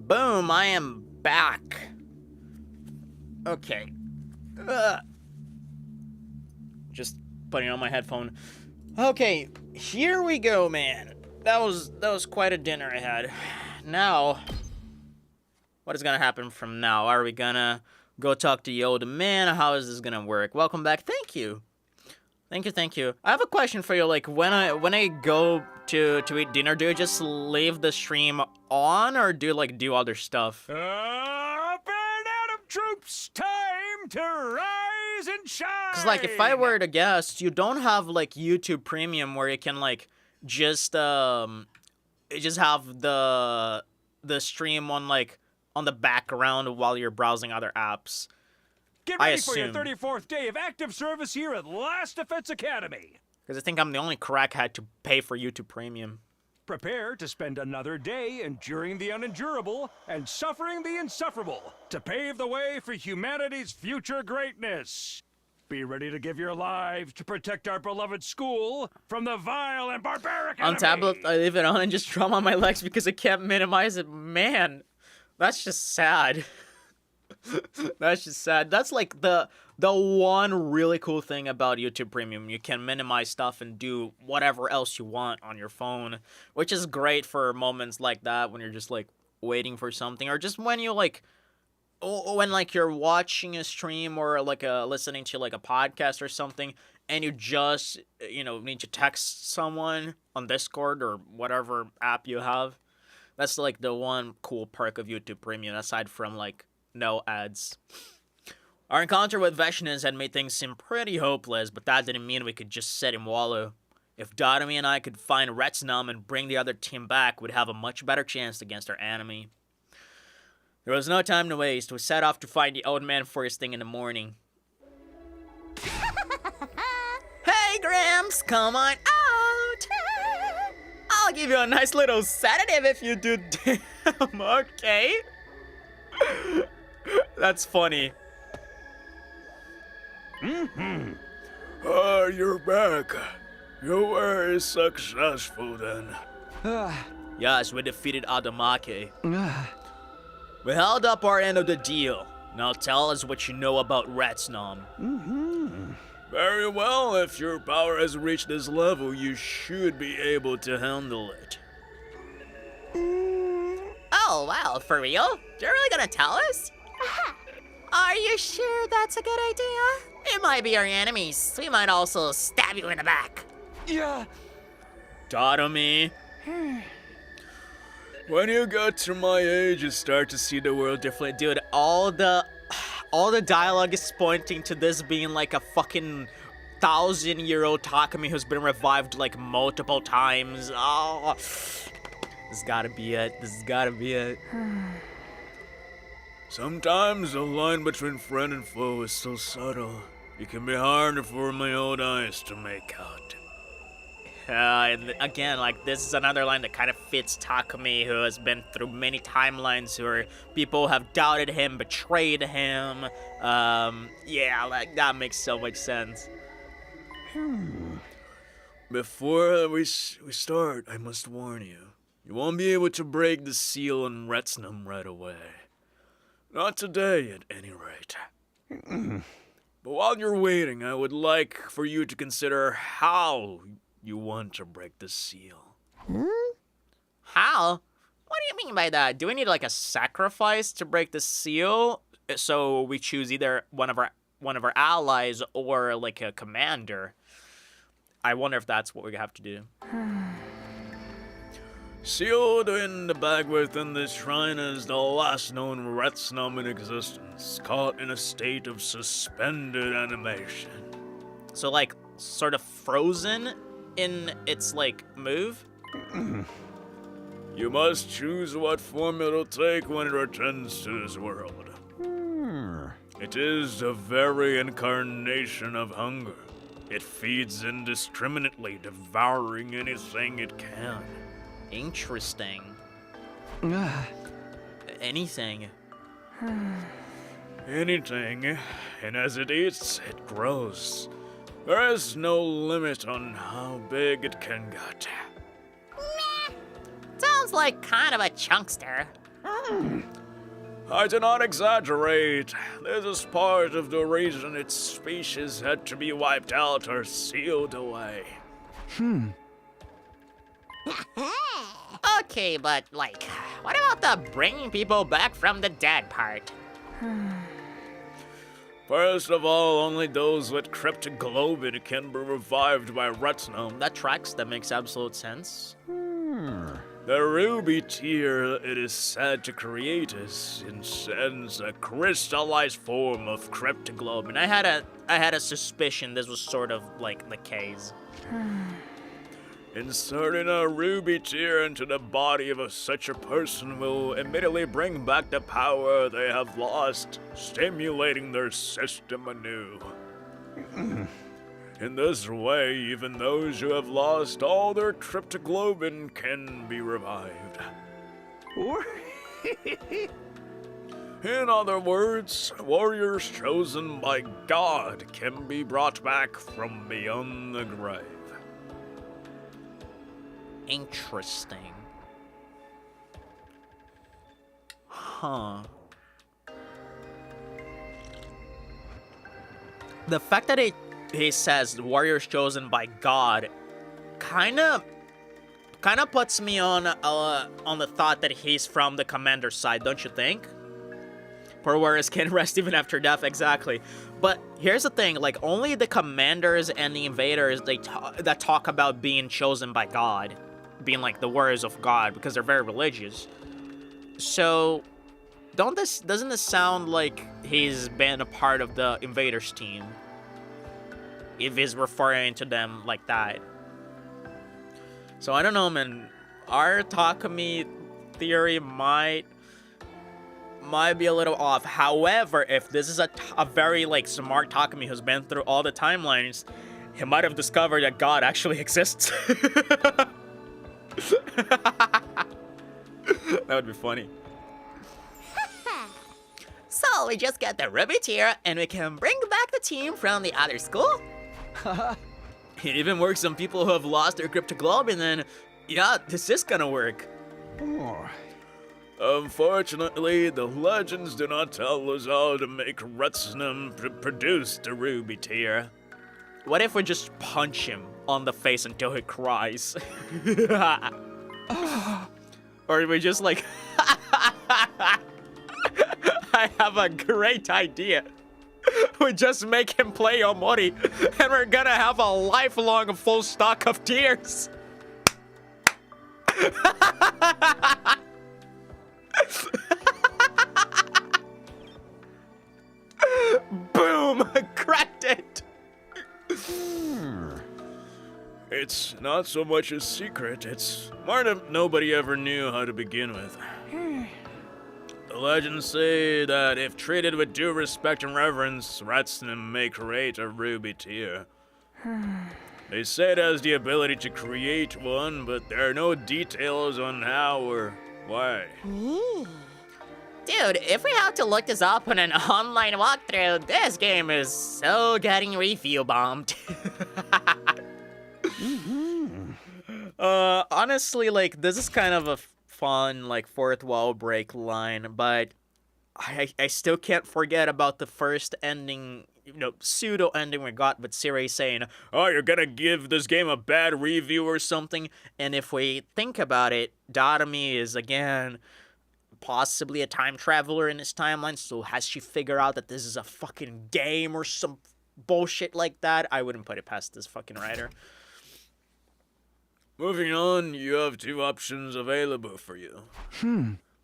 boom, I am back. Okay. Just putting on my headphone. Okay, here we go, man. That was quite a dinner I had. Now, what is gonna happen from now? Are we gonna go talk to the old man? How is this gonna work? Welcome back. Thank you. Thank you. I have a question for you. Like, when I go to eat dinner, do I just leave the stream on, or do other stuff? Up and Adam troops, time to rise and shine. Cause like, if I were to guess, you don't have like YouTube Premium where you can like just have the stream on like on the background while you're browsing other apps. Get ready for your 34th day of active service here at Last Defense Academy. Because I think I'm the only crackhead to pay for YouTube Premium. Prepare to spend another day enduring the unendurable and suffering the insufferable to pave the way for humanity's future greatness. Be ready to give your lives to protect our beloved school from the vile and barbaric enemy. On tablet, I leave it on and just drum on my legs because I can't minimize it. Man, that's just sad. That's just sad. That's like the one really cool thing about YouTube Premium. You can minimize stuff and do whatever else you want on your phone, which is great for moments like that when you're just like waiting for something, or just when you like when like you're watching a stream or like listening to like a podcast or something, and you just need to text someone on Discord or whatever app you have. That's like the one cool perk of YouTube Premium, aside from like no ads. Our encounter with Veshnas had made things seem pretty hopeless, but that didn't mean we could just sit and wallow. If Dotami and I could find Retsnam and bring the other team back, we'd have a much better chance against our enemy. There was no time to waste. We set off to find the old man first thing in the morning. Hey, Gramps, come on out! I'll give you a nice little sedative if you do damn okay. That's funny. You're back. You were very successful then. Yes, we defeated Adamake. We held up our end of the deal. Now tell us what you know about Retsnam. Very well, if your power has reached this level, you should be able to handle it. Oh, wow, for real? You're really gonna tell us? Are you sure that's a good idea? It might be our enemies. We might also stab you in the back. Yeah. Dotami. When you get to my age, you start to see the world differently. Dude, all the dialogue is pointing to this being like a fucking 1,000-year-old Takumi who's been revived like multiple times. Oh, this gotta be it. This has gotta be it. Sometimes the line between friend and foe is so subtle, it can be hard for my old eyes to make out. And again, like, this is another line that kind of fits Takumi, who has been through many timelines where people have doubted him, betrayed him. Yeah, like, that makes so much sense. Before we start, I must warn you. You won't be able to break the seal on Retsnam right away. Not today, at any rate. But while you're waiting, I would like for you to consider how you want to break the seal. How? What do you mean by that? Do we need like a sacrifice to break the seal? So we choose either one of our allies or like a commander. I wonder if that's what we have to do. Sealed in the bag within this shrine is the last known Retsnam in existence, caught in a state of suspended animation. So like sort of frozen in its like move? You must choose what form it'll take when it returns to this world. It is the very incarnation of hunger. It feeds indiscriminately, devouring anything it can. Interesting. Anything. Anything, and as it eats, it grows. There is no limit on how big it can get. Sounds like kind of a chunkster. I do not exaggerate. This is part of the reason its species had to be wiped out or sealed away. Okay, but like, what about the bringing people back from the dead part? First of all, only those with cryptoglobin can be revived by Retinum. That tracks. That makes absolute sense. The ruby tear it is said to create is, in sense, a crystallized form of cryptoglobin. I had a suspicion this was sort of like the case. Inserting a ruby tear into the body of such a person will immediately bring back the power they have lost, stimulating their system anew. In this way, even those who have lost all their cryptoglobin can be revived. In other words, warriors chosen by God can be brought back from beyond the grave. Interesting. Huh. The fact that he says warriors chosen by God kind of puts me on the thought that he's from the commander's side, don't you think? Poor warriors can rest even after death, exactly. But here's the thing, like, only the commanders and the invaders that talk about being chosen by God, being like the warriors of God, because they're very religious. So doesn't this sound like he's been a part of the invaders team, if he's referring to them like that? So I don't know, man. Our Takumi theory might be a little off. However, if this is a very like smart Takumi who's been through all the timelines, he might have discovered that God actually exists. That would be funny. So we just get the ruby tear and we can bring back the team from the other school? It even works on people who have lost their cryptoglobin, and yeah, this is gonna work. Unfortunately, the legends do not tell us how to make Retinum produce the ruby tear. What if we just punch him on the face until he cries? Or we just like... I have a great idea. We just make him play Omori, and we're gonna have a lifelong full stock of tears. Boom! Cracked it! It's not so much a secret, it's more that nobody ever knew how to begin with. The legends say that if treated with due respect and reverence, Retinum may create a ruby tear. They say it has the ability to create one, but there are no details on how or why. Dude, if we have to look this up in an online walkthrough, this game is so getting review bombed. Honestly, like, this is kind of a fun, like, fourth wall break line, but I still can't forget about the first ending, pseudo ending we got with Siri saying, oh, you're gonna give this game a bad review or something. And if we think about it, Datami is, again, possibly a time traveler in his timeline, so has she figured out that this is a fucking game or some bullshit like that? I wouldn't put it past this fucking writer. Moving on, you have two options available for you.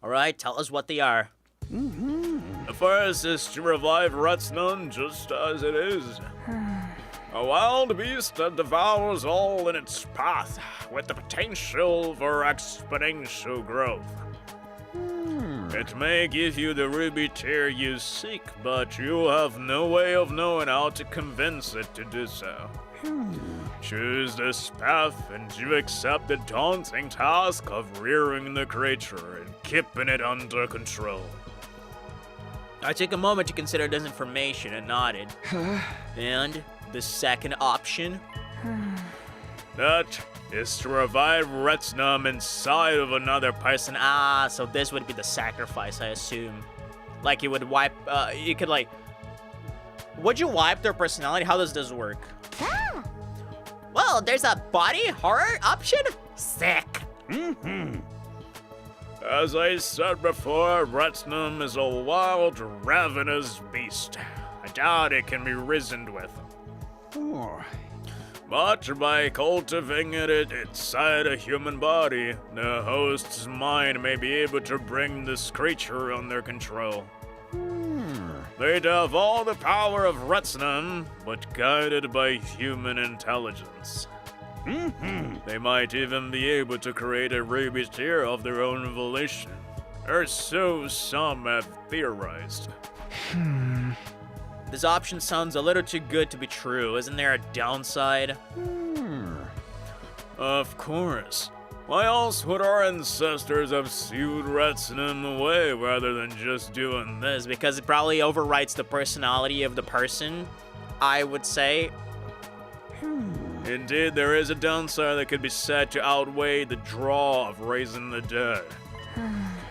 Alright, tell us what they are. The first is to revive Retinum just as it is. A wild beast that devours all in its path, with the potential for exponential growth. It may give you the ruby tear you seek, but you have no way of knowing how to convince it to do so. Choose this path, and you accept the daunting task of rearing the creature and keeping it under control. I took a moment to consider this information and nodded. And the second option? That is to revive Retsnum inside of another person. Ah, so this would be the sacrifice, I assume. Like, you would wipe, you could, like... Would you wipe their personality? How does this work? Well, there's a body horror option? Sick. As I said before, Retsnum is a wild, ravenous beast. I doubt it can be reasoned with. But by cultivating it inside a human body, the host's mind may be able to bring this creature under control. They'd have all the power of Retsnum, but guided by human intelligence. They might even be able to create a rabies tear of their own volition, or so some have theorized. This option sounds a little too good to be true. Isn't there a downside? Of course. Why else would our ancestors have sealed Retsnum away rather than just doing this? Because it probably overwrites the personality of the person, I would say. Indeed, there is a downside that could be said to outweigh the draw of raising the dead.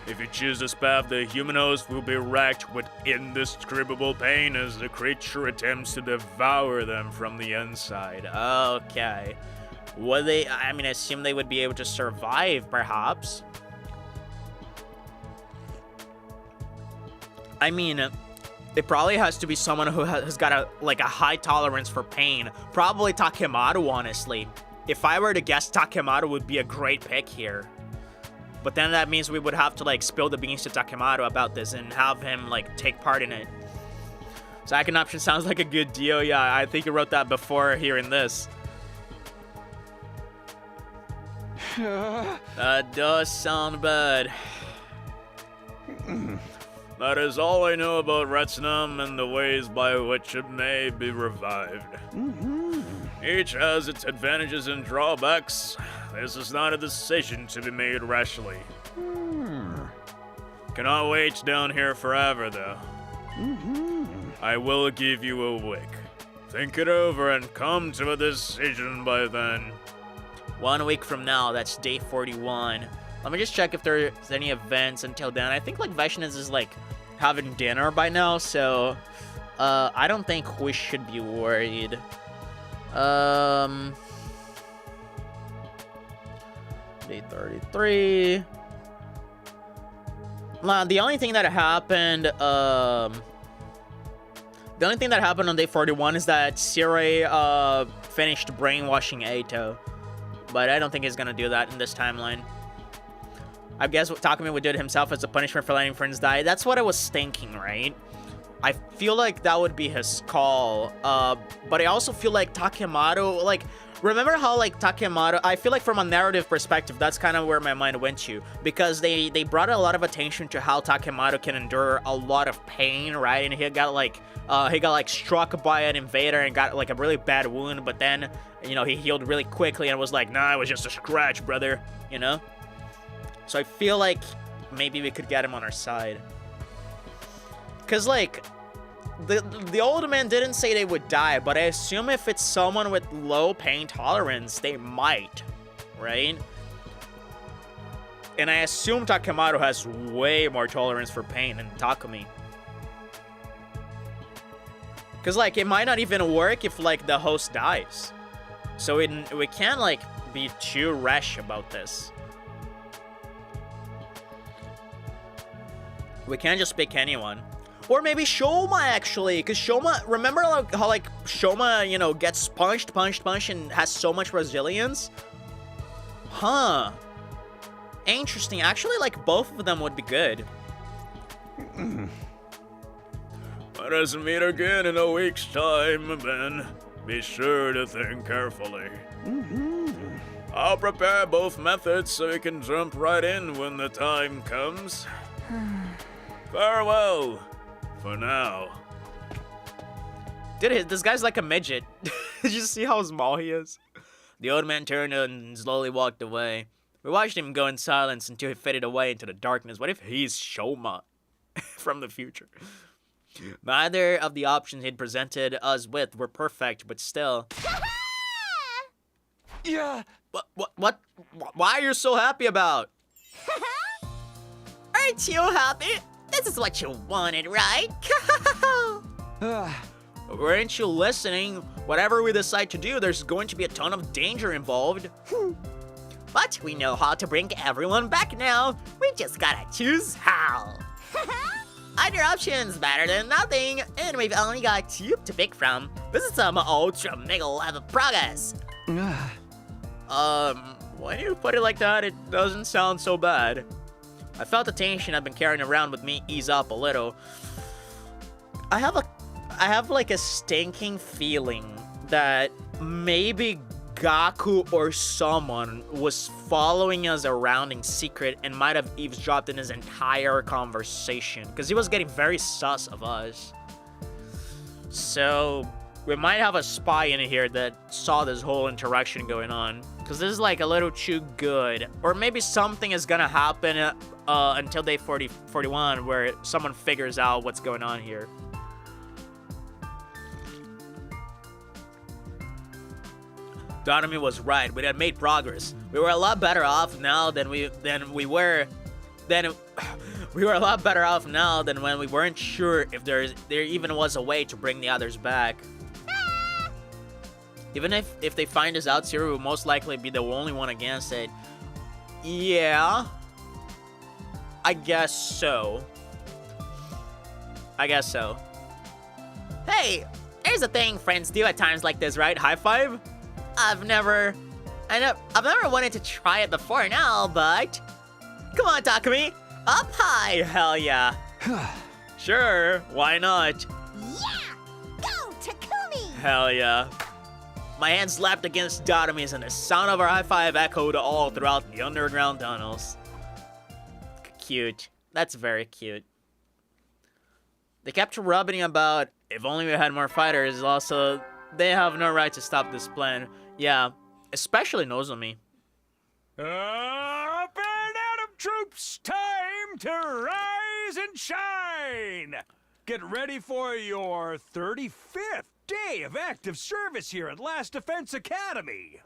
If you choose this path, the human host will be racked with indescribable pain as the creature attempts to devour them from the inside. Okay. Would they, I mean, I assume they would be able to survive, perhaps. I mean, it probably has to be someone who has got a high tolerance for pain. Probably Takemaru, honestly. If I were to guess, Takemaru would be a great pick here. But then that means we would have to, like, spill the beans to Takemaru about this and have him, like, take part in it. Second option sounds like a good deal. Yeah, I think you wrote that before hearing this. That does sound bad. That is all I know about Retsnum and the ways by which it may be revived. Each has its advantages and drawbacks. This is not a decision to be made rashly. Cannot wait down here forever, though. I will give you a week. Think it over and come to a decision by then. 1 week from now, that's day 41. Let me just check if there's any events until then. I think, like, Vaishnav is, like, having dinner by now, so I don't think we should be worried. Day 33. Nah, the only thing that happened, on day 41 is that Sirei finished brainwashing Eito. But I don't think he's gonna do that in this timeline. I guess what Takumi would do to himself as a punishment for letting friends die. That's what I was thinking, right? I feel like that would be his call. But I also feel like Takemaru, like, remember how, like, Takemaru, I feel like from a narrative perspective, that's kind of where my mind went to. Because they brought a lot of attention to how Takemaru can endure a lot of pain, right? And he got struck by an invader and got, like, a really bad wound. But then, you know, he healed really quickly and was like, nah, it was just a scratch, brother, you know? So I feel like maybe we could get him on our side. Because, like, the old man didn't say they would die, but I assume if it's someone with low pain tolerance, they might, right? And I assume Takemaru has way more tolerance for pain than Takumi. Because, like, it might not even work if, like, the host dies. So we can't, like, be too rash about this. We can't just pick anyone. Or maybe Shoma, actually, because Shoma, remember how, like, Shoma, you know, gets punched, and has so much resilience? Huh. Interesting. Actually, like, both of them would be good. Let us meet again in a week's time, Ben. Be sure to think carefully. I'll prepare both methods so we can jump right in when the time comes. Farewell. For now. Dude, this guy's like a midget. Did you see how small he is? The old man turned and slowly walked away. We watched him go in silence until he faded away into the darkness. What if he's Shoma from the future? Neither of the options he'd presented us with were perfect, but still. Yeah. What? Why are you so happy about? Aren't you happy? This is what you wanted, right? Weren't you listening? Whatever we decide to do, there's going to be a ton of danger involved. But we know how to bring everyone back now. We just gotta choose how. Other options better than nothing, and we've only got 2 to pick from. This is some ultra mega level progress. When you put it like that, it doesn't sound so bad. I felt the tension I've been carrying around with me ease up a little. I have like a stinking feeling that maybe Gaku or someone was following us around in secret and might have eavesdropped in his entire conversation, because he was getting very sus of us. So we might have a spy in here that saw this whole interaction going on, because this is like a little too good. Or maybe something is gonna happen until day 41 where someone figures out what's going on here. Donami was right. We had made progress. We were a lot better off now than we were a lot better off now than when we weren't sure if there even was a way to bring the others back. Even if they find us out, Zero will most likely be the only one against it. Yeah. I guess so. Hey, here's a thing friends do at times like this, right? High five? I've never wanted to try it before now, but come on, Takumi, up high, hell yeah. Sure, why not? Yeah! Go, Takumi! Hell yeah. My hand slapped against Dotomi's and the sound of our high five echoed all throughout the underground tunnels. Cute. That's very cute. They kept rubbing about, if only we had more fighters, also, they have no right to stop this plan. Yeah, especially Nozomi. Up and at 'em, troops! Time to rise and shine! Get ready for your 35th day of active service here at Last Defense Academy.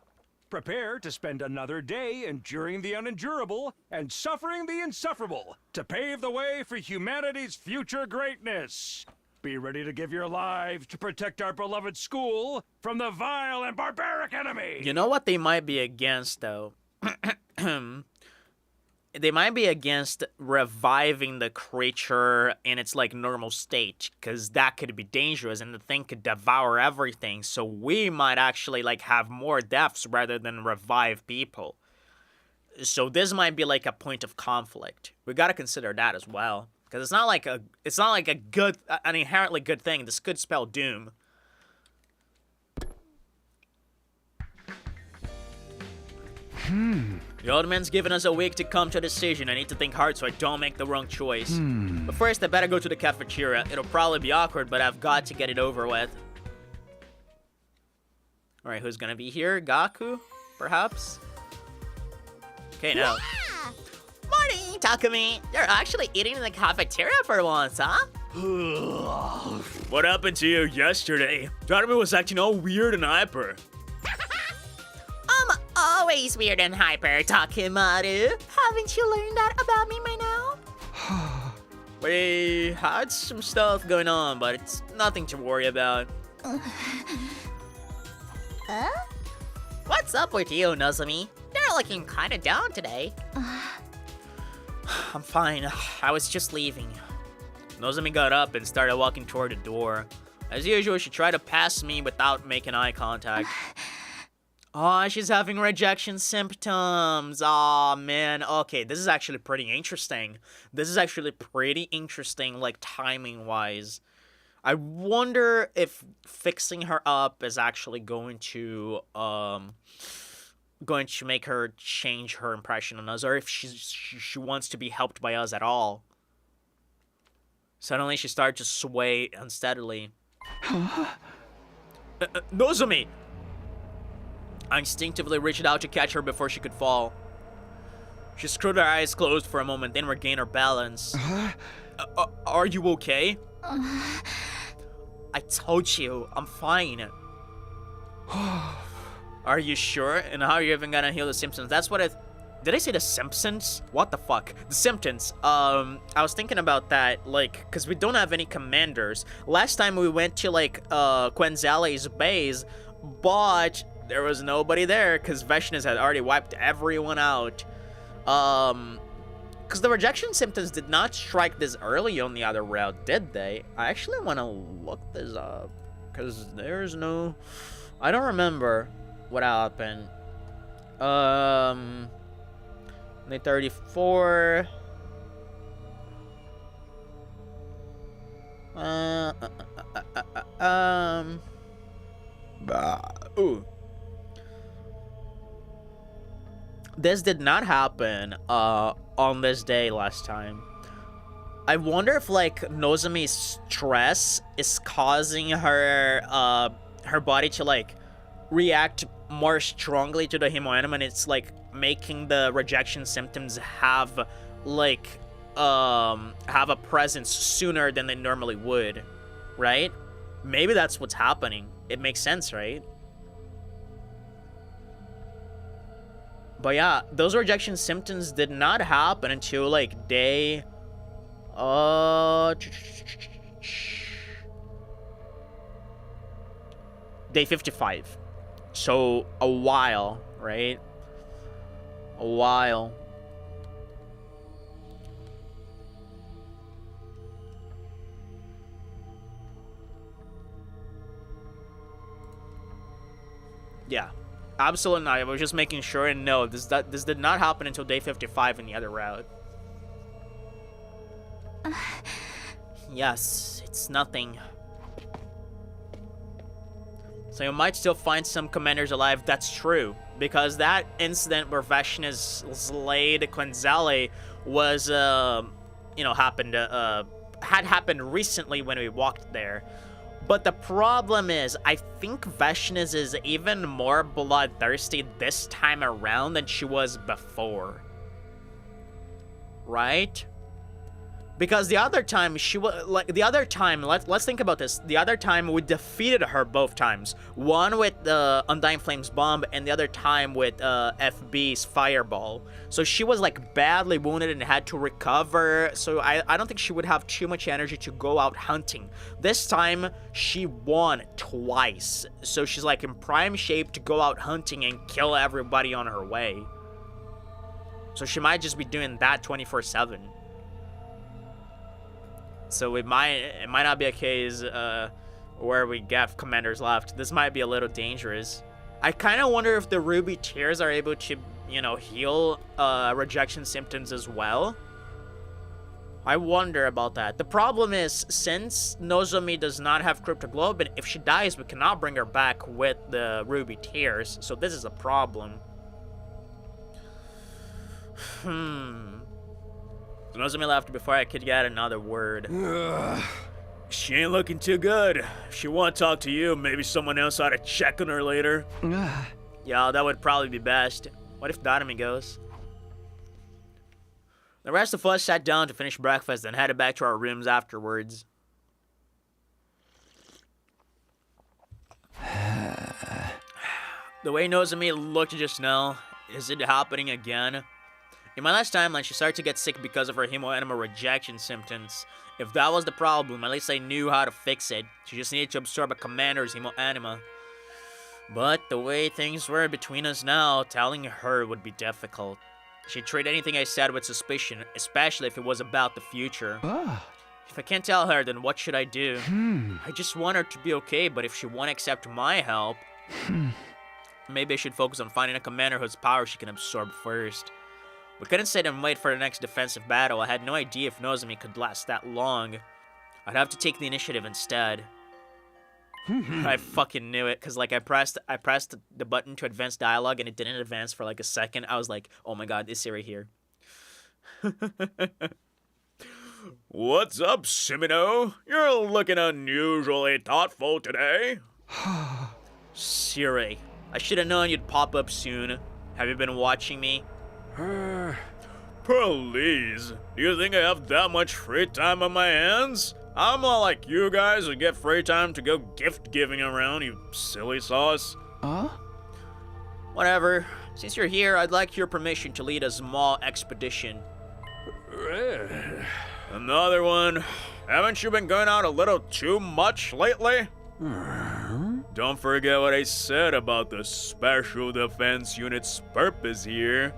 Prepare to spend another day enduring the unendurable and suffering the insufferable to pave the way for humanity's future greatness. Be ready to give your lives to protect our beloved school from the vile and barbaric enemy. You know what they might be against, though? They might be against reviving the creature in its, like, normal state, because that could be dangerous, and the thing could devour everything, so we might actually, like, have more deaths rather than revive people. So this might be, like, a point of conflict. We gotta consider that as well. Because it's not like an inherently good thing. This could spell doom. The old man's given us a week to come to a decision. I need to think hard so I don't make the wrong choice. But first, I better go to the cafeteria. It'll probably be awkward, but I've got to get it over with. Alright, who's gonna be here? Gaku? Perhaps? Okay, now. Yeah! Morning, Takumi. You're actually eating in the cafeteria for once, huh? What happened to you yesterday? Donami was acting all weird and hyper. I'm always weird and hyper, Takimaru. Haven't you learned that about me by now? We had some stuff going on, but it's nothing to worry about. What's up with you, Nozomi? You're looking kinda down today. I'm fine. I was just leaving. Nozomi got up and started walking toward the door. As usual, she tried to pass me without making eye contact. Oh, she's having rejection symptoms. Aw, man. Okay, this is actually pretty interesting. Like, timing-wise. I wonder if fixing her up is actually going to make her change her impression on us, or if she wants to be helped by us at all. Suddenly, she started to sway unsteadily. Nozomi! I instinctively reached out to catch her before she could fall. She screwed her eyes closed for a moment, then regained her balance. Are you okay? I told you, I'm fine. Are you sure? And how are you even gonna heal the symptoms? That's what did I say the Simpsons? What the fuck? The symptoms. I was thinking about that, like, because we don't have any commanders. Last time we went to, like, Quenzale's base, but there was nobody there because Veshnes had already wiped everyone out. Because the rejection symptoms did not strike this early on the other route, did they? I actually want to look this up because there's no... I don't remember what happened. Day 34. Ooh. This did not happen on this day last time. I wonder if, like, Nozomi's stress is causing her her body to, like, react more strongly to the hemoenema, and it's, like, making the rejection symptoms have, like, have a presence sooner than they normally would, right? Maybe that's what's happening. It makes sense, right? But yeah, those rejection symptoms did not happen until, like, day... day 55. So, a while, right? A while. Yeah. Absolutely not. I was just making sure, and no, this did not happen until day 55 in the other route. Yes, it's nothing. So you might still find some commanders alive. That's true, because that incident where Veshnes slayed Quenzale was, you know, had happened recently when we walked there. But the problem is, I think Veshnes is even more bloodthirsty this time around than she was before. Right? Because the other time she was like let's think about this. The other time we defeated her both times. One with the Undying Flames bomb and the other time with FB's fireball. So she was like badly wounded and had to recover. So I don't think she would have too much energy to go out hunting. This time she won twice. So she's like in prime shape to go out hunting and kill everybody on her way. So she might just be doing that 24/7. So it might not be a case where we get commanders left. This might be a little dangerous. I kind of wonder if the Ruby Tears are able to, you know, heal rejection symptoms as well. I wonder about that. The problem is, since Nozomi does not have cryptoglobin, if she dies, we cannot bring her back with the Ruby Tears. So this is a problem. Nozomi left before I could get another word. She ain't looking too good. If she want to talk to you, maybe someone else ought to check on her later. Yeah, that would probably be best. What if Darami goes? The rest of us sat down to finish breakfast and headed back to our rooms afterwards. The way Nozomi looked just now, is it happening again? In my last timeline, she started to get sick because of her hemoenema rejection symptoms. If that was the problem, at least I knew how to fix it. She just needed to absorb a commander's hemoenema. But the way things were between us now, telling her would be difficult. She'd treat anything I said with suspicion, especially if it was about the future. If I can't tell her, then what should I do? I just want her to be okay, but if she won't accept my help, maybe I should focus on finding a commander whose power she can absorb first. We couldn't sit and wait for the next defensive battle. I had no idea if Nozomi could last that long. I'd have to take the initiative instead. I fucking knew it, because like I pressed the button to advance dialogue and it didn't advance for like a second. I was like, oh my god, is Siri here? What's up, Simino? You're looking unusually thoughtful today. Siri, I should have known you'd pop up soon. Have you been watching me? Please, do you think I have that much free time on my hands? I'm not like you guys who get free time to go gift giving around, you silly sauce. Whatever. Since you're here, I'd like your permission to lead a small expedition. Another one. Haven't you been going out a little too much lately? Don't forget what I said about the Special Defense Unit's purpose here.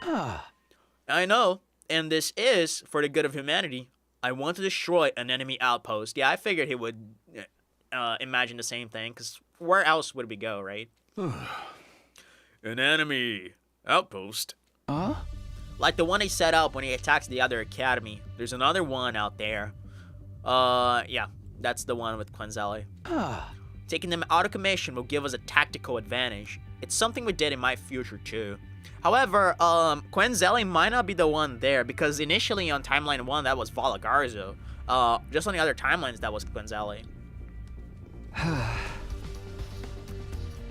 I know, and this is for the good of humanity. I want to destroy an enemy outpost. Yeah, I figured he would imagine the same thing, because where else would we go, right? An enemy outpost? Like the one he set up when he attacks the other academy. There's another one out there. Yeah, that's the one with Quinzelli. Taking them out of commission will give us a tactical advantage. It's something we did in my future too. However, Quinzelli might not be the one there because initially on timeline 1 that was Valagarzo. Just on the other timelines that was Quinzelli.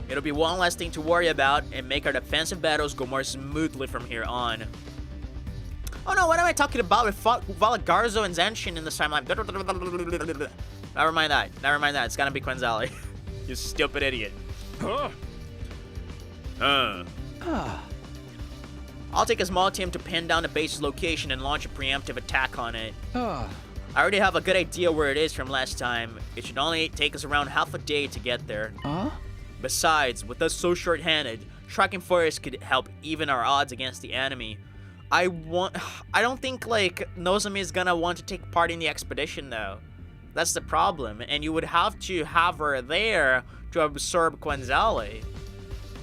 It'll be one less thing to worry about and make our defensive battles go more smoothly from here on. Oh no, what am I talking about? We fought Valagarzo and Zenshin in this timeline. Never mind that. Never mind that. It's gonna be Quinzelli. You stupid idiot. I'll take a small team to pin down the base's location and launch a preemptive attack on it. I already have a good idea where it is from last time. It should only take us around half a day to get there. Besides, with us so short-handed, striking first could help even our odds against the enemy. I don't think, like, Nozomi is gonna want to take part in the expedition, though. That's the problem, and you would have to have her there to absorb Quinzelli.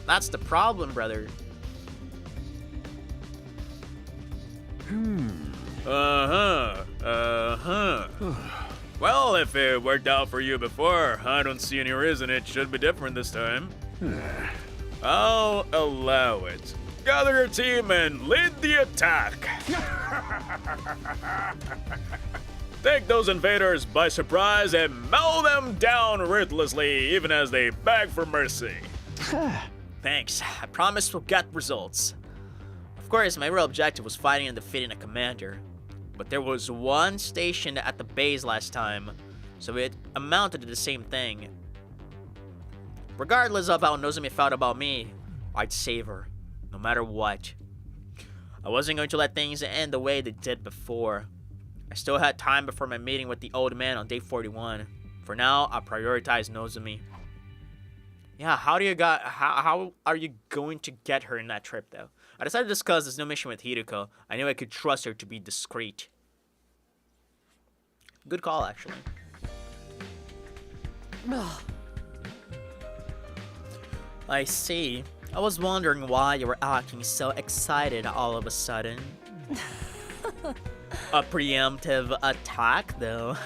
That's the problem, brother. Well, if it worked out for you before, I don't see any reason it should be different this time. I'll allow it. Gather your team and lead the attack. Take those invaders by surprise and mow them down ruthlessly, even as they beg for mercy. Thanks. I promise we'll get results. Of course, my real objective was fighting and defeating a commander. But there was one stationed at the base last time, so it amounted to the same thing. Regardless of how Nozomi felt about me, I'd save her, no matter what. I wasn't going to let things end the way they did before. I still had time before my meeting with the old man on day 41. For now, I'll prioritize Nozomi. Yeah, how are you going to get her in that trip, though? I decided to discuss this new mission with Hiruko. I knew I could trust her to be discreet. Good call, actually. I see. I was wondering why you were acting so excited all of a sudden. A preemptive attack, though.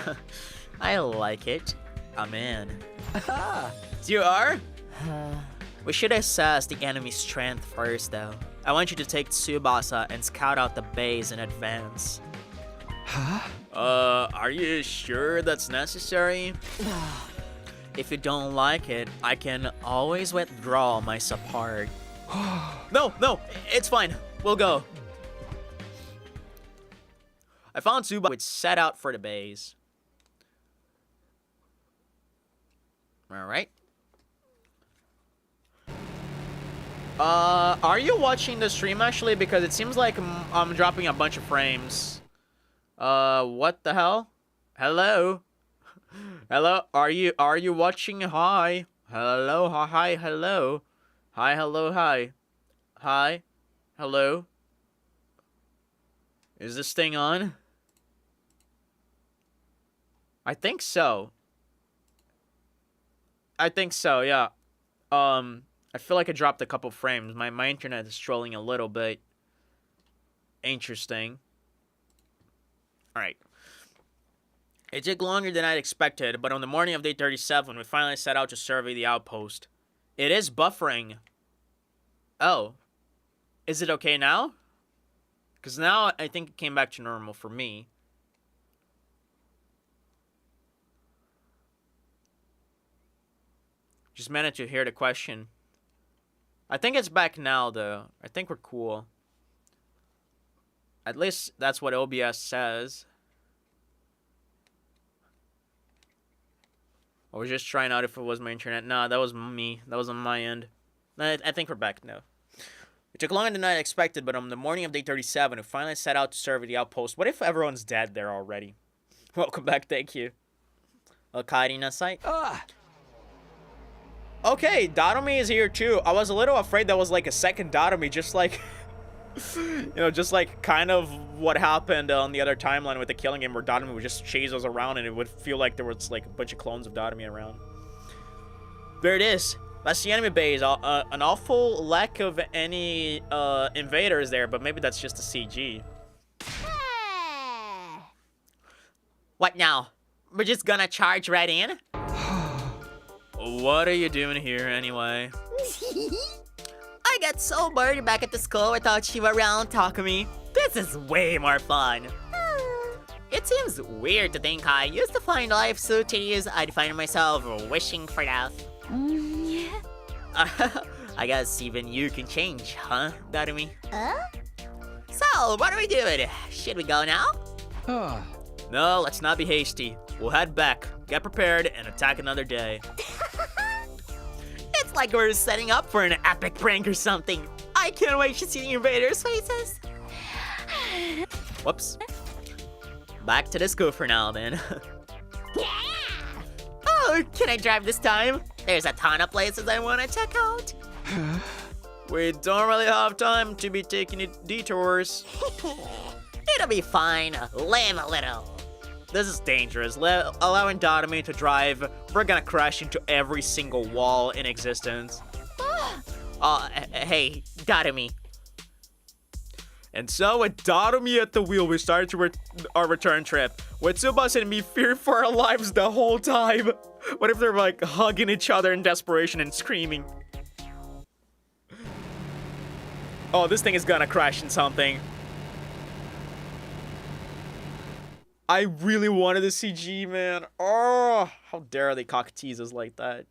I like it. I'm in. You are? We should assess the enemy's strength first, though. I want you to take Tsubasa and scout out the base in advance. Are you sure that's necessary? If you don't like it, I can always withdraw my support. No, it's fine. We'll go. I found Tsubasa would set out for the base. Alright. Are you watching the stream actually? Because it seems like I'm dropping a bunch of frames. What the hell? Hello? Hello? Are you watching? Hi. Hello, hi, hello. Hi, hello, hi. Hi. Hello. Is this thing on? I think so. I think so, yeah. I feel like I dropped a couple frames. My internet is trolling a little bit. Interesting. Alright. It took longer than I'd expected, but on the morning of day 37, we finally set out to survey the outpost. It is buffering. Oh. Is it okay now? Because now I think it came back to normal for me. Just managed to hear the question. I think it's back now, though. I think we're cool. At least that's what OBS says. I was just trying out if it was my internet. Nah, that was me. That was on my end. I think we're back now. It took longer than I expected, but on the morning of day 37, we finally set out to serve at the outpost. What if everyone's dead there already? Welcome back, thank you. Al-Qaeda in sight. Okay, Dotomi is here too. I was a little afraid that was like a second Dotomi, just like, you know, just like kind of what happened on the other timeline with the killing game where Dotomi would just chase us around and it would feel like there was like a bunch of clones of Dotomi around. There it is. That's the enemy base. An awful lack of any invaders there, but maybe that's just a CG. What now? We're just gonna charge right in? What are you doing here anyway? I got so bored back at the school without you around talking to me. This is way more fun. It seems weird to think I used to find life so tedious I'd find myself wishing for death. Yeah. I guess even you can change, huh, Dotomi? So, what are we doing? Should we go now? No, let's not be hasty. We'll head back, get prepared, and attack another day. It's like we're setting up for an epic prank or something. I can't wait to see the invaders' faces. Whoops. Back to the school for now, then. Oh, can I drive this time? There's a ton of places I want to check out. We don't really have time to be taking detours. It'll be fine. Live a little. This is dangerous. Allowing Dotomi to drive, we're gonna crash into every single wall in existence. Hey, Dotomi. And so with Dotomi at the wheel, we started our return trip. With Tsubasa and me fearing for our lives the whole time. What if they're like hugging each other in desperation and screaming? Oh, this thing is gonna crash in something. I really wanted the CG, man. Oh, how dare they cock tease us like that?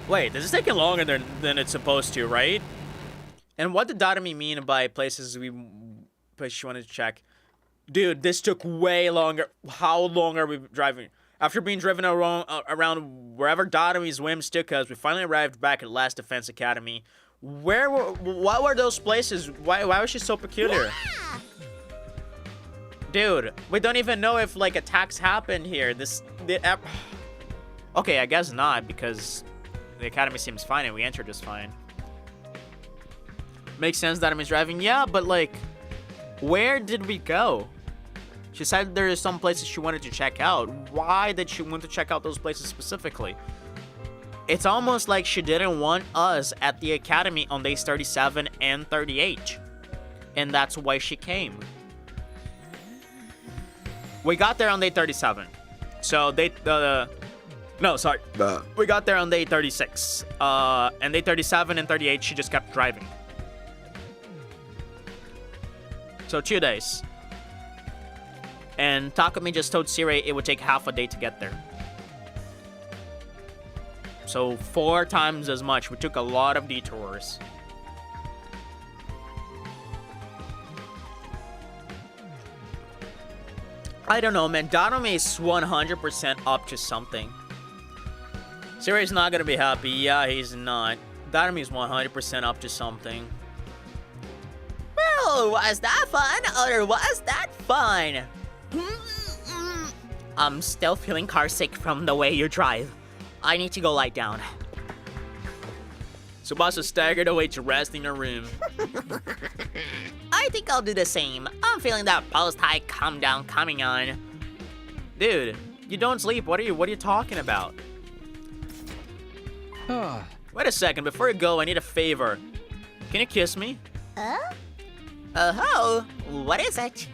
Wait, this is taking longer than it's supposed to, right? And what did Dotomi mean by places you wanted to check? Dude, this took way longer. How long are we driving? After being driven around wherever Dotomi's whims took us, we finally arrived back at Last Defense Academy. What were those places? Why was she so peculiar? Dude, we don't even know if like attacks happened here. Okay, I guess not because the academy seems fine and we entered just fine. Makes sense that I'm driving, yeah, but like, where did we go? She said there are some places she wanted to check out. Why did she want to check out those places specifically? It's almost like she didn't want us at the academy on days 37 and 38. And that's why she came. We got there on day 37. So we got there on day 36. And day 37 and 38, she just kept driving. So 2 days. And Takumi just told Sirei it would take half a day to get there. So 4 times as much. We took a lot of detours. I don't know, man. Dotomi is 100% up to something. Siri's not gonna be happy. Yeah, he's not. Dotomi is 100% up to something. Well, was that fun or was that fun? I'm still feeling carsick from the way you drive. I need to go lie down. Tsubasa staggered away to rest in her room. I think I'll do the same. I'm feeling that post-high calm down coming on. Dude, you don't sleep. What are you talking about? Wait a second. Before you go, I need a favor. Can you kiss me? Oh, what is it?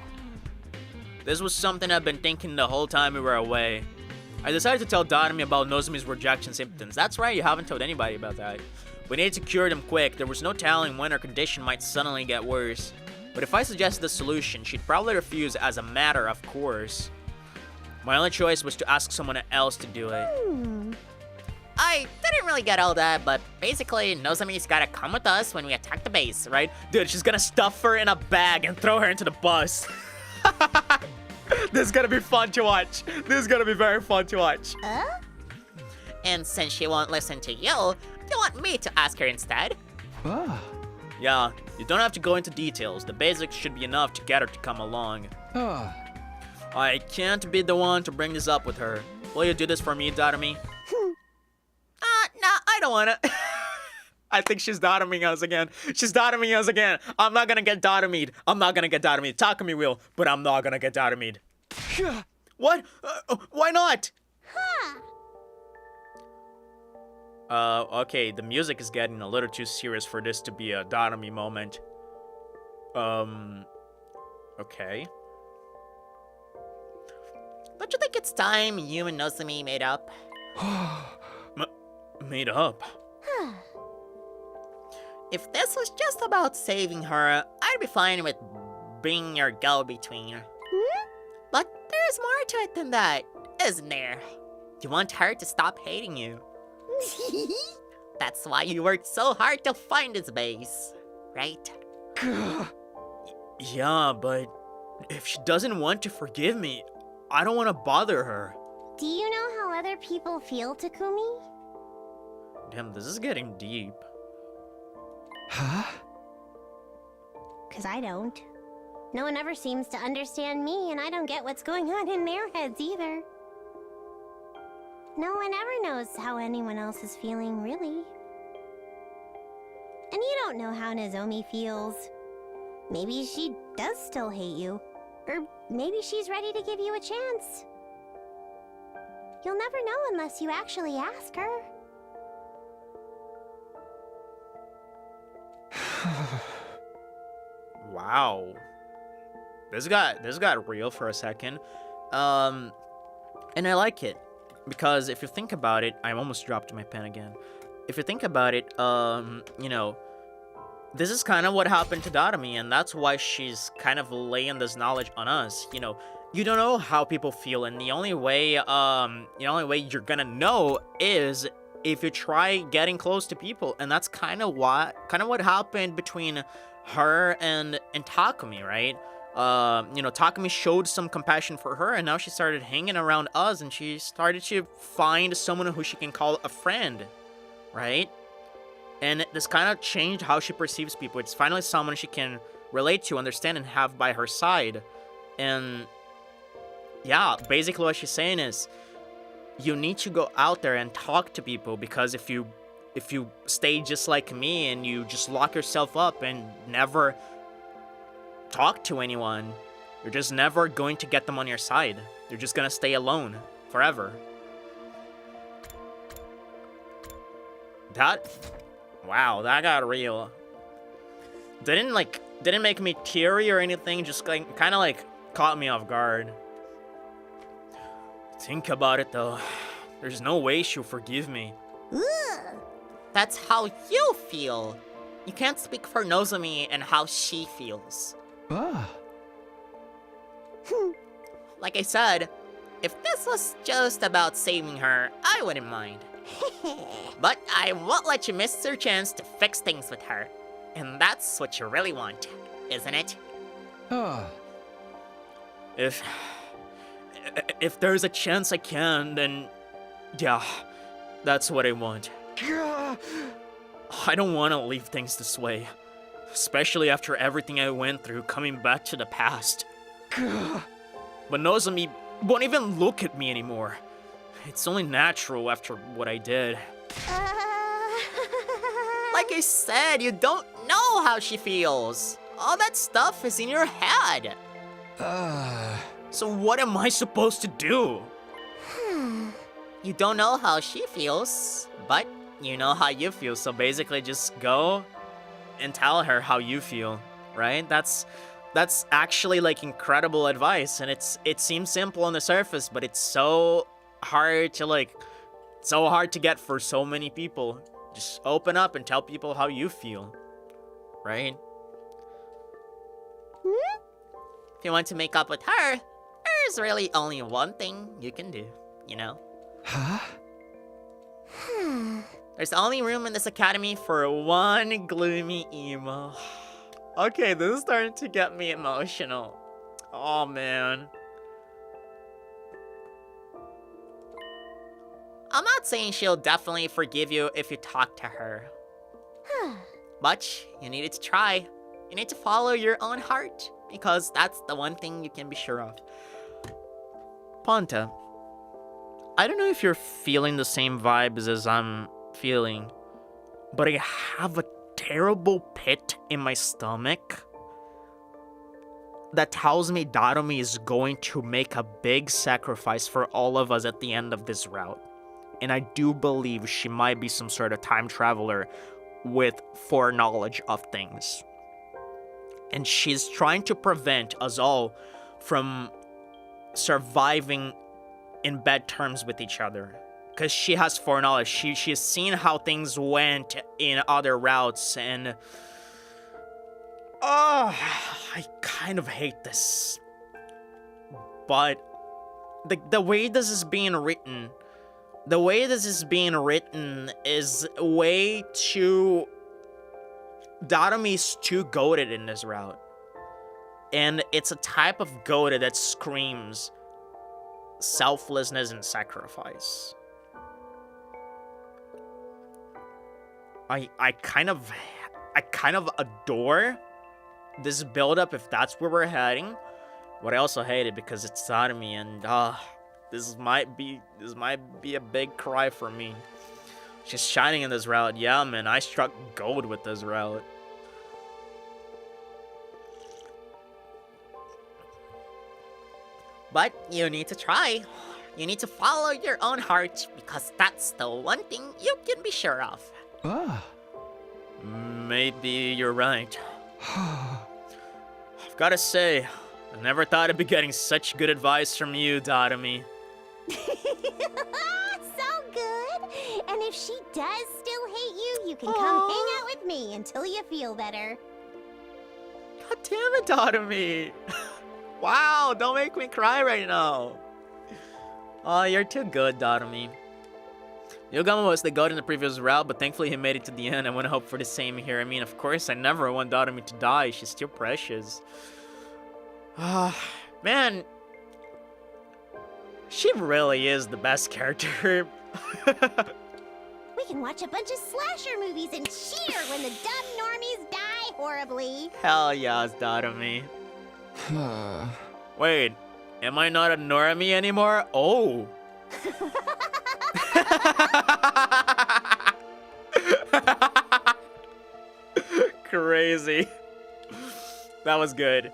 This was something I've been thinking the whole time we were away. I decided to tell Dotomi about Nozomi's rejection symptoms. That's right, you haven't told anybody about that. We needed to cure them quick. There was no telling when her condition might suddenly get worse. But if I suggested a solution, she'd probably refuse as a matter of course. My only choice was to ask someone else to do it. I didn't really get all that, but basically, Nozomi's gotta come with us when we attack the base, right? Dude, she's gonna stuff her in a bag and throw her into the bus. This is gonna be fun to watch. This is gonna be very fun to watch. And since she won't listen to you, you want me to ask her instead? Ah. Yeah, you don't have to go into details. The basics should be enough to get her to come along. Ah. I can't be the one to bring this up with her. Will you do this for me, Datami? No, I don't wanna. I think she's Dataming us again. She's Dataming us again. I'm not gonna get Datamied. I'm not gonna get Datamied. Takumi will, but I'm not gonna get Datamied. What? Why not? Okay, the music is getting a little too serious for this to be a Datami moment. Okay. Don't you think it's time you and Nozomi made up? Made up? If this was just about saving her, I'd be fine with being your go-between. But there's more to it than that, isn't there? You want her to stop hating you. That's why you worked so hard to find this base, right? Yeah, but if she doesn't want to forgive me, I don't want to bother her. Do you know how other people feel, Takumi? Damn, this is getting deep. Huh? 'Cause I don't. No one ever seems to understand me, and I don't get what's going on in their heads either. No one ever knows how anyone else is feeling, really. And you don't know how Nozomi feels. Maybe she does still hate you. Or maybe she's ready to give you a chance. You'll never know unless you actually ask her. Wow. This got real for a second. And I like it. Because if you think about it, I almost dropped my pen again. If you think about it, you know, this is kind of what happened to Datami, and that's why she's kind of laying this knowledge on us. You know, you don't know how people feel, and the only way you're gonna know is if you try getting close to people, and that's kind of what happened between her and Takumi, right? You know, Takumi showed some compassion for her, and now she started hanging around us, and she started to find someone who she can call a friend, right? And this kind of changed how she perceives people. It's finally someone she can relate to, understand, and have by her side. And yeah, basically what she's saying is, you need to go out there and talk to people, because if you stay just like me and you just lock yourself up and never talk to anyone, you're just never going to get them on your side. You're just gonna stay alone forever. Wow, that got real. Didn't make me teary or anything, just like kind of like caught me off guard. Think about it though. There's no way she'll forgive me. That's how you feel. You can't speak for Nozomi and how she feels. Ah. Like I said, if this was just about saving her, I wouldn't mind. But I won't let you miss your chance to fix things with her. And that's what you really want, isn't it? Ah. If there's a chance I can, then yeah, that's what I want. I don't want to leave things this way, especially after everything I went through coming back to the past. But Nozomi won't even look at me anymore. It's only natural after what I did. Like I said, you don't know how she feels. All that stuff is in your head. So what am I supposed to do? You don't know how she feels, but you know how you feel. So basically just go and tell her how you feel, right? That's actually like incredible advice, and it seems simple on the surface, but it's so hard to get for so many people. Just open up and tell people how you feel, right? If you want to make up with her, there's really only one thing you can do, you know? Huh? There's only room in this academy for one gloomy emo. Okay, this is starting to get me emotional. Oh man. I'm not saying she'll definitely forgive you if you talk to her. But you needed to try. You need to follow your own heart, because that's the one thing you can be sure of. Ponta, I don't know if you're feeling the same vibes as I'm feeling, but I have a terrible pit in my stomach that tells me Darumi is going to make a big sacrifice for all of us at the end of this route. And I do believe she might be some sort of time traveler with foreknowledge of things. And she's trying to prevent us all from surviving in bad terms with each other. Because she has foreknowledge. She's seen how things went in other routes, and I kind of hate this. But the way this is being written, is way too... Darumi's too goated in this route. And it's a type of goated that screams selflessness and sacrifice. I kind of adore this build-up if that's where we're heading, but I also hate it because it's Darumi, and this might be a big cry for me. She's shining in this route. Yeah, man, I struck gold with this route. But you need to try. You need to follow your own heart, because that's the one thing you can be sure of. Maybe you're right. I've gotta say, I never thought I'd be getting such good advice from you, Darumi. So good. And if she does still hate you, you can come hang out with me until you feel better. God damn it, Darumi. Wow, don't make me cry right now. Oh, you're too good, Darumi. Yogama was the god in the previous route, but thankfully he made it to the end. I want to hope for the same here. I mean, of course, I never want Darumi to die. She's still precious. Man. She really is the best character. We can watch a bunch of slasher movies and cheer when the dumb normies die horribly. Hell yes, Darumi. Wait, am I not a normie anymore? Oh. Crazy. That was good.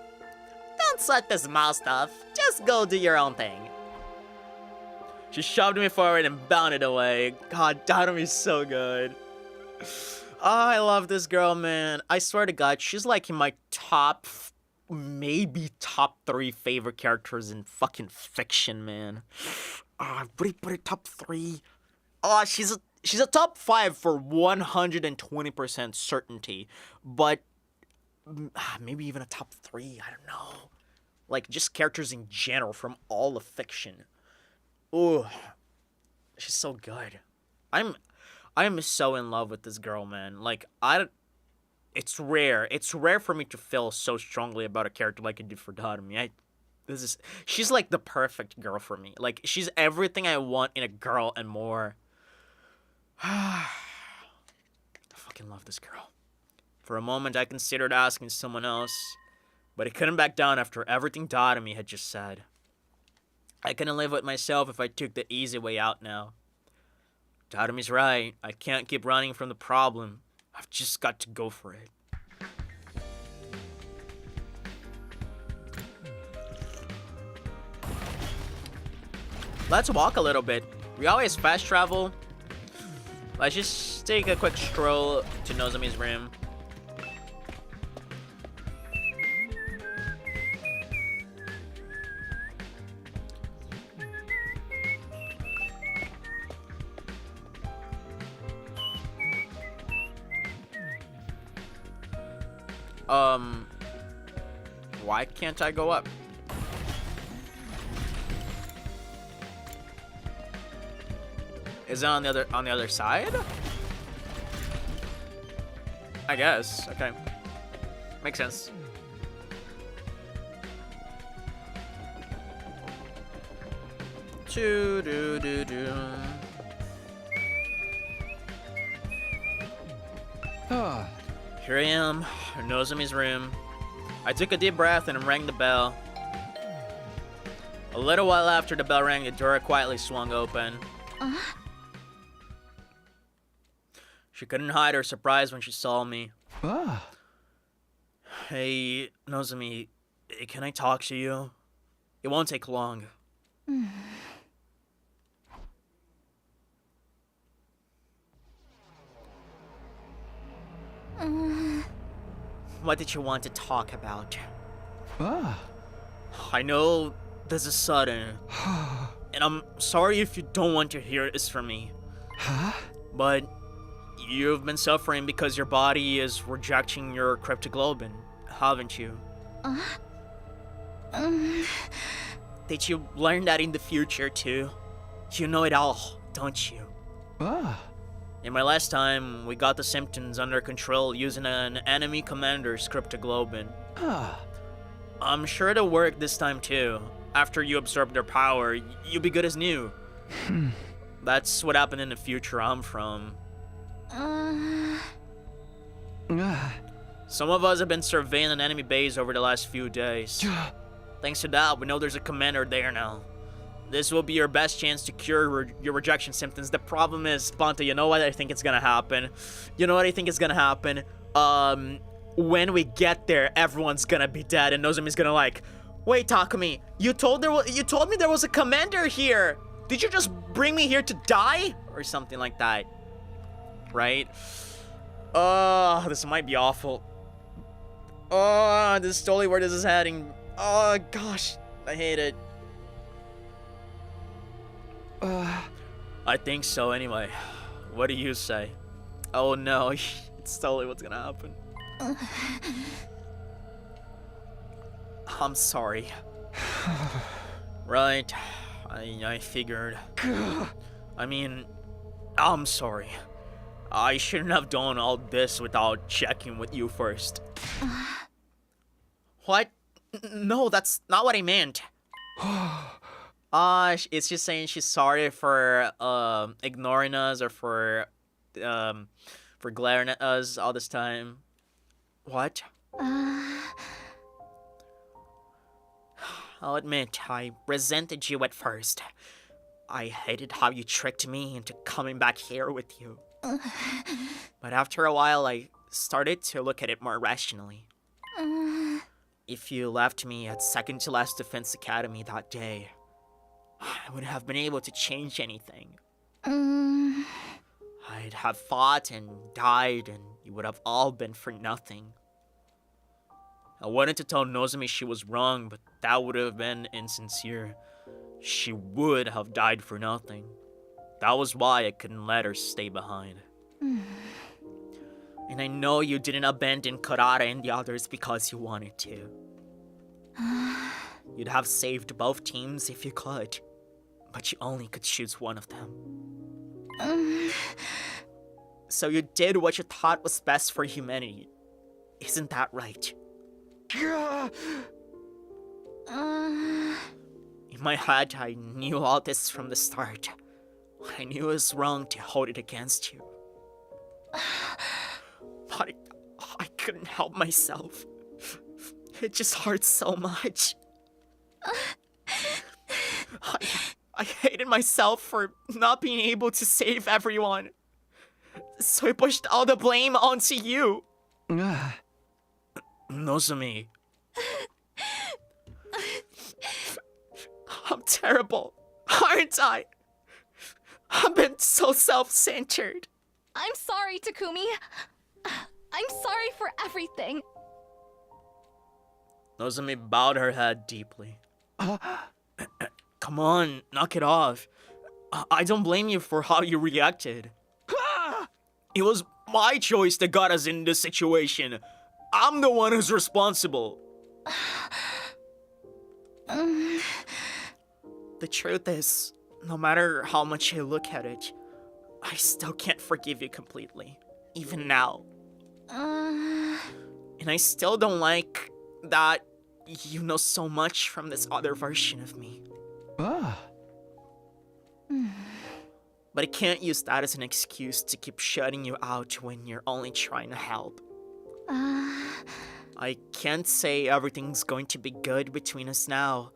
Don't sweat this mouse stuff. Just go do your own thing. She shoved me forward and bounded away. God, Darumi's so good. Oh, I love this girl, man. I swear to God, she's like in my maybe top 3 favorite characters in fucking fiction, man. What do you put it top 3? Oh, she's a top 5 for 120% certainty, but maybe even a top 3. I don't know. Like just characters in general from all of fiction. Ooh, she's so good. I'm so in love with this girl, man. Like it's rare. It's rare for me to feel so strongly about a character like I did for Darumi. She's like the perfect girl for me. Like she's everything I want in a girl and more. I fucking love this girl. For a moment, I considered asking someone else, but I couldn't back down after everything Darumi had just said. I couldn't live with myself if I took the easy way out now. Darumi's right. I can't keep running from the problem. I've just got to go for it. Let's walk a little bit. We always fast travel. Let's just take a quick stroll to Nozomi's room. Why can't I go up? Is it on the other side? I guess. Okay. Makes sense. Here I am, in Nozomi's room. I took a deep breath and rang the bell. A little while after the bell rang, the door quietly swung open. She couldn't hide her surprise when she saw me. Hey, Nozomi, can I talk to you? It won't take long. What did you want to talk about? I know this is sudden, and I'm sorry if you don't want to hear this from me. But you've been suffering because your body is rejecting your cryptoglobin, haven't you? Did you learn that in the future too? You know it all, don't you? In my last time, we got the symptoms under control using an enemy commander's cryptoglobin. I'm sure it'll work this time too. After you absorb their power, you'll be good as new. That's what happened in the future I'm from. Some of us have been surveying an enemy base over the last few days. Thanks to that, we know there's a commander there now. This will be your best chance to cure your rejection symptoms. The problem is, Ponta, you know what I think is gonna happen? When we get there, everyone's gonna be dead, and Nozomi's gonna like, wait, Takumi, you told me there was a commander here. Did you just bring me here to die? Or something like that. Right? This might be awful. This is totally where this is heading. Oh, gosh. I hate it. I think so anyway. What do you say? Oh no, it's totally what's gonna happen. I'm sorry. Right, I figured. I mean, I'm sorry. I shouldn't have done all this without checking with you first. What? No, that's not what I meant. It's just saying she's sorry for ignoring us or for glaring at us all this time. What? I'll admit, I resented you at first. I hated how you tricked me into coming back here with you. But after a while, I started to look at it more rationally. If you left me at second to last Defense Academy that day, I wouldn't have been able to change anything. I'd have fought and died, and you would have all been for nothing. I wanted to tell Nozomi she was wrong, but that would have been insincere. She would have died for nothing. That was why I couldn't let her stay behind. And I know you didn't abandon Karada and the others because you wanted to. You'd have saved both teams if you could, but you only could choose one of them. So you did what you thought was best for humanity. Isn't that right? In my head, I knew all this from the start. I knew it was wrong to hold it against you. But I couldn't help myself. It just hurts so much. I hated myself for not being able to save everyone. So I pushed all the blame onto you. Nozomi. I'm terrible, aren't I? I've been so self-centered. I'm sorry, Takumi. I'm sorry for everything. Nozomi bowed her head deeply. Come on, knock it off. I don't blame you for how you reacted. It was my choice that got us in this situation. I'm the one who's responsible. The truth is, no matter how much I look at it, I still can't forgive you completely, even now. And I still don't like that you know so much from this other version of me. But I can't use that as an excuse to keep shutting you out when you're only trying to help. I can't say everything's going to be good between us now,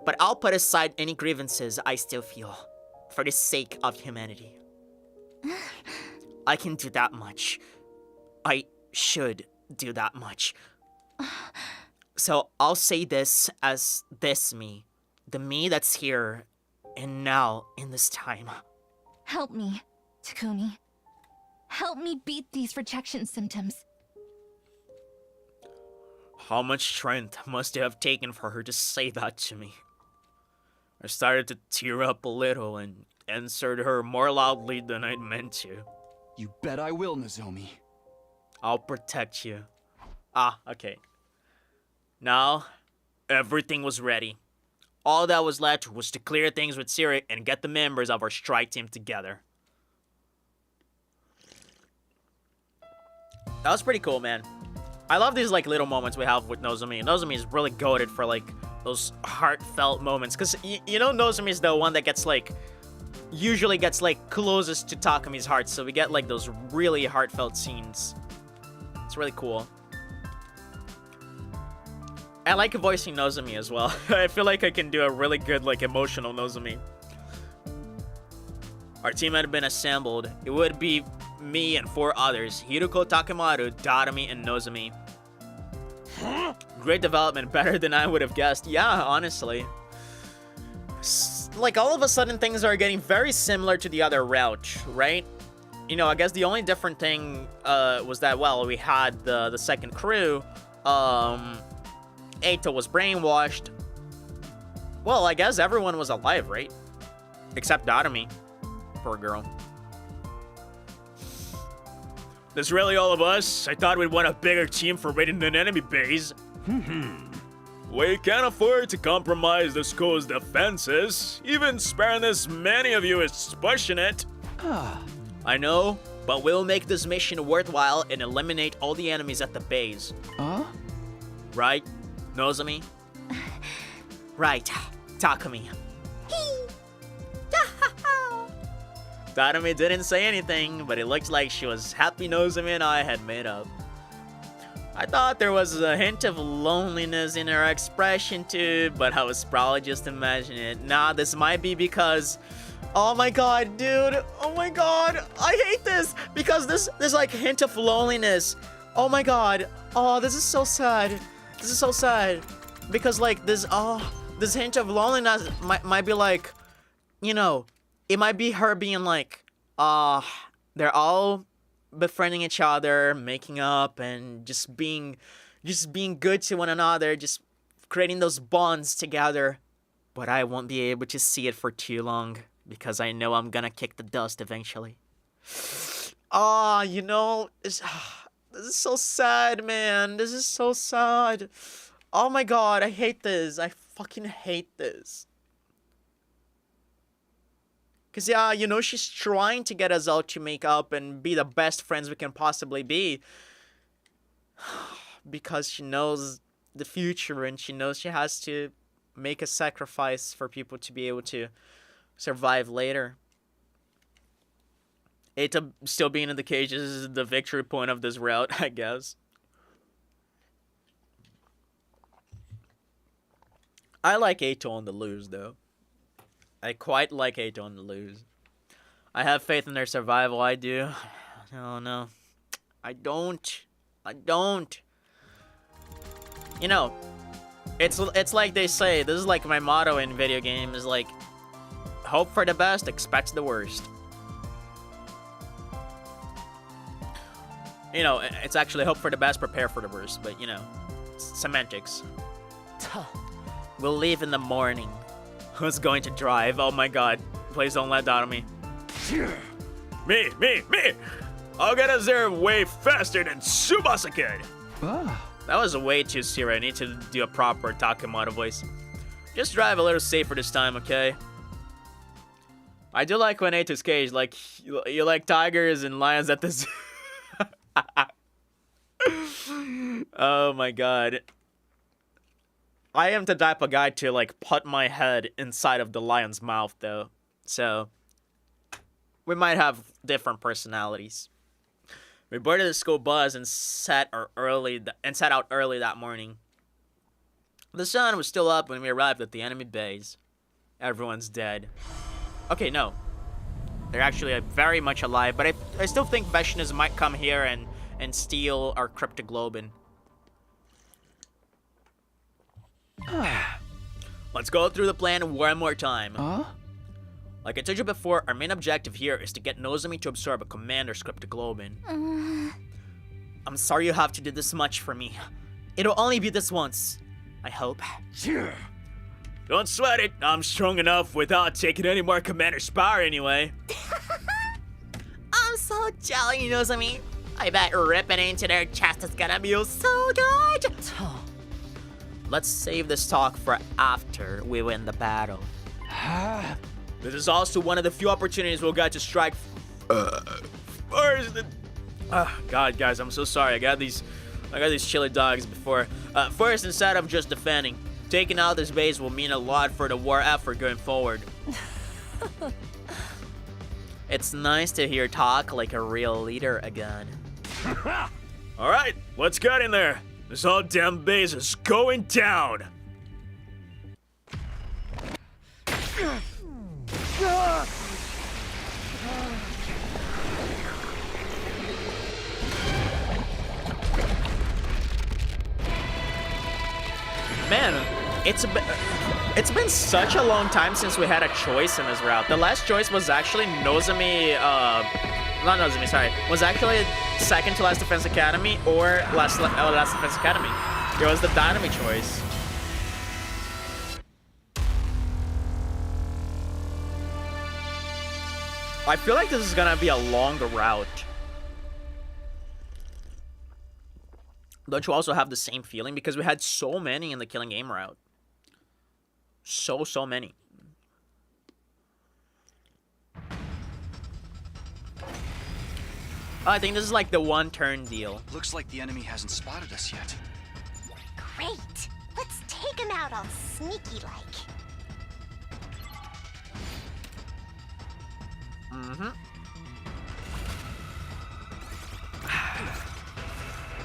but I'll put aside any grievances I still feel, for the sake of humanity. I can do that much. I should do that much. So I'll say this as this me, the me that's here and now in this time. Help me, Takumi. Help me beat these rejection symptoms. How much strength must it have taken for her to say that to me? I started to tear up a little and answered her more loudly than I'd meant to. You bet I will, Nozomi. I'll protect you. Ah, okay. Now, everything was ready. All that was left was to clear things with Siri and get the members of our strike team together. That was pretty cool, man. I love these like little moments we have with Nozomi. Nozomi is really goated for like those heartfelt moments, because you know Nozomi is the one that gets like usually gets like closest to Takumi's heart, so we get like those really heartfelt scenes. It's really cool. I like voicing Nozomi as well. I feel like I can do a really good like emotional Nozomi. Our team had been assembled. It would be me and 4 others: Hiruko, Takemaru, Darumi, and Nozomi. Great development, better than I would have guessed. Yeah, honestly. Like, all of a sudden, things are getting very similar to the other route, right? You know, I guess the only different thing was that, well, we had the second crew. Eito was brainwashed. Well, I guess everyone was alive, right? Except Darumi. Poor girl. That's really all of us? I thought we'd want a bigger team for raiding an enemy base. We can't afford to compromise the school's defenses. Even sparing this many of you is pushing it. I know, but we'll make this mission worthwhile and eliminate all the enemies at the base. Right, Nozomi? Right, Takumi. Darumi didn't say anything, but it looked like she was happy Nozomi and I had made up. I thought there was a hint of loneliness in her expression too, but I was probably just imagining it. Nah, this might be because... Oh my god, dude! Oh my god! I hate this! Because there's like a hint of loneliness. Oh my god. Oh, this is so sad. This is so sad. Because like this hint of loneliness might be like, you know, it might be her being like, they're all befriending each other, making up, and just being good to one another, just creating those bonds together. But I won't be able to see it for too long, because I know I'm gonna kick the dust eventually. You know, this is so sad, man. This is so sad. Oh my god, I hate this. I fucking hate this. Because, yeah, you know, she's trying to get us all to make up and be the best friends we can possibly be. Because she knows the future and she knows she has to make a sacrifice for people to be able to survive later. Eita still being in the cage is the victory point of this route, I guess. I like Eito on the lose, though. I quite like Eito on the lose. I have faith in their survival, I do. Oh, no. I don't. You know, it's like they say, this is like my motto in video games, like, hope for the best, expect the worst. You know, it's actually hope for the best, prepare for the worst, but, you know, semantics. We'll leave in the morning. Who's going to drive? Oh my god. Please don't let Darumi. Me! I'll get us there way faster than Tsubasa could. That was way too serious. I need to do a proper Takemaru voice. Just drive a little safer this time, okay? I do like when Eito's cage, like, you like tigers and lions at the zoo. Oh my god. I am the type of guy to, like, put my head inside of the lion's mouth, though. So, we might have different personalities. We boarded the school bus and set out early that morning. The sun was still up when we arrived at the enemy base. Everyone's dead. Okay, no. They're actually very much alive, but I still think Veshnas might come here and steal our cryptoglobin. Let's go through the plan one more time. Huh? Like I told you before, our main objective here is to get Nozomi to absorb a commander's cryptoglobin. I'm sorry you have to do this much for me. It'll only be this once. I hope. Don't sweat it. I'm strong enough without taking any more commander's power anyway. I'm so jelly, Nozomi. I bet ripping into their chest is gonna be so good. Let's save this talk for after we win the battle. This is also one of the few opportunities we'll get to strike first. God, guys, I'm so sorry. I got these chili dogs before. First, instead of just defending, taking out this base will mean a lot for the war effort going forward. It's nice to hear talk like a real leader again. All right, let's get in there. This whole damn base is going down. Man, it's been such a long time since we had a choice in this route. The last choice was actually Nozomi, not Nozomi, sorry, was actually second to Last Defense Academy or Last Defense Academy. It was the Dynami choice. I feel like this is gonna be a longer route. Don't you also have the same feeling? Because we had so many in the killing game route. So many. I think this is like the one turn deal. Looks like the enemy hasn't spotted us yet. Great. Let's take him out all sneaky-like.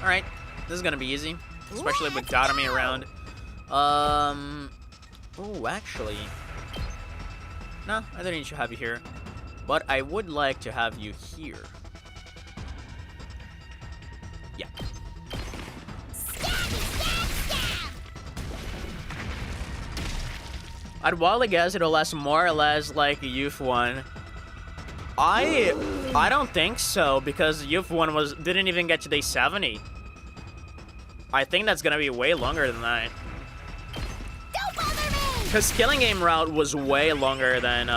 Alright, this is gonna be easy. Especially with Dotami around. Oh, actually. No, I don't need to have you here. But I would like to have you here. Yeah. I'd wildly guess it'll last more or less like Youth 1. I don't think so, because Youth 1 didn't even get to day 70. I think that's gonna be way longer than that. Don't bother me! Because Killing Game route was way longer than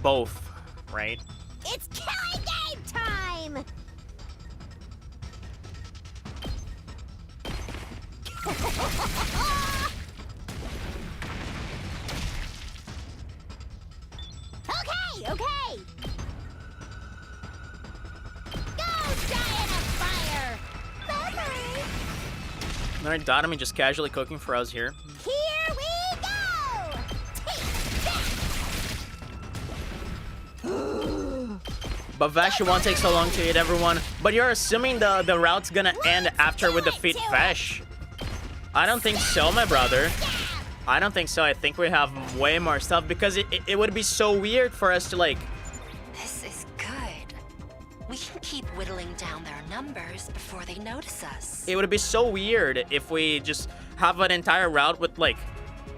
both, right? It's killing game time! Okay! Go, giant of fire! Bye-bye! Alright, Dotami just casually cooking for us here. Here we go! Take that! But Vesh, it won't take so long to hit everyone. But you're assuming the route's gonna end after we defeat Vesh. I don't think so, my brother. I don't think so. I think we have way more stuff because it would be so weird for us to like... This is good. We can keep whittling down their numbers before they notice us. It would be so weird if we just have an entire route with like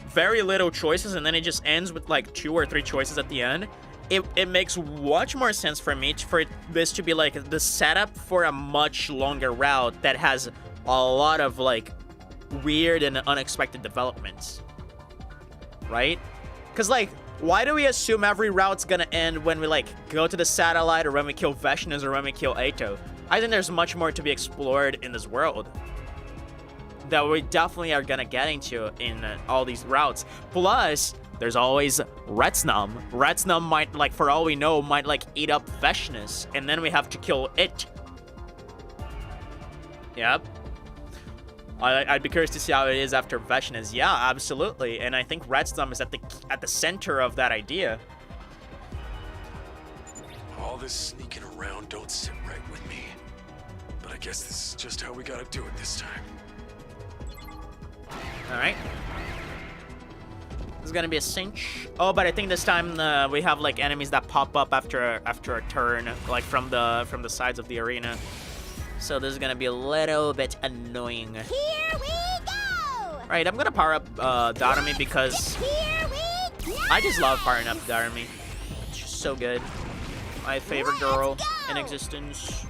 very little choices and then it just ends with like 2 or 3 choices at the end. It makes much more sense for me for this to be like the setup for a much longer route that has a lot of like weird and unexpected developments. Right? Because, like, why do we assume every route's gonna end when we, like, go to the satellite or when we kill Veshnas or when we kill Aito? I think there's much more to be explored in this world that we definitely are gonna get into in all these routes. Plus, there's always Retsnum. Retsnum might, like, for all we know, might, like, eat up Veshnas, and then we have to kill it. Yep. I'd be curious to see how it is after Veshnas. Yeah, absolutely. And I think Retsnum is at the center of that idea. all this sneaking around don't sit right with me. But I guess this is just how we gotta do it this time. Alright. This is gonna be a cinch. Oh, but I think this time we have like enemies that pop up after a turn, like from the sides of the arena. So this is gonna be a little bit annoying. Here we go! Right, I'm gonna power up Darumi because Here we go! I just love powering up Darumi. It's just so good. My favorite girl in existence.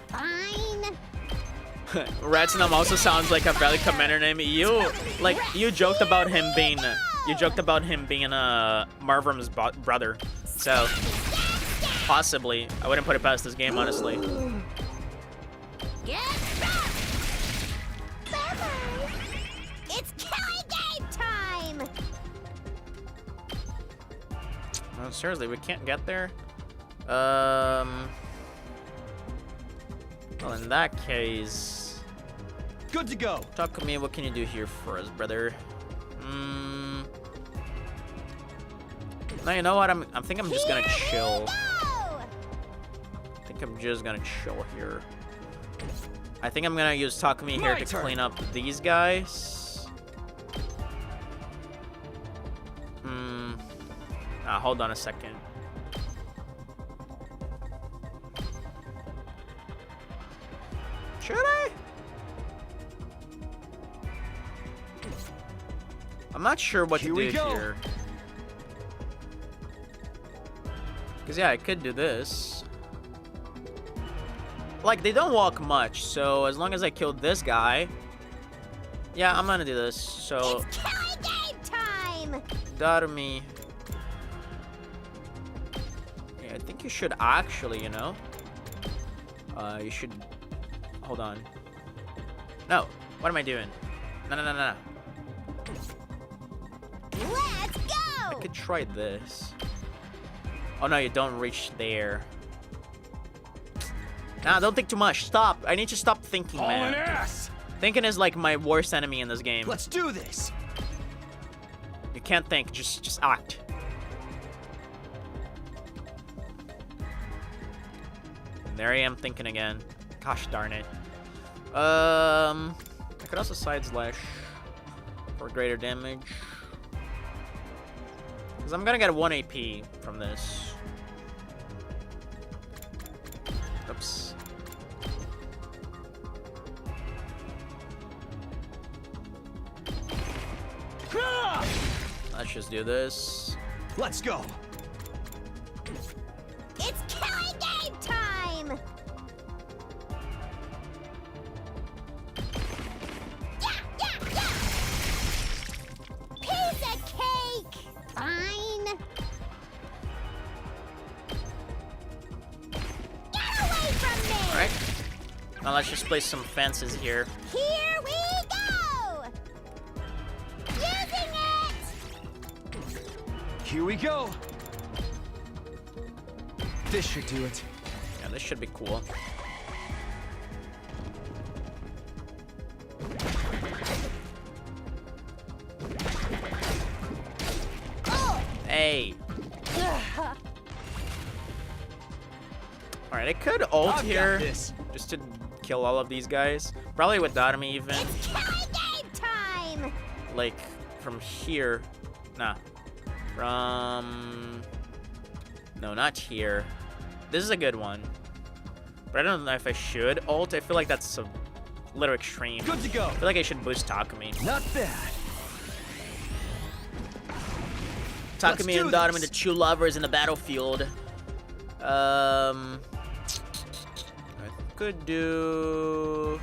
Fine. Ratznam also sounds like a valid commander name. You joked about him being Marvum's brother. So possibly, I wouldn't put it past this game, honestly. Get back! Bye-bye. It's killing game time! Oh, seriously, we can't get there? Well, in that case... Good to go. Talk to me, what can you do here for us, brother? Now, you know what? I think I'm just gonna chill. I think I'm just gonna chill here. I think I'm gonna use Takumi here to clean up these guys. Hold on a second. Should I? I'm not sure what to do here. Because, yeah, I could do this. Like, they don't walk much, so as long as I kill this guy... Yeah, I'm gonna do this, so... It's killing game time! Darumi. Yeah, I think you should actually, you know... you should... Hold on. No, what am I doing? No. Let's go! I could try this. Oh no, you don't reach there. Nah, don't think too much. Stop. I need to stop thinking, man. Ass. Thinking is like my worst enemy in this game. Let's do this. You can't think, just act. And there I am thinking again. Gosh darn it. I could also side slash for greater damage. Because I'm gonna get 1 AP from this. Oops. Let's just do this. Let's go. It's killing game time! Yeah! Piece of cake! Fine. Get away from me! Alright. Now let's just play some fences here. Here we go! Using it! Here we go. This should do it. Yeah, this should be cool. Hey. Alright, I could ult here just to kill all of these guys. Probably with Darumi even. It's killing game time! Like, from here. Nah. From... No, not here. This is a good one. But I don't know if I should ult. I feel like that's a little extreme. Good to go. I feel like I should boost Takumi. Not bad. Takumi and Darumi, the two lovers in the battlefield. I could do...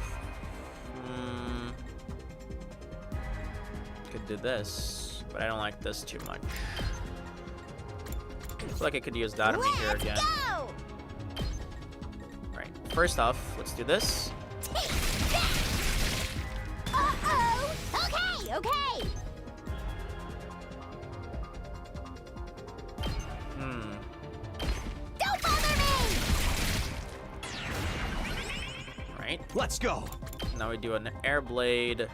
Could do this, but I don't like this too much. I feel like I could use Darumi here again. Go! Right, first off, let's do this. Uh-oh! Okay! Don't bother me! Right. Let's go. Now we do an air blade.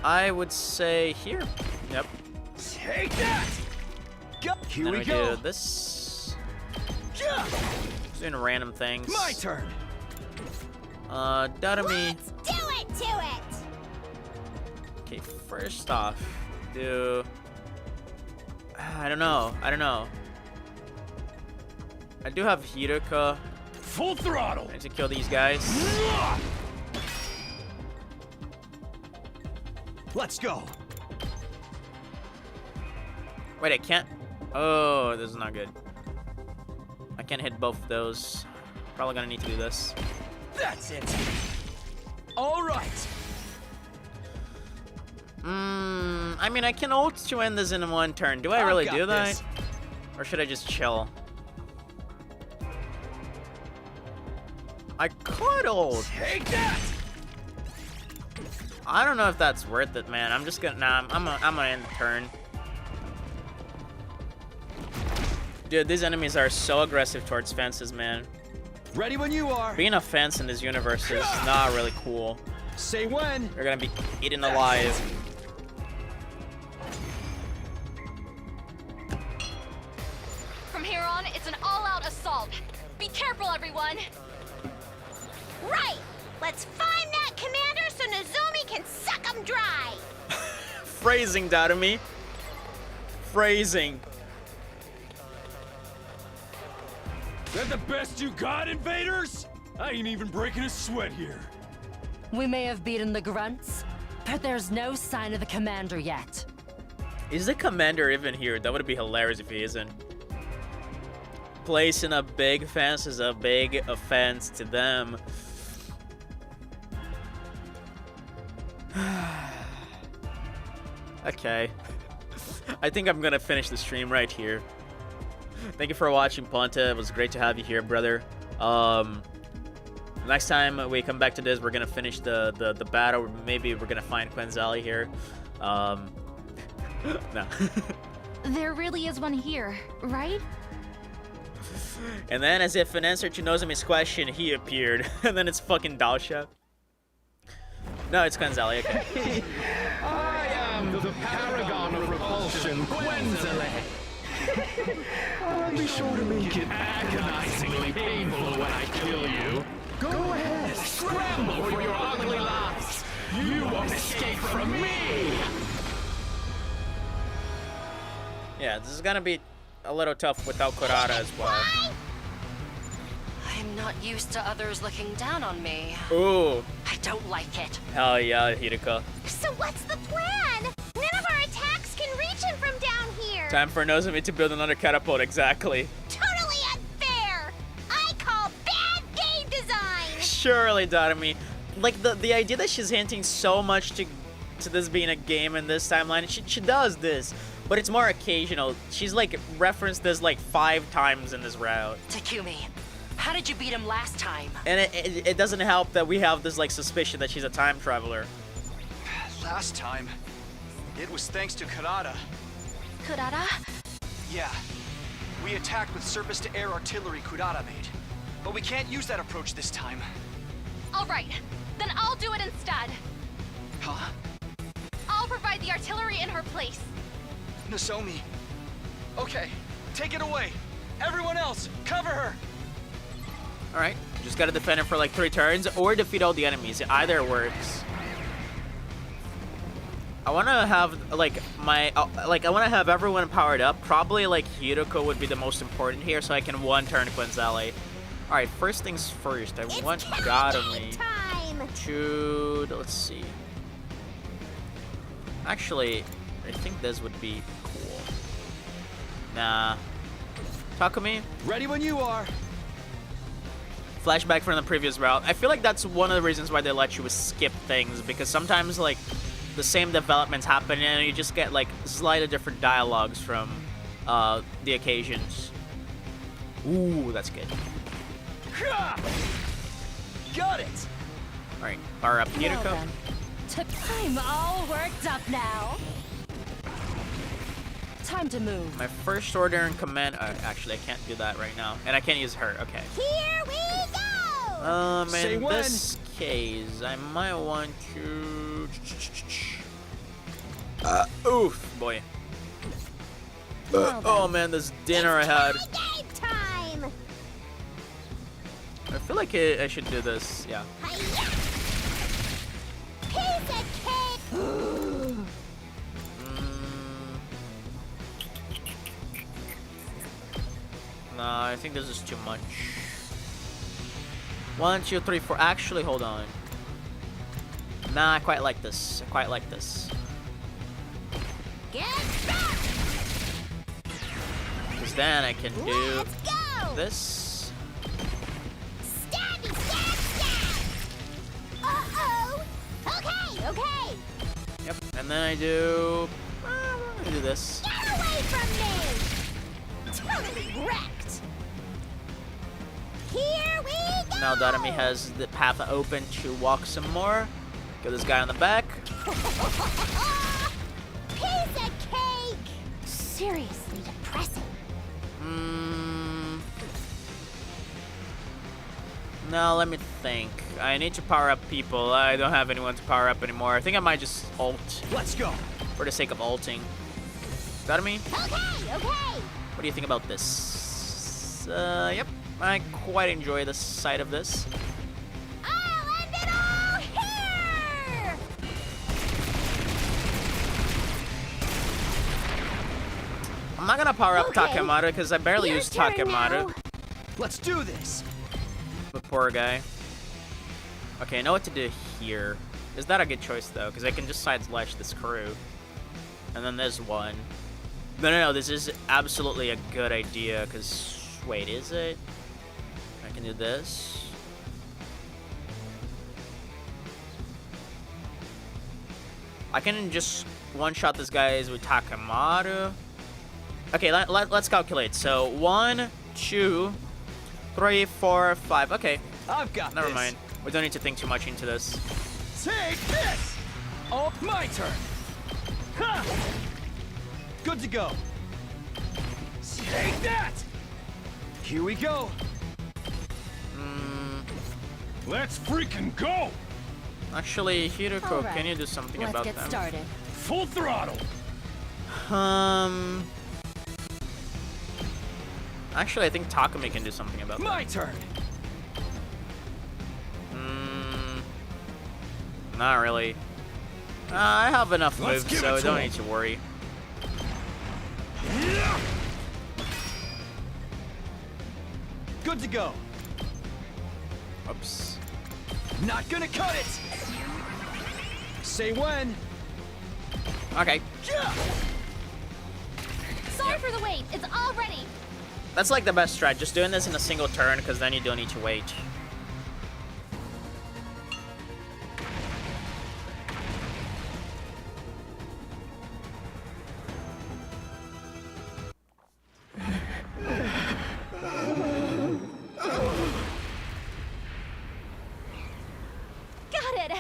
I would say here. Yep. Take that! Here Then we we go. do this. Just doing random things. My turn. Dotami. Do it to it! Okay, first off, do. I don't know. I do have Hiruka. Full throttle. I need to kill these guys. Let's go. Wait, I can't. Oh, this is not good. I can't hit both of those. Probably gonna need to do this. That's it. All right. I mean, I can ult to end this in one turn. Do I really got do that? this. Or should I just chill? I could ult. Take that. I don't know if that's worth it, man. I'm just gonna. Nah, I'm gonna end the turn. Dude, these enemies are so aggressive towards fences, man. Ready when you are. Being a fence in this universe is not really cool. Say when. You're gonna be eaten alive. From here on, it's an all-out assault. Be careful, everyone! Right! Let's find that commander so Nozomi can suck him dry! Phrasing, Dotami. Phrasing. That the best you got, invaders? I ain't even breaking a sweat here. We may have beaten the grunts, but there's no sign of the commander yet. Is the commander even here? That would be hilarious if he isn't. Placing a big fence is a big offense to them. Okay. I think I'm gonna finish the stream right here. Thank you for watching, Ponta. It was great to have you here, brother. Next time we come back to this, we're gonna finish the battle. Maybe we're gonna find Quenzali here. No. There really is one here, right? And then, as if in answer to Nozomi's question, he appeared. And then it's fucking Dalsha. No, it's Quenzali, okay. I am the paragon of repulsion, Quenzale. I'll be sure to make it agonizingly painful when I kill you. Go ahead, scramble for your ugly lives. You won't escape from me. Yeah, this is gonna be a little tough without Kurata as well. I'm not used to others looking down on me. Ooh. I don't like it. Hell yeah, Hiruka. So what's the plan? None of our attacks can reach him from down here! Time for Nozomi to build another catapult, exactly. Totally unfair! I call bad game design! Surely, Dotami. Like, the idea that she's hinting so much to this being a game in this timeline, she does this, but it's more occasional. She's, like, referenced this, like, 5 times in this route. Takumi, how did you beat him last time? And it doesn't help that we have this, like, suspicion that she's a time traveler. Last time, it was thanks to Kurata. Kurata? Yeah. We attacked with surface-to-air artillery Kurata made. But we can't use that approach this time. Alright, then I'll do it instead. Huh? I'll provide the artillery in her place. Nozomi. Okay, take it away. Everyone else, cover her. Alright, just gotta defend it for like 3 turns or defeat all the enemies. Either works. I wanna have like I wanna have everyone powered up. Probably like Hiruko would be the most important here, so I can 1-turn Quenzali. Alright, first things first. I want Godami to, let's see. Actually, I think this would be cool. Nah. Takumi. Ready when you are. Flashback from the previous route. I feel like that's one of the reasons why they let you skip things, because sometimes like the same developments happen and you just get like slightly different dialogues from the occasions. Ooh, that's good. Got it. All right, power up, Hiruko. I'm all worked up now. Time to move. My first order in command. Actually, I can't do that right now, and I can't use her. Okay. Here we go! In this case, I might want to. Oof, boy. Oh man, this dinner I had. Game time! I feel like I should do this. Yeah. Piece of cake! No, I think this is too much. 1, 2, 3, 4. Actually, hold on. Nah, I quite like this. I quite like this. Get back! Because then I can do Let's go! this. Stabby, stab, stab! Uh-oh! Okay, okay! Yep. And then I do. I'm gonna do this. Get away from me! Totally wrecked! Here we go! Now Darami has the path open to walk some more. Get this guy on the back. Piece of cake! Seriously depressing. Now let me think. I need to power up people. I don't have anyone to power up anymore. I think I might just ult. Let's go. For the sake of ulting. Darami? Okay, okay! What do you think about this? Yep. I quite enjoy the sight of this. I'll end it all here! I'm not gonna power up Okay, Takemaru because I barely your use turn Takemaru. now. Let's do this. The poor guy. Okay, I know what to do here. Is that a good choice though? Because I can just side slash this crew. And then there's one. No, this is absolutely a good idea because, wait, is it? I can do this. I can just one-shot this guy with Takemaru. Okay, let's calculate. So 1, 2, 3, 4, 5. Okay, I've got never this. mind. We don't need to think too much into this. Take this! Oh, my turn. Ha! Good to go. Take that! Here we go. Let's freaking go! Actually, Hiroko, All right, can you do something let's about get them? started. Full throttle. Actually, I think Takumi can do something about that. My turn. Not really. I have enough Let's moves, give so it I to don't him. need to worry. Good to go. Oops. Not gonna cut it. Say when. Okay. Sorry for the wait. It's all ready. That's like the best strat. Just doing this in a single turn, because then you don't need to wait. Got it.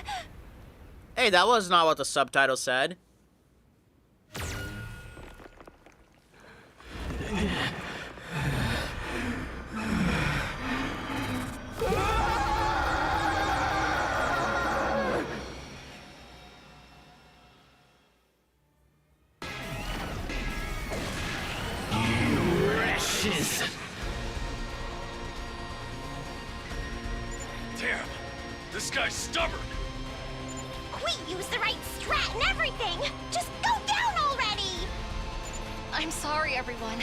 Hey, that was not what the subtitle said. Damn, this guy's stubborn. We used the right strat and everything. Just go down already. I'm sorry, everyone.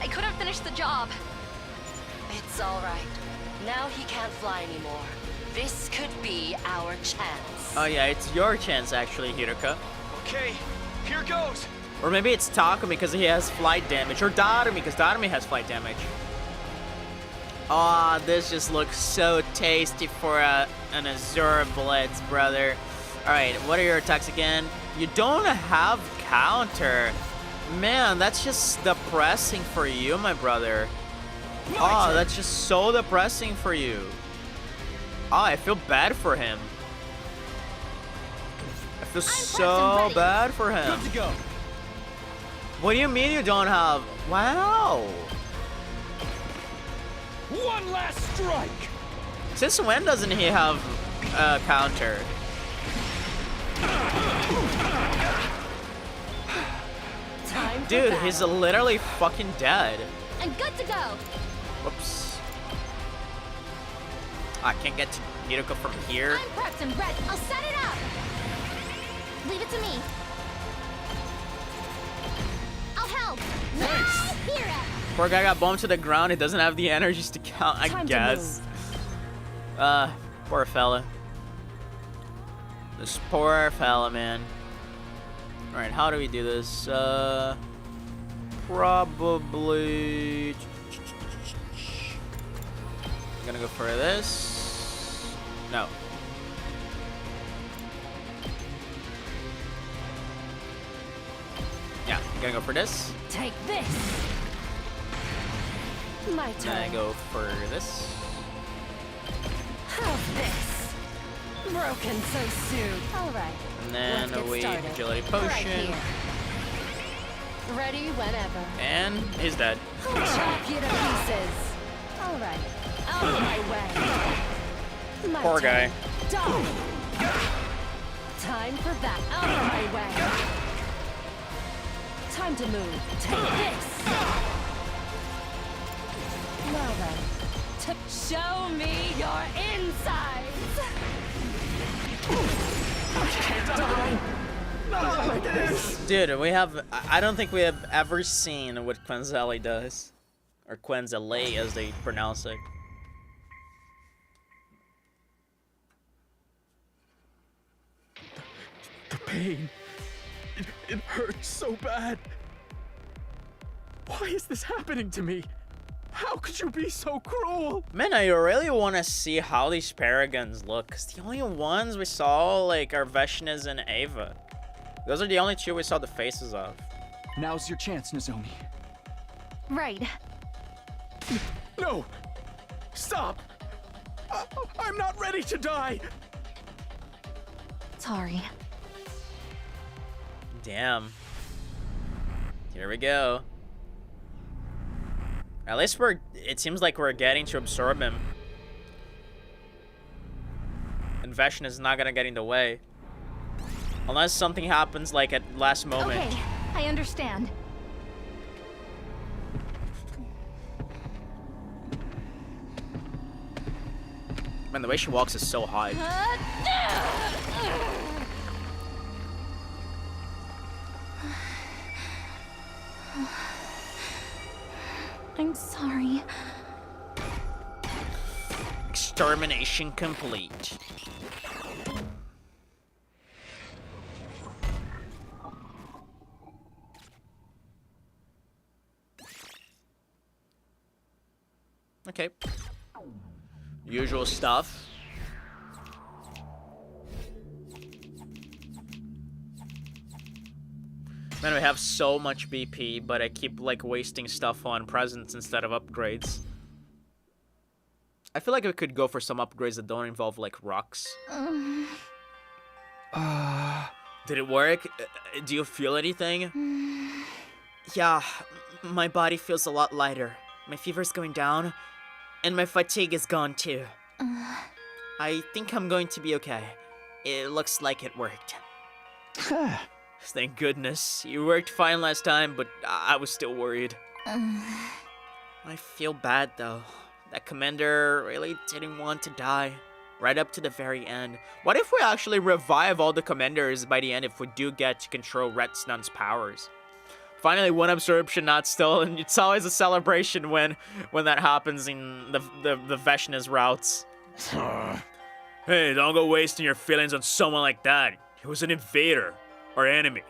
I couldn't finish the job. It's all right. Now he can't fly anymore. This could be our chance. Oh yeah, it's your chance actually, Hiroko. Okay, here goes. Or maybe it's Takumi because he has flight damage. Or Darumi because Darumi has flight damage. Aw, this just looks so tasty for an Azure Blitz, brother. Alright, what are your attacks again? You don't have counter. Man, that's just depressing for you, my brother. Oh, that's just so depressing for you. Oh, I feel bad for him. I feel so bad for him. Good to go. What do you mean you don't have? Wow. One last strike. Since when doesn't he have counter? Time Dude, battle. he's literally fucking dead. I'm good to go. Whoops. I can't get to Nidoka from here. I'm prepped and ready. I'll set it up. Leave it to me. I'll help. Nice. Hero. Poor guy got bumped to the ground. He doesn't have the energies to count, I Time to guess. Poor fella. This poor fella, man. Alright, how do we do this? Probably... I'm gonna go for this. No. Yeah, I'm gonna go for this. Take this. My Then I turn. go for this. How's this? Broken so soon. All right. And then Let's get we started. agility Right potion. here. Ready whenever. And he's dead. I'll chop you to pieces. All right. Out of my way. My Poor turn. guy. Die. Time for that. Out of my way. Time to move. Take this. Now then, to show me your insides. Not like this! Dude, we have... I don't think we have ever seen what Quenzele does. Or Quenzele, as they pronounce it. The pain. It hurts so bad. Why is this happening to me? How could you be so cruel? Man, I really want to see how these Paragons look. Because the only ones we saw, like, are Veshna's and Ava. Those are the only two we saw the faces of. Now's your chance, Nozomi. Right. No! Stop! I'm not ready to die! Sorry. Damn. Here we go. At least it seems like we're getting to absorb him. And Veshna's not gonna get in the way. Unless something happens like at last moment. Okay, I understand. Man, the way she walks is so high. I'm sorry. Extermination complete. Okay. Usual stuff. Man, we have so much BP, but I keep, like, wasting stuff on presents instead of upgrades. I feel like we could go for some upgrades that don't involve, like, rocks. Did it work? Do you feel anything? Yeah, my body feels a lot lighter. My fever's going down, and my fatigue is gone too. I think I'm going to be okay. It looks like it worked. Thank goodness. You worked fine last time, but I was still worried. I feel bad though. That commander really didn't want to die. Right up to the very end. What if we actually revive all the commanders by the end if we do get to control Retsnun's powers? Finally, one absorption not stolen. It's always a celebration when that happens in the Veshna's routes. Hey, don't go wasting your feelings on someone like that. He was an invader. Or enemy.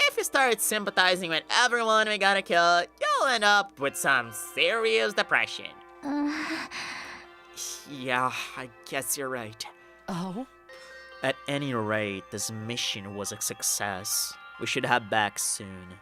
If you start sympathizing with everyone we gotta kill, you'll end up with some serious depression. Yeah, I guess you're right. Oh? At any rate, this mission was a success. We should head back soon.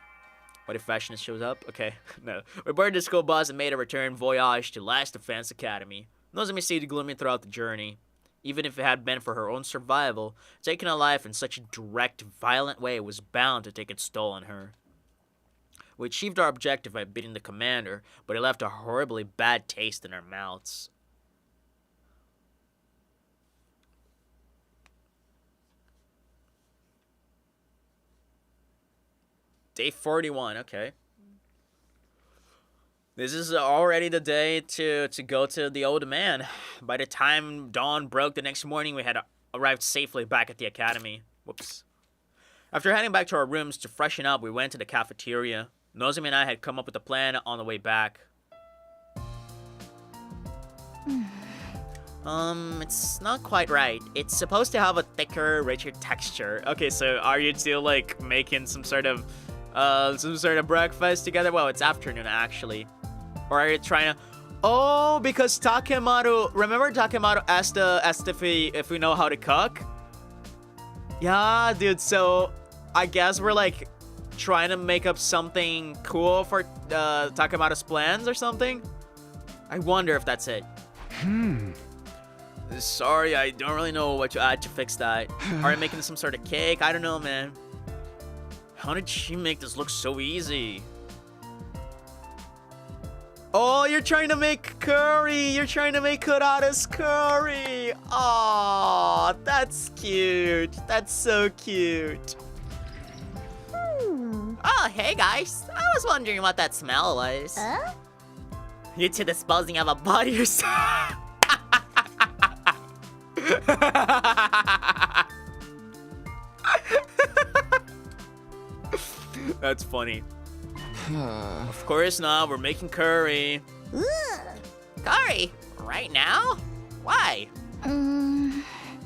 What if Vashna shows up? Okay, no. We boarded the school bus and made a return voyage to Last Defense Academy. Nozomi stayed gloomy throughout the journey. Even if it had been for her own survival, taking a life in such a direct, violent way was bound to take its toll on her. We achieved our objective by beating the commander, but it left a horribly bad taste in our mouths. Day 41, okay. This is already the day to go to the old man. By the time dawn broke the next morning, we had arrived safely back at the academy. Whoops. After heading back to our rooms to freshen up, we went to the cafeteria. Nozomi and I had come up with a plan on the way back. It's not quite right. It's supposed to have a thicker, richer texture. Okay, so are you two, like, making some sort of breakfast together? Well, it's afternoon, actually. Or are you trying to... Oh, because Takemaru... Remember Takemaru asked if we know how to cook? Yeah, dude, so... I guess we're, like, trying to make up something cool for Takemaru's plans or something? I wonder if that's it. Sorry, I don't really know what to add to fix that. Are you making some sort of cake? I don't know, man. How did she make this look so easy? Oh, you're trying to make curry. You're trying to make Kurata's curry. Aw, that's cute. That's so cute. Oh, hey guys. I was wondering what that smell was. Huh? You two disposing of a body or something? That's funny. Of course not. We're making curry. Curry? Right now? Why?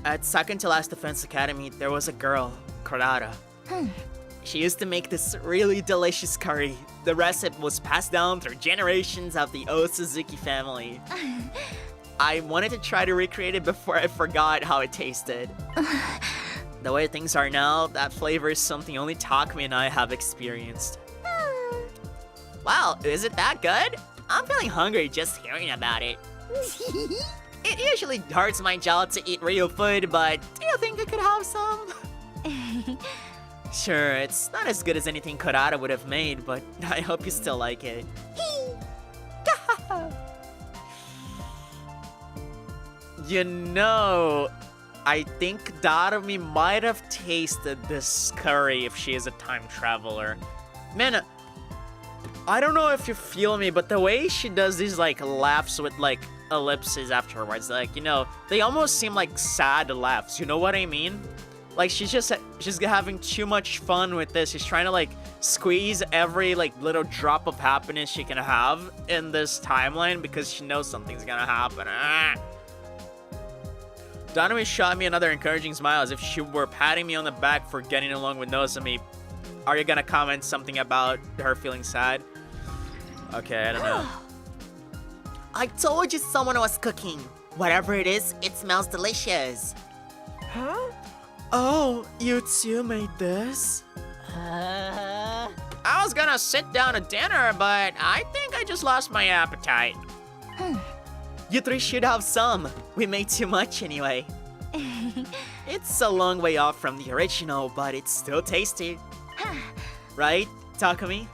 At second to last defense academy, there was a girl, Kurata. She used to make this really delicious curry. The recipe was passed down through generations of the Suzuki family. I wanted to try to recreate it before I forgot how it tasted. The way things are now, that flavor is something only Takumi and I have experienced. Wow, is it that good? I'm feeling hungry just hearing about it. It usually hurts my jaw to eat real food, but do you think I could have some? Sure, it's not as good as anything Kurata would have made, but I hope you still like it. You know, I think Darumi might have tasted this curry if she is a time traveler. Man, I don't know if you feel me, but the way she does these, like, laughs with, like, ellipses afterwards, like, you know, they almost seem like sad laughs, you know what I mean? Like, she's having too much fun with this. She's trying to, like, squeeze every, like, little drop of happiness she can have in this timeline because she knows something's gonna happen. Darumi shot me another encouraging smile as if she were patting me on the back for getting along with Nozomi. Are you gonna comment something about her feeling sad? Okay, I don't know. I told you someone was cooking. Whatever it is, it smells delicious. Huh? Oh, you two made this? I was gonna sit down to dinner, but I think I just lost my appetite. You three should have some. We made too much anyway. It's a long way off from the original, but it's still tasty. Right, Takumi?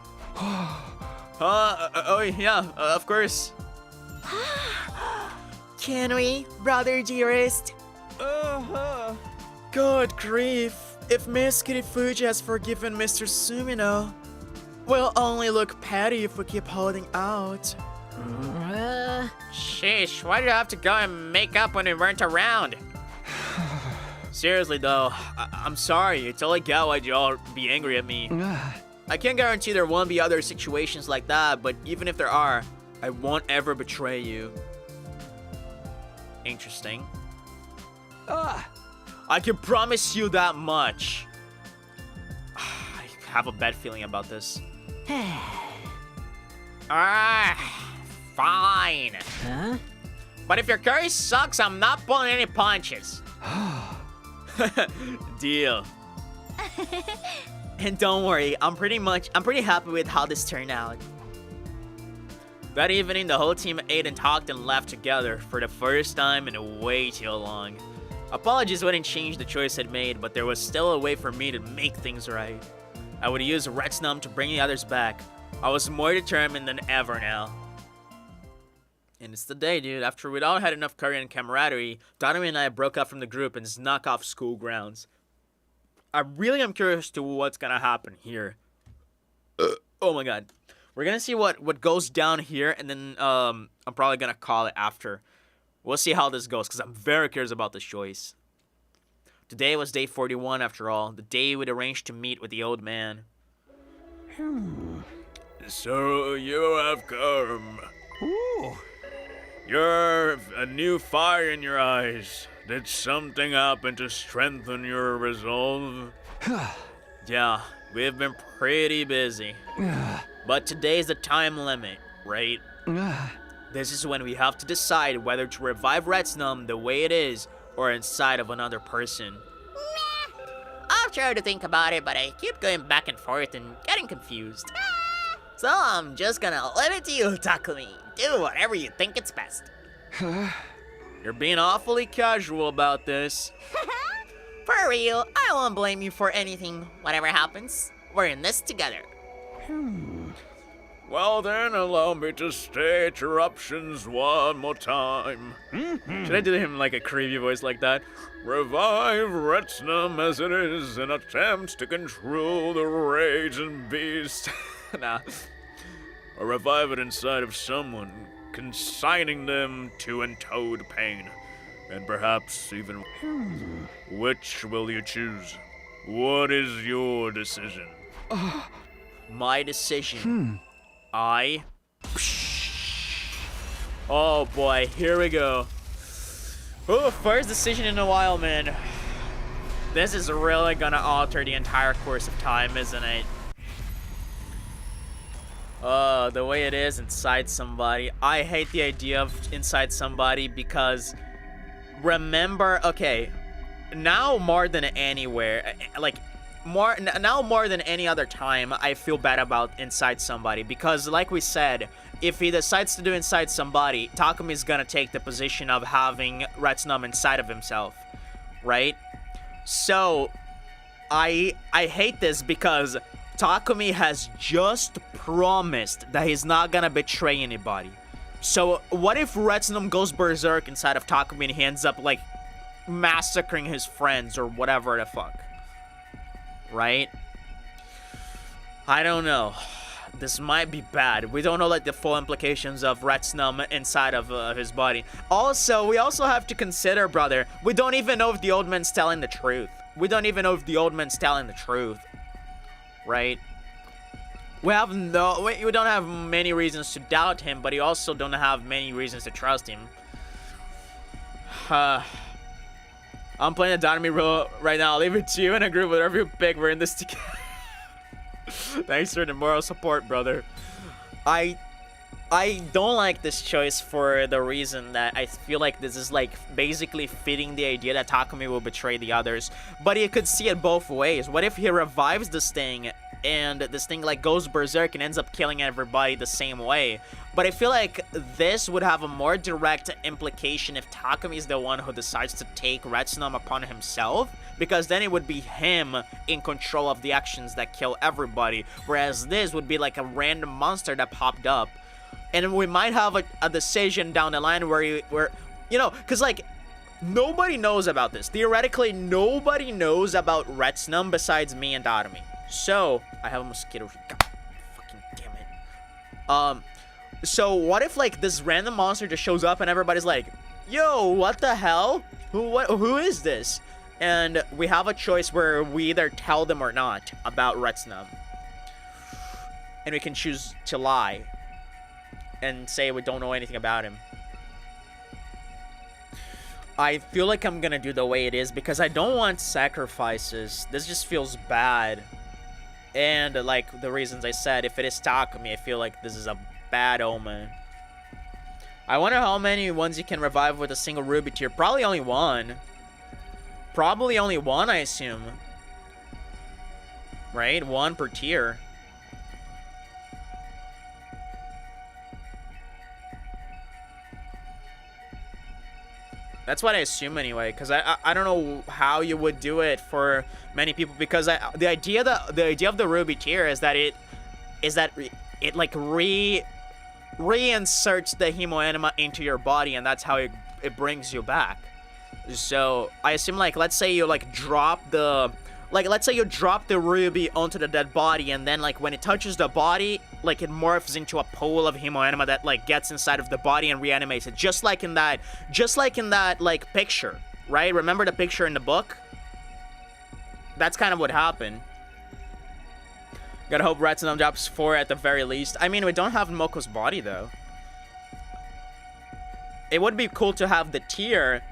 Oh yeah, of course. Can we, brother dearest? Good grief. If Miss Kirifuji has forgiven Mr. Sumino, we'll only look petty if we keep holding out. Sheesh, why did you have to go and make up when we weren't around? Seriously though, I'm sorry. I totally get why y'all be angry at me. I can't guarantee there won't be other situations like that, but even if there are, I won't ever betray you. Interesting. I can promise you that much. I have a bad feeling about this. Fine. Huh? But if your curry sucks, I'm not pulling any punches. Deal. And don't worry, I'm pretty happy with how this turned out. That evening, the whole team ate and talked and laughed together for the first time in way too long. Apologies wouldn't change the choice I'd made, but there was still a way for me to make things right. I would use Retsnum to bring the others back. I was more determined than ever now. And it's the day, dude. After we'd all had enough curry and camaraderie, Darumi and I broke up from the group and snuck off school grounds. I really am curious to what's gonna happen here. Oh my god. We're gonna see what goes down here, and then I'm probably gonna call it after. We'll see how this goes, because I'm very curious about this choice. Today was day 41 after all, the day we'd arranged to meet with the old man. So you have come. Ooh. You're a new fire in your eyes. Did something happen to strengthen your resolve? Yeah, we've been pretty busy. But today's the time limit, right? This is when we have to decide whether to revive Retsnum the way it is or inside of another person. I've tried to think about it, but I keep going back and forth and getting confused. So I'm just gonna leave it to you, Takumi. Do whatever you think it's best. You're being awfully casual about this. For real, I won't blame you for anything. Whatever happens, we're in this together. Well then, allow me to state your options one more time. Should I do him like a creepy voice like that? Revive Retsnum as it is in attempt to control the raging beast. Nah. Or revive it inside of someone, consigning them to untold pain. And perhaps even... Which will you choose? What is your decision? My decision. Oh boy, here we go. Oh, first decision in a while, man. This is really gonna alter the entire course of time, isn't it? The way it is inside somebody. I hate the idea of inside somebody because remember, okay, now more than anywhere, now more than any other time, I feel bad about inside somebody because, like we said, if he decides to do inside somebody, Takumi's gonna take the position of having Retsnum inside of himself, right? So, I hate this because Takumi has just promised that he's not gonna betray anybody. So, what if Retsnum goes berserk inside of Takumi and he ends up, like, massacring his friends or whatever the fuck? Right? I don't know. This might be bad. We don't know like the full implications of Retsnum inside of his body. Also, we also have to consider, brother, we don't even know if the old man's telling the truth. We don't even know if the old man's telling the truth. Right? We don't have many reasons to doubt him, but we also don't have many reasons to trust him. I'm playing the Dynami role right now. I'll leave it to you and agree with whatever you pick. We're in this together. Thanks for the moral support, brother. I don't like this choice for the reason that I feel like this is like basically fitting the idea that Takumi will betray the others. But you could see it both ways. What if he revives this thing and this thing like goes berserk and ends up killing everybody the same way? But I feel like this would have a more direct implication if Takumi is the one who decides to take Retsnum upon himself, because then it would be him in control of the actions that kill everybody, whereas this would be like a random monster that popped up. And we might have a decision down the line where you know, because like nobody knows about this. Theoretically, nobody knows about Retsnum besides me and Tatami. So I have a mosquito. God, fucking damn it. So what if like this random monster just shows up and everybody's like, yo, what the hell? Who is this? And we have a choice where we either tell them or not about Retsnum. And we can choose to lie and say we don't know anything about him. I feel like I'm gonna do the way it is because I don't want sacrifices. This just feels bad. And like the reasons I said, if it is Takumi, I feel like this is a bad omen. I wonder how many ones you can revive with a single ruby tier. Probably only one. Probably only one, I assume. Right? One per tier. That's what I assume anyway, because I don't know how you would do it for many people, because the idea of the ruby tier is that it like reinserts the hemoenema into your body, and that's how it brings you back. So I assume, like, let's say you like drop the Like, let's say you drop the ruby onto the dead body, and then, like, when it touches the body, like, it morphs into a pool of hemoanima that, like, gets inside of the body and reanimates it. Just like in that, like, picture, right? Remember the picture in the book? That's kind of what happened. Gotta hope Ratsunam drops 4 at the very least. I mean, we don't have Moko's body, though. It would be cool to have the tier,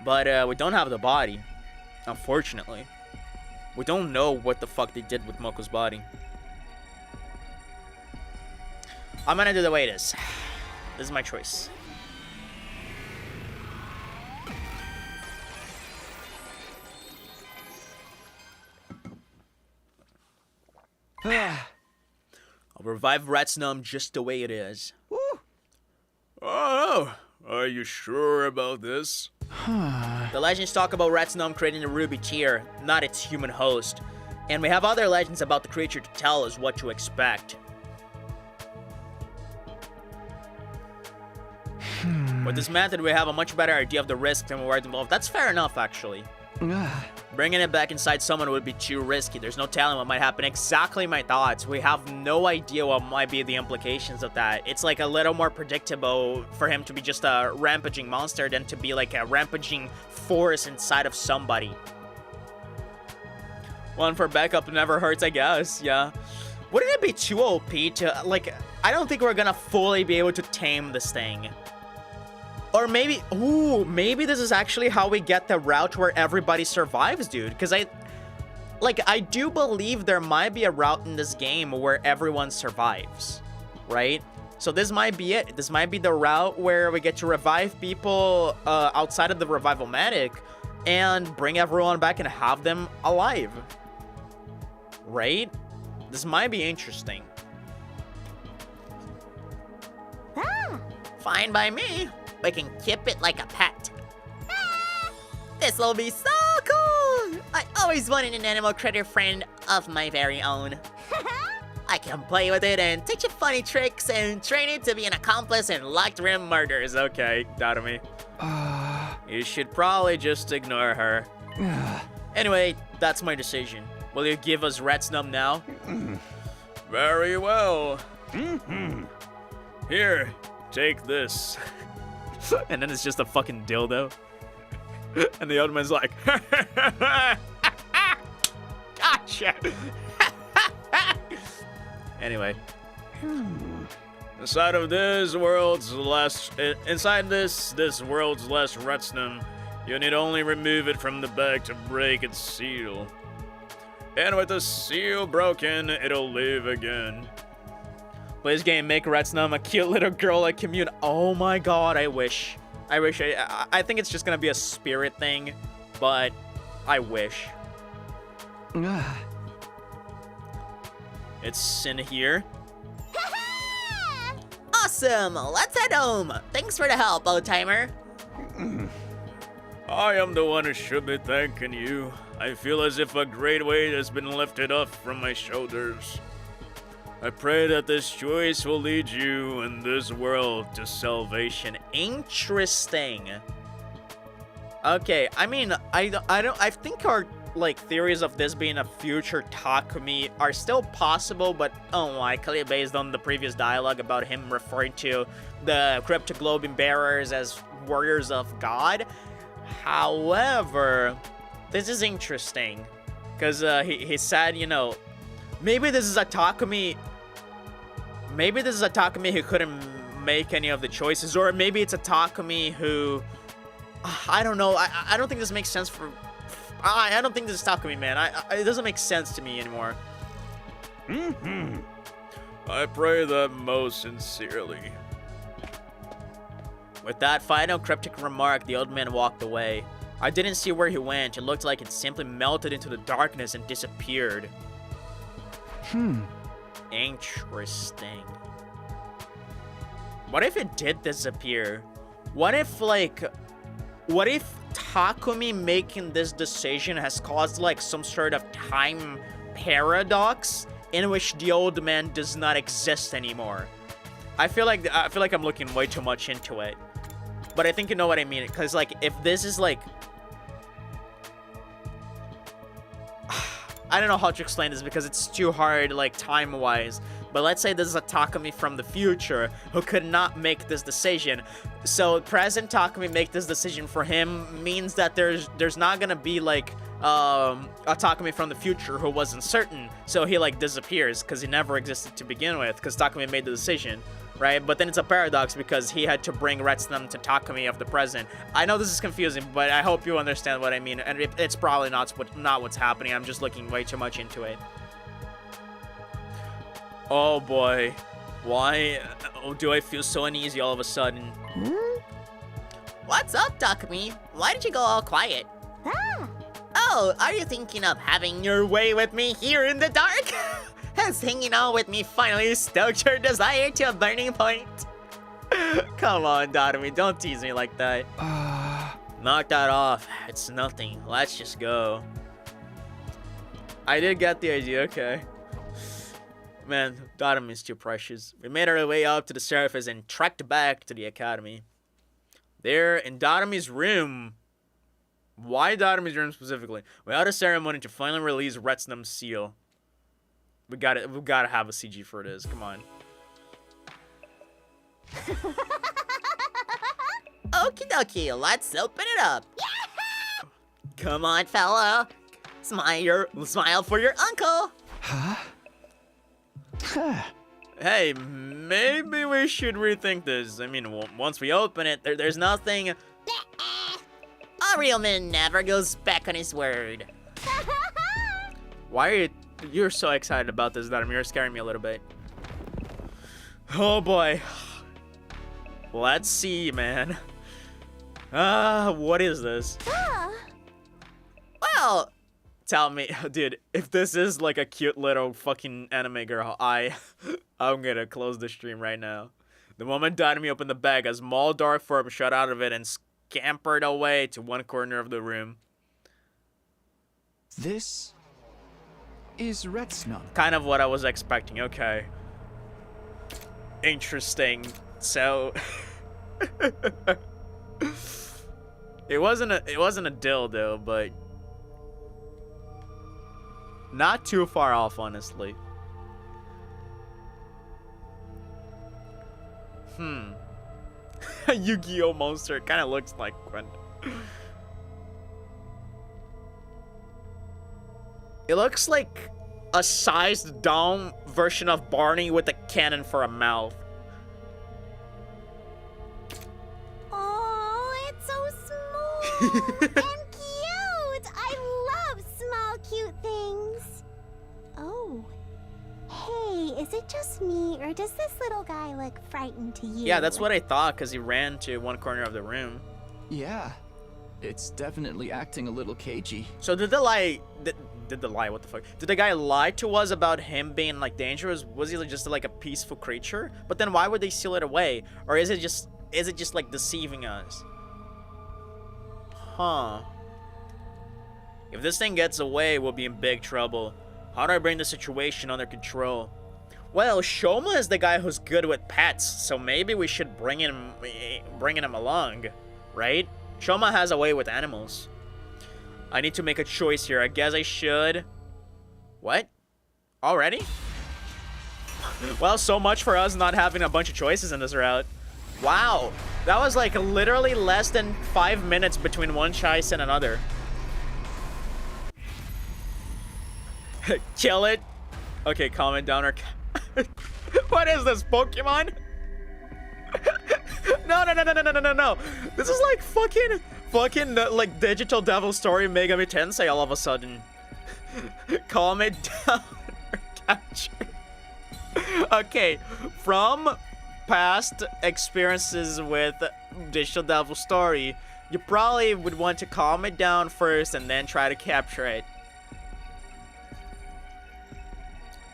but we don't have the body, unfortunately. We don't know what the fuck they did with Moko's body. I'm gonna do the way it is. This is my choice. I'll revive Ratsunam just the way it is. Oh, are you sure about this? The legends talk about Ratsunam creating the ruby tier, not its human host. And we have other legends about the creature to tell us what to expect. With this method, we have a much better idea of the risk and rewards involved. That's fair enough, actually. Bringing it back inside someone would be too risky. There's no telling what might happen. Exactly my thoughts. We have no idea what might be the implications of that. It's like a little more predictable for him to be just a rampaging monster than to be like a rampaging force inside of somebody. One for backup never hurts, I guess. Yeah. Wouldn't it be too OP to, like, I don't think we're gonna fully be able to tame this thing. Or maybe, ooh, maybe this is actually how we get the route where everybody survives, dude. Because I do believe there might be a route in this game where everyone survives, right? So this might be it. This might be the route where we get to revive people outside of the revival-matic and bring everyone back and have them alive, right? This might be interesting. Fine by me. We can keep it like a pet. This'll be so cool! I always wanted an animal critter friend of my very own. I can play with it and teach it funny tricks and train it to be an accomplice in locked room murders. Okay, Darumi. You should probably just ignore her. Anyway, that's my decision. Will you give us Ratsunam now? Very well. Here, take this. And then it's just a fucking dildo. And the other man's like, gotcha. Anyway. Inside this world's last Ratsunam, you need only remove it from the bag to break its seal. And with the seal broken, it'll live again. Please game, make Ratsunam a cute little girl like Commune. Oh my god, I wish. I think it's just gonna be a spirit thing, but I wish. It's in here. Awesome! Let's head home! Thanks for the help, old timer. I am the one who should be thanking you. I feel as if a great weight has been lifted off from my shoulders. I pray that this choice will lead you and this world to salvation. Interesting. Okay, I mean, I think our like theories of this being a future Takumi are still possible, but unlikely based on the previous dialogue about him referring to the Cryptoglobin bearers as warriors of God. However, this is interesting because he said, you know, maybe this is a Takumi. Maybe this is a Takumi who couldn't make any of the choices, or maybe it's a Takumi who, I don't know. I don't think this makes sense for. I don't think this is Takumi, man. It doesn't make sense to me anymore. I pray that most sincerely. With that final cryptic remark, the old man walked away. I didn't see where he went. It looked like it simply melted into the darkness and disappeared. Interesting. What if it did disappear? What if Takumi making this decision has caused like some sort of time paradox in which the old man does not exist anymore? I feel like I'm looking way too much into it. But I think you know what I mean, because like if this is like I don't know how to explain this because it's too hard, like, time-wise. But let's say this is a Takumi from the future who could not make this decision. So present Takumi make this decision for him means that there's not gonna be like a Takumi from the future who wasn't certain. So he like disappears because he never existed to begin with because Takumi made the decision, right? But then it's a paradox because he had to bring Retsnam to Takumi of the present. I know this is confusing, but I hope you understand what I mean. And it's probably not what's happening. I'm just looking way too much into it. Oh boy, why do I feel so uneasy all of a sudden? What's up, Takumi? Why did you go all quiet? Oh, are you thinking of having your way with me here in the dark? Has hanging out with me finally stoked your desire to a burning point? Come on, Takumi, don't tease me like that. Knock that off. It's nothing. Let's just go. I did get the idea, okay. Man, Takumi is too precious. We made our way up to the surface and trekked back to the academy. There, in Takumi's room. Why Takumi's room specifically? We had a ceremony to finally release Retsnam's seal. We gotta have a CG for this. Come on. Okie dokie, let's open it up. Come on, fella. Smile for your uncle. Hey, maybe we should rethink this. I mean, once we open it, there's nothing... A real man never goes back on his word. Why are you're so excited about this, Takumi? You're scaring me a little bit. Oh boy. Let's see, man. What is this? Well... Tell me, dude, if this is like a cute little fucking anime girl, I'm gonna close the stream right now. The moment Takumi opened the bag, a small dark form shot out of it and scampered away to one corner of the room. This is Retsnam. Kind of what I was expecting, okay. Interesting. So it wasn't a dildo, but not too far off, honestly. Yu-Gi-Oh monster. Kind of looks like one. It looks like a sized down version of Barney with a cannon for a mouth. Oh, it's so small and cute. I love small, cute things. Oh. Hey, is it just me, or does this little guy look frightened to you? Yeah, that's what I thought, because he ran to one corner of the room. Yeah, it's definitely acting a little cagey. So did the lie... Did the lie? What the fuck? Did the guy lie to us about him being, like, dangerous? Was he just, like, a peaceful creature? But then why would they seal it away? Or is it just, like, deceiving us? Huh. If this thing gets away, we'll be in big trouble. How do I bring the situation under control? Well, Shoma is the guy who's good with pets, so maybe we should bring him along, right? Shoma has a way with animals. I need to make a choice here. I guess I should... What? Already? Well, so much for us not having a bunch of choices in this route. Wow. That was like literally less than 5 minutes between one choice and another. Kill it. Okay, comment down or... What is this, Pokemon? No. This is like fucking like Digital Devil Story Megami Tensei all of a sudden. Calm it down or capture. Okay, from past experiences with Digital Devil Story, you probably would want to calm it down first and then try to capture it.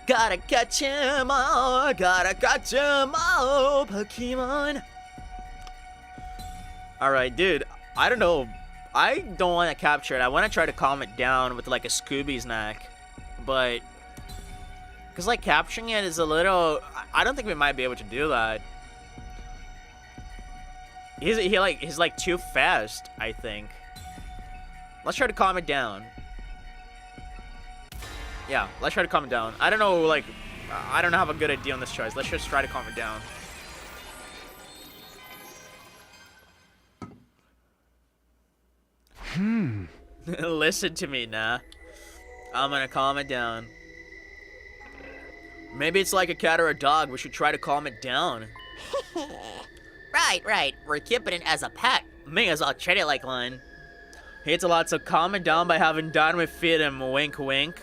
Gotta catch 'em all, Pokemon. Alright, dude, I don't know. I don't want to capture it. I want to try to calm it down with like a Scooby's knack. But, because like capturing it is a little, I don't think we might be able to do that. He's like too fast, I think. Let's try to calm it down. Yeah, let's try to calm it down. I don't know, like, I don't have a good idea on this choice. Let's just try to calm it down. Listen to me, nah. I'm gonna calm it down. Maybe it's like a cat or a dog. We should try to calm it down. Right. We're keeping it as a pet. May as well treat it like one. Hates a lot, so calm it down by having Dynamite feed him. Wink, wink.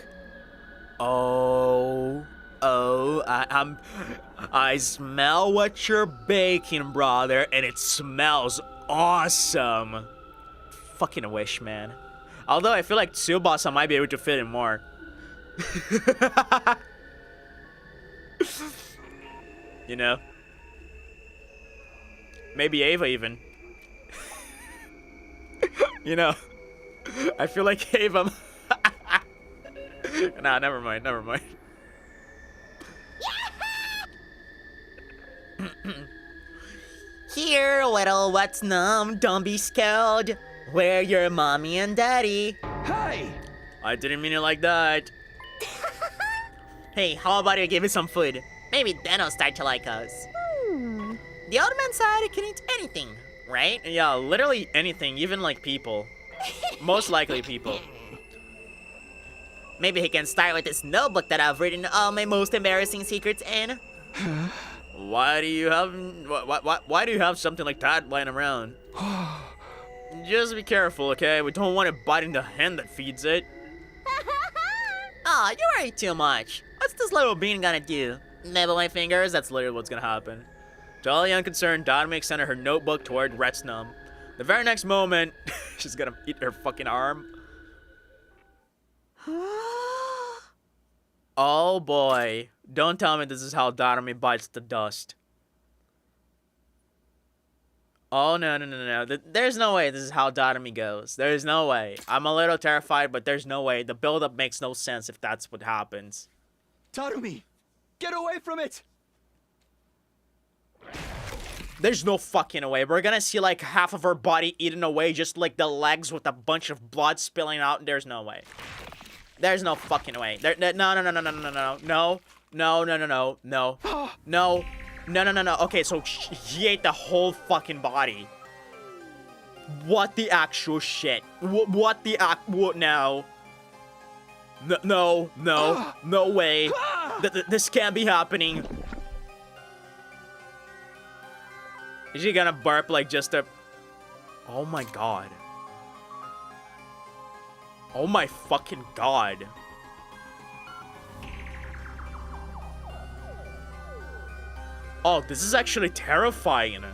I smell what you're baking, brother, and it smells awesome. Fucking wish, man. Although I feel like Tsubasa might be able to fit in more. You know? Maybe Ava even. You know? I feel like Ava. Nah, never mind. Here, little what's numb, don't be scared. We're your mommy and daddy. Hey! I didn't mean it like that. Hey, how about you give us some food? Maybe then I'll start to like us. The old man said he can eat anything, right? Yeah, literally anything, even like people. Most likely people. Maybe he can start with this notebook that I've written all my most embarrassing secrets in. Why do you have something like that lying around? Just be careful, okay? We don't want it biting the hand that feeds it. Aw, you worry too much. What's this little bean gonna do? Nibble my fingers? That's literally what's gonna happen. Totally unconcerned, Dynamite extended her notebook toward Retsnum. The very next moment, she's gonna eat her fucking arm. Oh boy. Don't tell me this is how Dynamite bites the dust. Oh, no. There's no way this is how Dynamite goes. There's no way. I'm a little terrified, but there's no way. The build-up makes no sense if that's what happens. Tarumi, get away from it! There's no fucking way. We're gonna see like half of her body eaten away, just like the legs with a bunch of blood spilling out. There's no way. There's no fucking way. No. Okay, so he ate the whole fucking body. What the actual shit? What now? No way. This can't be happening. Is she gonna burp like just a... Oh my god. Oh my fucking god. Oh, this is actually terrifying.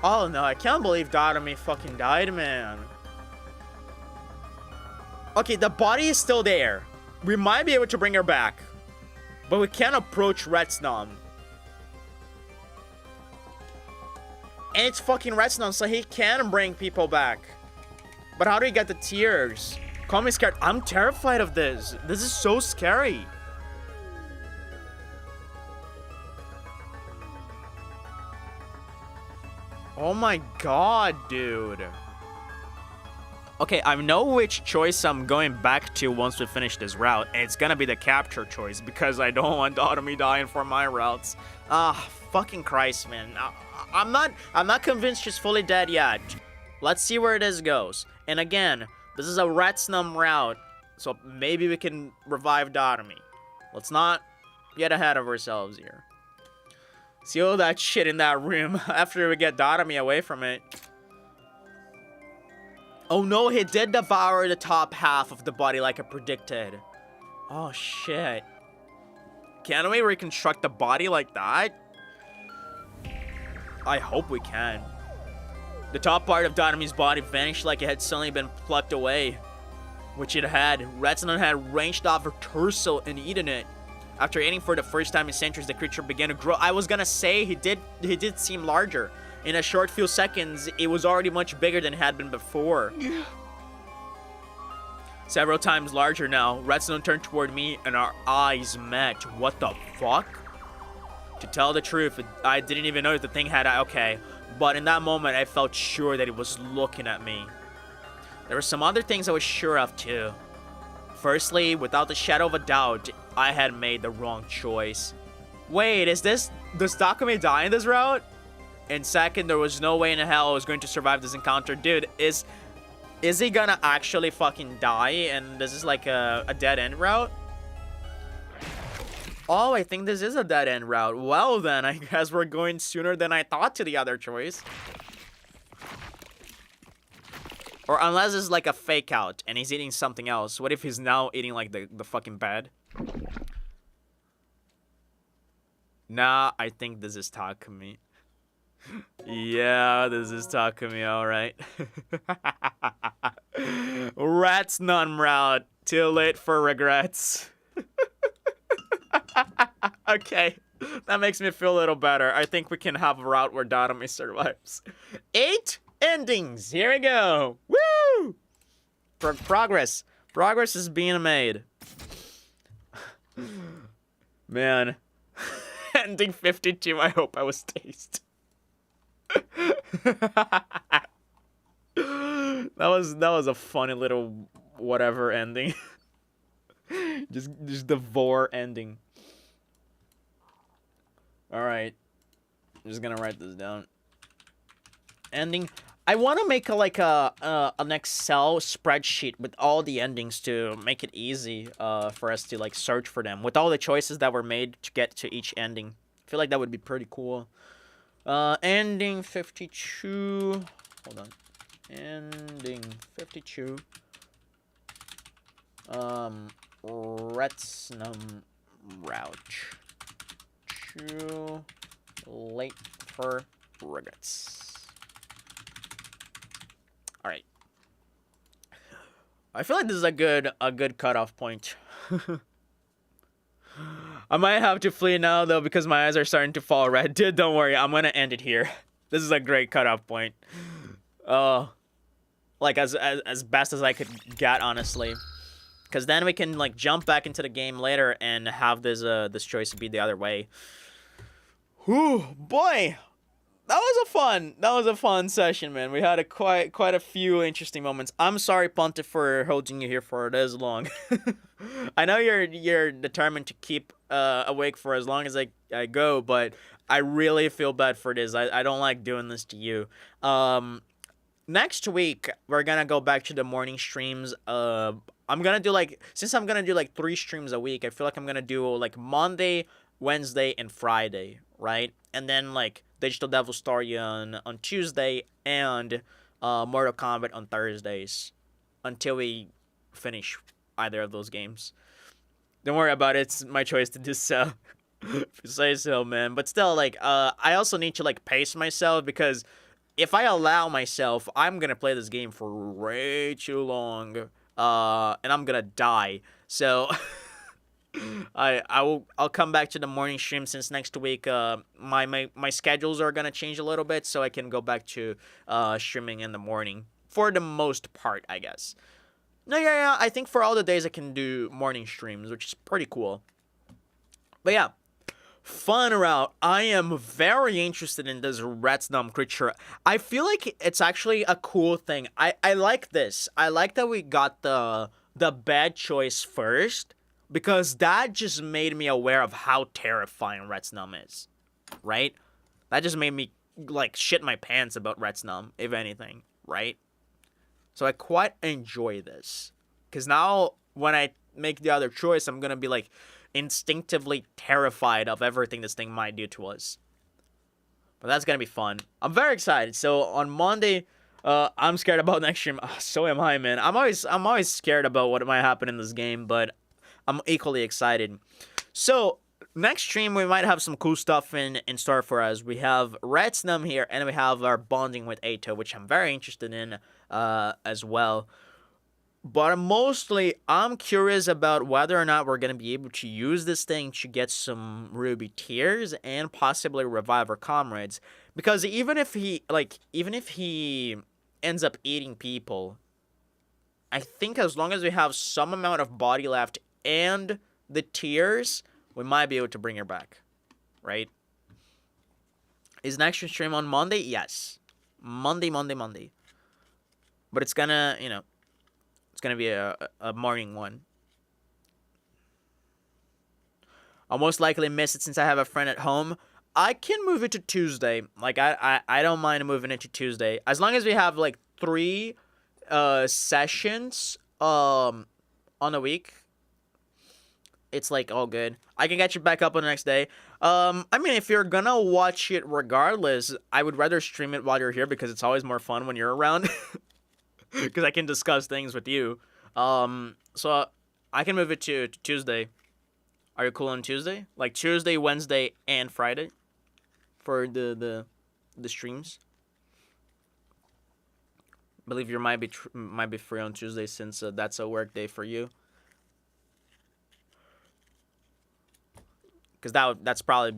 Oh no, I can't believe Dynamite fucking died, man. Okay, the body is still there. We might be able to bring her back. But we can't approach Retsnum. And it's fucking Retsnum, so he can bring people back. But how do we get the tears? Call me scared. I'm terrified of this. This is so scary. Oh my god, dude. Okay, I know which choice I'm going back to once we finish this route, and it's gonna be the capture choice because I don't want Dotami dying for my routes. Ah, fucking Christ, man. I'm not convinced she's fully dead yet. Let's see where this goes. And again, this is a Retsnum route, so maybe we can revive Dotami. Let's not get ahead of ourselves here. See all that shit in that room after we get Dotami away from it. Oh no, he did devour the top half of the body like I predicted. Oh shit. Can we reconstruct the body like that? I hope we can. The top part of Dotami's body vanished like it had suddenly been plucked away. Which it had. Retsnum had wrenched off her torso and eaten it. After eating for the first time in centuries, the creature began to grow. I was gonna say he did seem larger. In a short few seconds, it was already much bigger than it had been before. Several times larger now, Retsnum turned toward me and our eyes met. What the fuck? To tell the truth, I didn't even know that the thing had... Okay, but in that moment, I felt sure that it was looking at me. There were some other things I was sure of too. Firstly, without the shadow of a doubt, I had made the wrong choice. Wait, does Takumi die in this route? And second, there was no way in hell I was going to survive this encounter. Dude, is he gonna actually fucking die? And this is like a dead end route? Oh, I think this is a dead end route. Well then, I guess we're going sooner than I thought to the other choice. Or unless it's like a fake out and he's eating something else. What if he's now eating like the fucking bed? Nah, I think this is Takumi. Yeah, this is Takumi, alright. Rat's Num route. Too late for regrets. Okay, that makes me feel a little better. I think we can have a route where Datami survives. 8 endings. Here we go. Woo! Progress. Progress is being made. Man. Ending 52. I hope I was tased. that was a funny little whatever ending. just the vor ending. All right, I'm just gonna write this down. Ending. I want to make an Excel spreadsheet with all the endings to make it easy for us to like search for them with all the choices that were made to get to each ending. I feel like that would be pretty cool. Ending 52. Hold on. Ending 52. Retsnum route. Too late for regrets. All right. I feel like this is a good cutoff point. I might have to flee now though because my eyes are starting to fall red. Dude, don't worry. I'm gonna end it here. This is a great cutoff point. Like as best as I could get, honestly. Because then we can like jump back into the game later and have this choice be the other way. Whew, boy, that was a fun session, man. We had quite a few interesting moments. I'm sorry, Ponte, for holding you here for this long. I know you're determined to keep awake for as long as I go, but I really feel bad for this. I don't like doing this to you. Next week we're gonna go back to the morning streams. I'm gonna do since I'm gonna do 3 streams a week. I feel like I'm gonna do Monday, Wednesday, and Friday, right? And then Digital Devil Story on Tuesday and Mortal Kombat on Thursdays until we finish either of those games. Don't worry about it. It's my choice to do so. If you say so, man. But still, I also need to pace myself because if I allow myself, I'm gonna play this game for way too long, and I'm gonna die. So I'll come back to the morning stream since next week my schedules are gonna change a little bit, so I can go back to streaming in the morning for the most part, I guess. No, yeah, I think for all the days I can do morning streams, which is pretty cool. But yeah, fun route. I am very interested in this Retsnum creature. I feel like it's actually a cool thing. I like this. I like that we got the bad choice first, because that just made me aware of how terrifying Retsnum is, right? That just made me shit my pants about Retsnum, if anything, right? So I quite enjoy this, because now when I make the other choice, I'm gonna be instinctively terrified of everything this thing might do to us. But that's gonna be fun. I'm very excited. So on Monday, I'm scared about next stream. So am I, man. I'm always scared about what might happen in this game, but I'm equally excited. So next stream, we might have some cool stuff in store for us. We have Retsnum here, and we have our bonding with Ato, which I'm very interested in as well. But mostly, I'm curious about whether or not we're going to be able to use this thing to get some Ruby Tears and possibly revive our comrades. Because even if he ends up eating people, I think as long as we have some amount of body left and the Tears, we might be able to bring her back, right? Is next stream on Monday? Yes. Monday. But it's gonna, it's gonna be a morning one. I'll most likely miss it since I have a friend at home. I can move it to Tuesday. Like, I don't mind moving it to Tuesday. As long as we have, like, 3 sessions on a week, it's, like, all good. I can get you back up on the next day. I mean, if you're gonna watch it regardless, I would rather stream it while you're here because it's always more fun when you're around. Because I can discuss things with you. So I can move it to Tuesday. Are you cool on Tuesday? Like Tuesday, Wednesday, and Friday for the streams. I believe you might be free on Tuesday since that's a work day for you. Cause that's probably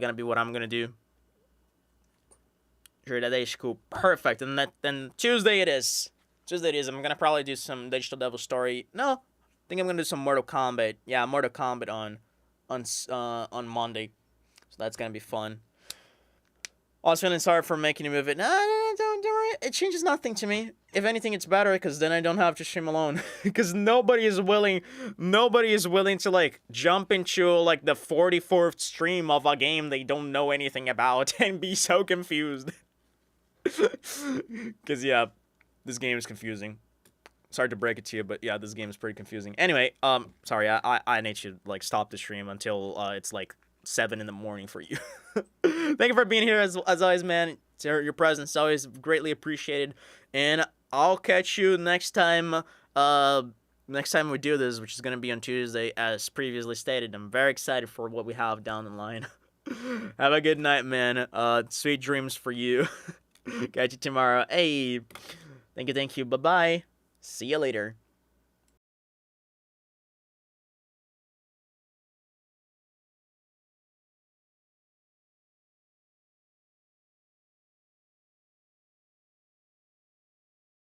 gonna be what I'm gonna do. Sure, that day is cool, perfect. And then Tuesday it is. Tuesday it is. I'm gonna probably do some Digital Devil Story. No, I think I'm gonna do some Mortal Kombat. Yeah, Mortal Kombat on Monday. So that's gonna be fun. I was feeling sorry for making you move it. No, don't worry. It changes nothing to me. If anything, it's better because then I don't have to stream alone. Because nobody is willing to like jump into like the 44th stream of a game they don't know anything about and be so confused. Because yeah, this game is confusing. Sorry to break it to you, but yeah, this game is pretty confusing. Anyway, sorry, I need to like stop the stream until it's like 7 in the morning for you. Thank you for being here as always, man. Your presence is always greatly appreciated, and I'll catch you next time. Next time we do this, which is gonna be on Tuesday, as previously stated. I'm very excited for what we have down the line. Have a good night, man. Sweet dreams for you. Catch you tomorrow. Hey, thank you. Bye bye. See you later.